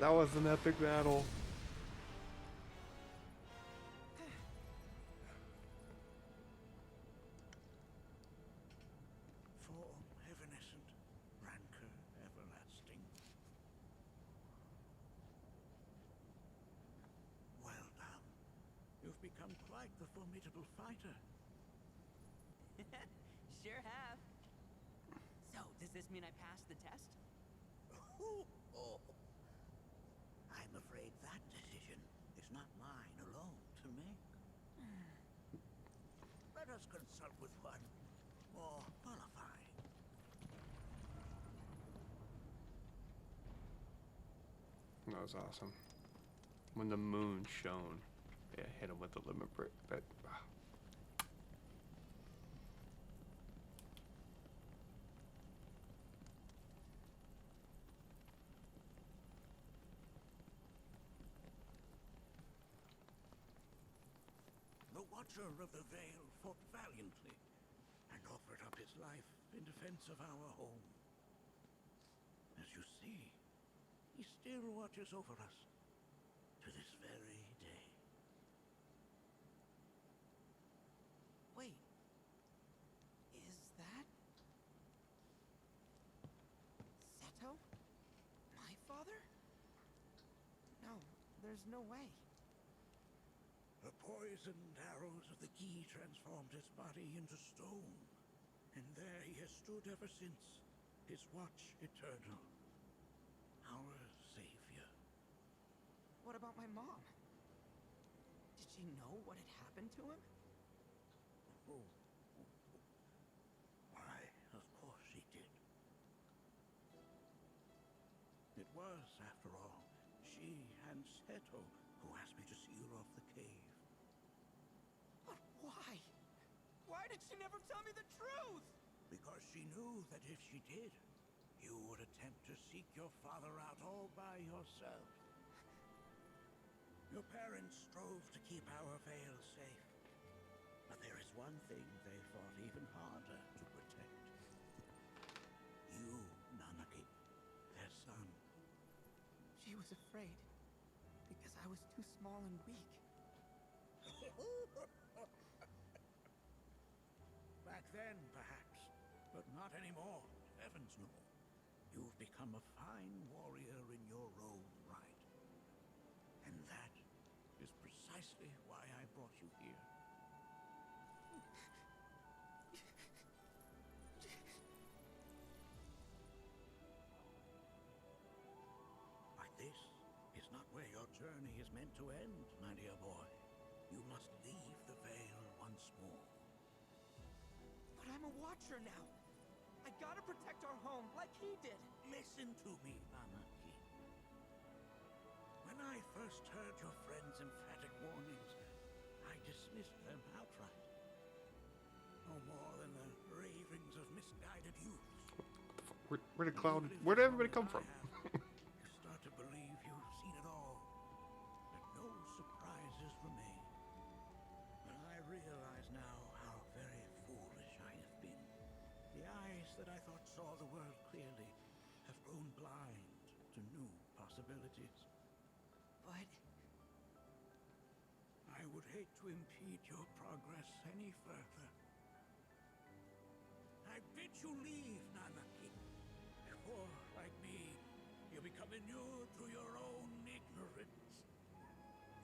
That was an epic battle. Form evanescent, rancor everlasting. Well done. You've become quite the formidable fighter. Sure have. So, does this mean I passed the test? Oh. I'm afraid that decision is not mine alone to make. Let us consult with one more qualified. That was awesome. When the moon shone, yeah, hit him with the limit break. The Watcher of the Veil fought valiantly and offered up his life in defense of our home. As you see, he still watches over us to this very day. Wait. Is that... Seto? My father? No, there's no way. The poisoned arrows of the key transformed his body into stone, and there he has stood ever since, his watch eternal. Our savior. What about my mom? Did she know what had happened to him? Oh. Why, of course she did. It was, after all, she and Seto who asked me to see her off the cave. But why? Why did she never tell me the truth? Because she knew that if she did, you would attempt to seek your father out all by yourself. Your parents strove to keep our veil safe. But there is one thing they fought even harder to protect. You, Nanaki, their son. She was afraid because I was too small and weak. Back then, perhaps, but not anymore. Heavens no. You've become a fine warrior in your own right. And that is precisely why I brought you here. But this is not where your journey is meant to end, my dear boy. You must leave the veil once more. But I'm a watcher now. I gotta protect our home like he did. Listen to me, Anaki. When I first heard your friend's emphatic warnings, I dismissed them outright. No more than the ravings of misguided youths. Where did everybody come from? You start to believe you've seen it all, that no surprises remain. But I realize now how very foolish I have been. The eyes that I thought saw the world clearly have grown blind to new possibilities. But I would hate to impede your progress any further. I bid you leave, Nanaki, before, like me, you become inured to your own ignorance.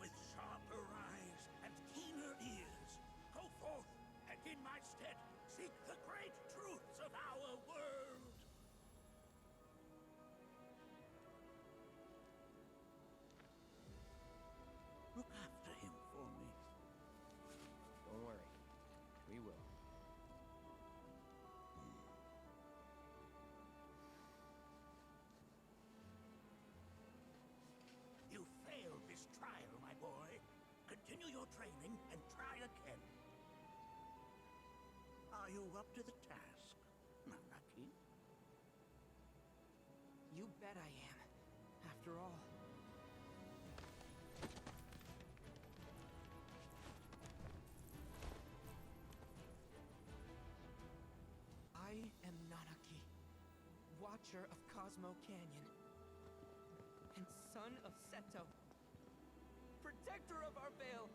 With sharper eyes and keener ears, go forth and in my stead seek the great truths of our world. Look after him for me. Don't worry. We will. You failed this trial, my boy. Continue your training and try again. Are you up to the task, Nanaki? you bet I am. After all. I am Nanaki, Watcher of Cosmo Canyon. And son of Seto, protector of our vale.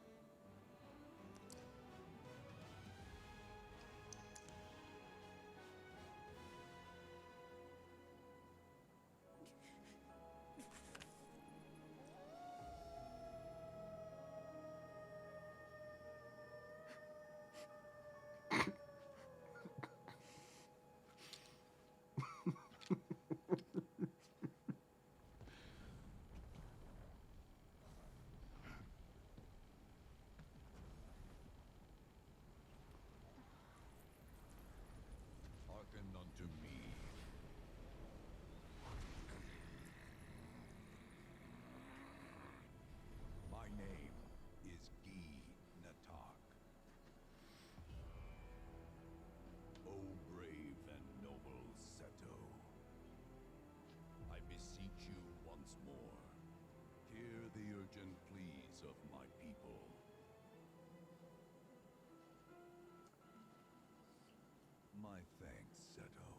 Hearken unto me. My name is Gi Natak. O brave and noble Seto, I beseech you once more, hear the urgent pleas of my people. My thanks, Seto.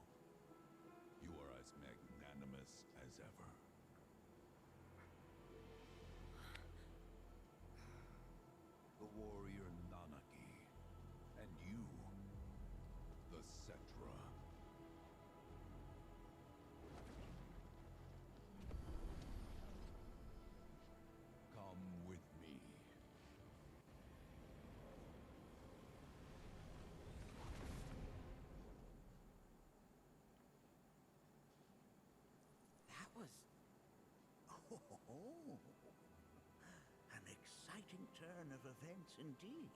You are as magnanimous as ever. The warrior Nanaki, and you, the Cetra. Come with me. That was... Oh, an exciting turn of events indeed.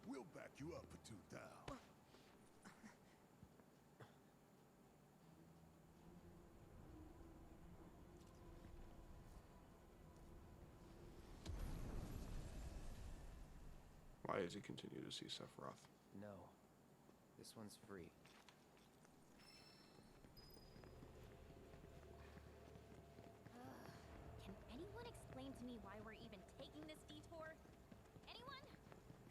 We'll back you up for 2,000. Why does he continue to see Sephiroth? No. This one's free. Can anyone explain to me why we're even taking this detour? Anyone?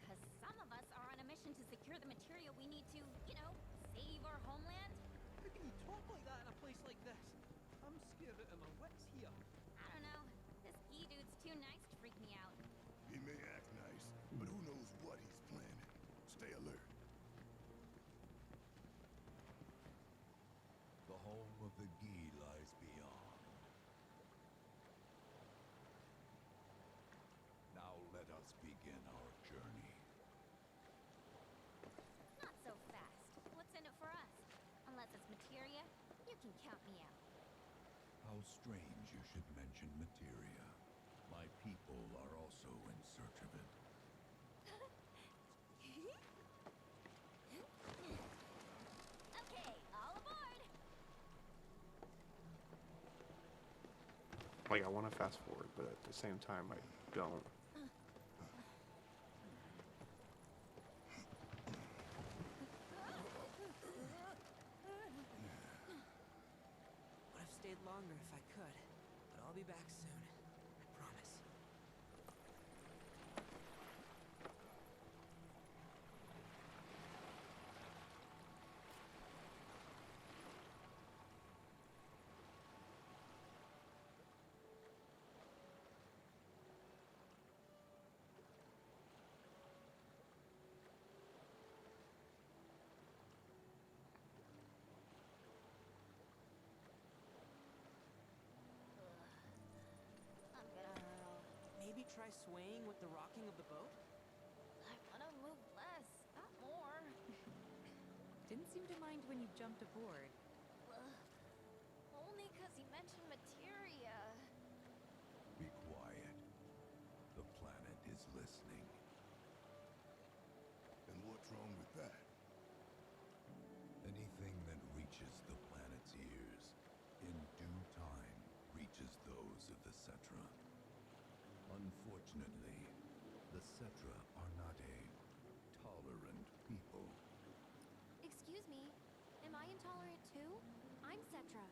Because some of us are on a mission to secure the material we need to, you know, save our homeland. How can you talk like that in a place like this? I'm scared out of my wits here. I don't know. This Gi dude's too nice to freak me out. He may act nice, but who knows what he's planning. Stay alert. The home of the Gi lies beyond. Now let us begin our journey. Not so fast. What's in it for us? Unless it's materia, you can count me out. How strange you should mention materia. My people are also in search of it. Okay, all aboard. Like, I want to fast forward, but at the same time, I don't. Would have stayed longer if I could, but I'll be back soon. I promise. I'm gonna hurl. Maybe try swaying with the rocking of the boat? I wanna move less, not more. Didn't seem to mind when you jumped aboard. Only because he mentioned materia. Be quiet. The planet is listening. And what's wrong with that? Anything that reaches the planet's ears, in due time, reaches those of the Cetra. Unfortunately, the Cetra are not a tolerant people. Excuse me, am I intolerant too? I'm Cetra.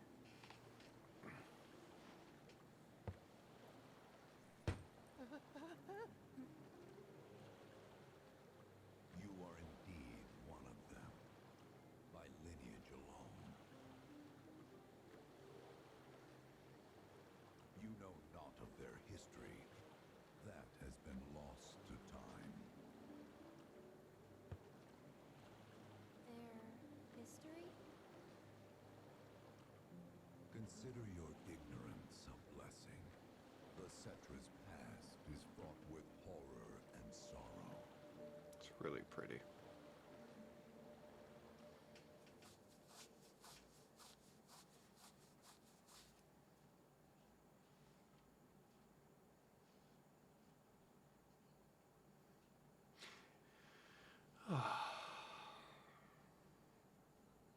You are indeed one of them, by lineage alone. You Consider your ignorance a blessing. The Cetra's past is fraught with horror and sorrow. It's really pretty.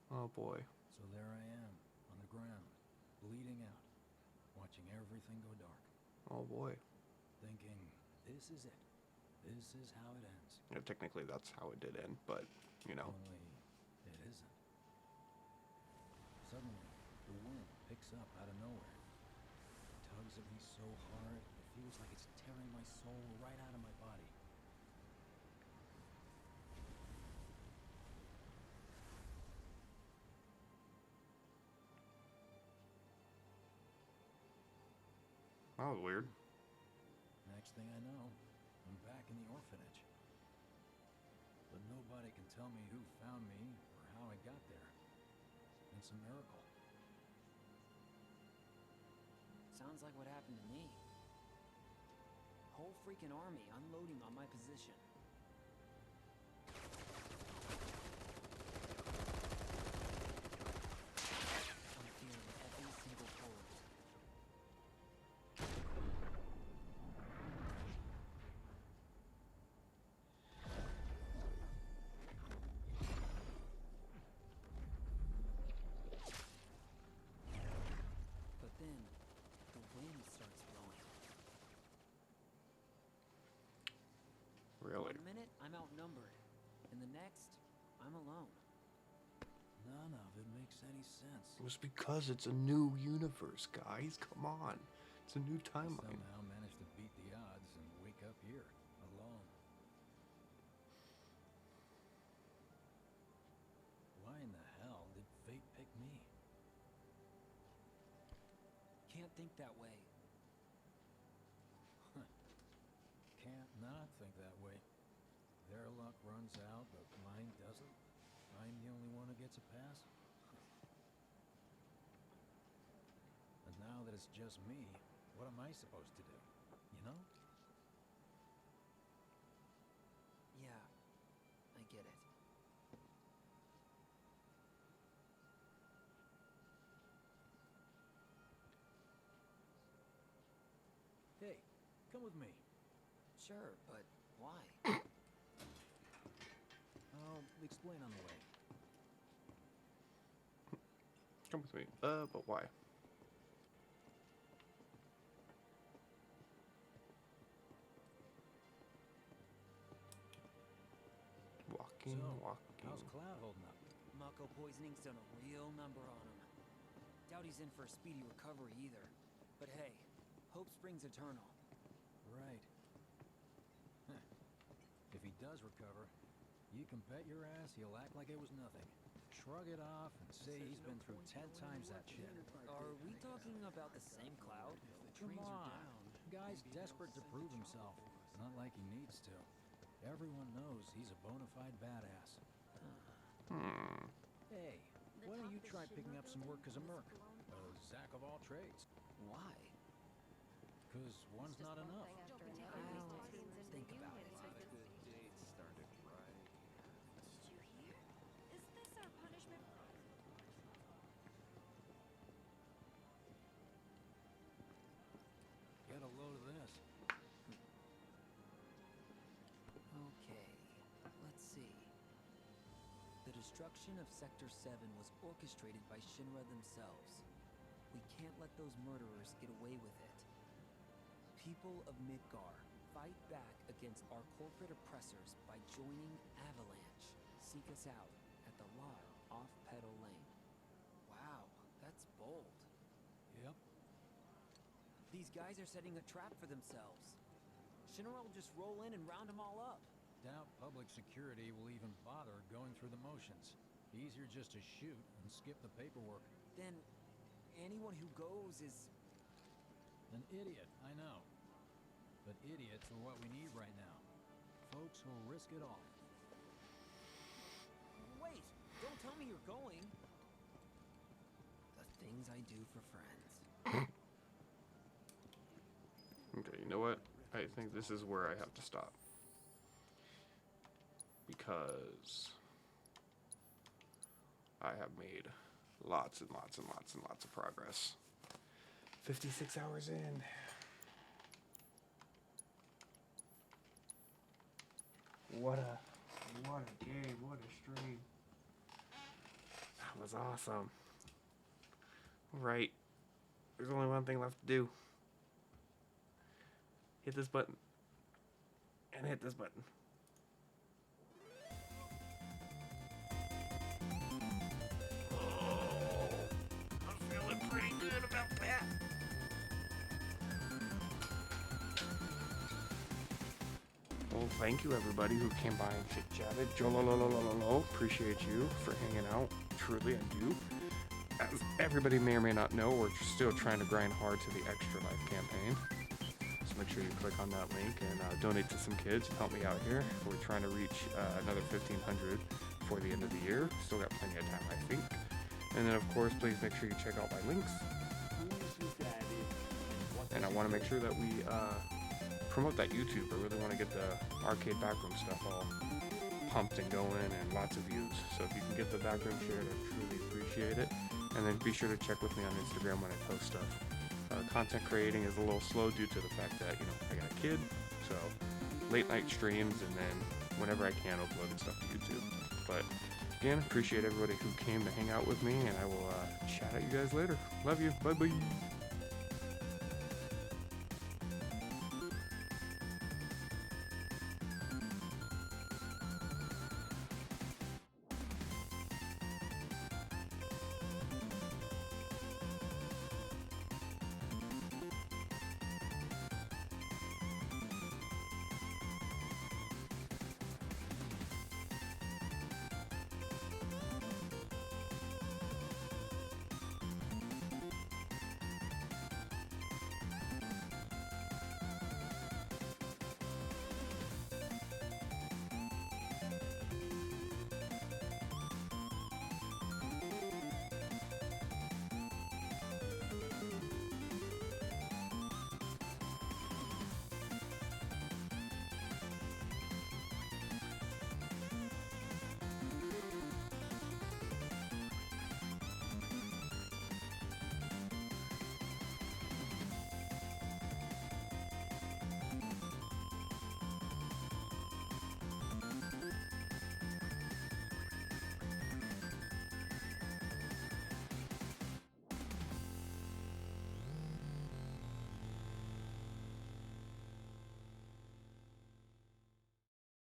Oh boy. So there I am, on the ground, bleeding out, watching everything go dark. Oh boy. Thinking, this is it. This is how it ends. Yeah, technically that's how it did end, but, you know. Only, it isn't. Suddenly, the wind picks up out of nowhere. It tugs at me so hard, it feels like it's tearing my soul right out of my body. That was weird. Next thing I know, I'm back in the orphanage. But nobody can tell me who found me or how I got there. It's a miracle. Sounds like what happened to me. Whole freaking army unloading on my position. I'm feeling every single pulse. But then, the wind starts blowing. Really? One minute, I'm outnumbered. And the next, I'm alone. None of it makes any sense. It was because it's a new universe, guys. Come on. It's a new timeline. Somehow managed to beat the odds and wake up here, alone. Why in the hell did fate pick me? Can't think that way. Can't not think that way. Their luck runs out, but mine doesn't. I'm the only one who gets a pass. And now that it's just me, what am I supposed to do? You know? Yeah, I get it. Hey, come with me. Sure, but why? I'll explain on the way. Come with me. But why? Walking, walking. How's Cloud holding up? Mako poisoning's done a real number on him. Doubt he's in for a speedy recovery either. But hey, hope springs eternal. Right. If he does recover, you can bet your ass he'll act like it was nothing. Shrug it off and say he's been through 10 times that shit. Are we talking about the same Cloud? Come on. Guy's desperate to prove himself. Not like he needs to. Everyone knows he's a bona fide badass. Hey, why don't you try picking up some work as a merc? A Zack of all trades. Why? Because one's not enough. Think about it. Is this our punishment? Get a load of this. Okay, let's see. The destruction of Sector 7 was orchestrated by Shinra themselves. We can't let those murderers get away with it. People of Midgar, fight back against our corporate oppressors by joining Avalanche. Seek us out at the lot off Petal Lane. Wow, that's bold. Yep. These guys are setting a trap for themselves. Shinra will just roll in and round them all up. Doubt public security will even bother going through the motions. Easier just to shoot and skip the paperwork. Then anyone who goes is... An idiot, I know. But idiots are what we need right now. Folks who'll risk it all. Wait! Don't tell me you're going! The thing things I do for friends. Okay, you know what? I think this is where I have to stop. Because I have made lots and lots and lots and lots of progress. 56 hours in. What a game, what a stream. That was awesome. Right. There's only one thing left to do. Hit this button. And hit this button. Oh, I'm feeling pretty good about that. Well, thank you everybody who came by and chit-chatted. Appreciate you for hanging out. Truly, I do. As everybody may or may not know, we're still trying to grind hard to the Extralife Campaign. So make sure you click on that link and donate to some kids. Help me out here. We're trying to reach another 1,500 before the end of the year. Still got plenty of time, I think. And then, of course, please make sure you check out my links. And I want to make sure that we promote that YouTube. I really want to get the arcade backroom stuff all pumped and going and lots of views. So if you can get the backroom shared, I truly appreciate it. And then be sure to check with me on Instagram when I post stuff. Content creating is a little slow due to the fact that, you know, I got a kid. So late night streams and then whenever I can uploading stuff to YouTube. But again, appreciate everybody who came to hang out with me, and I will chat at you guys later. Love you. Bye-bye.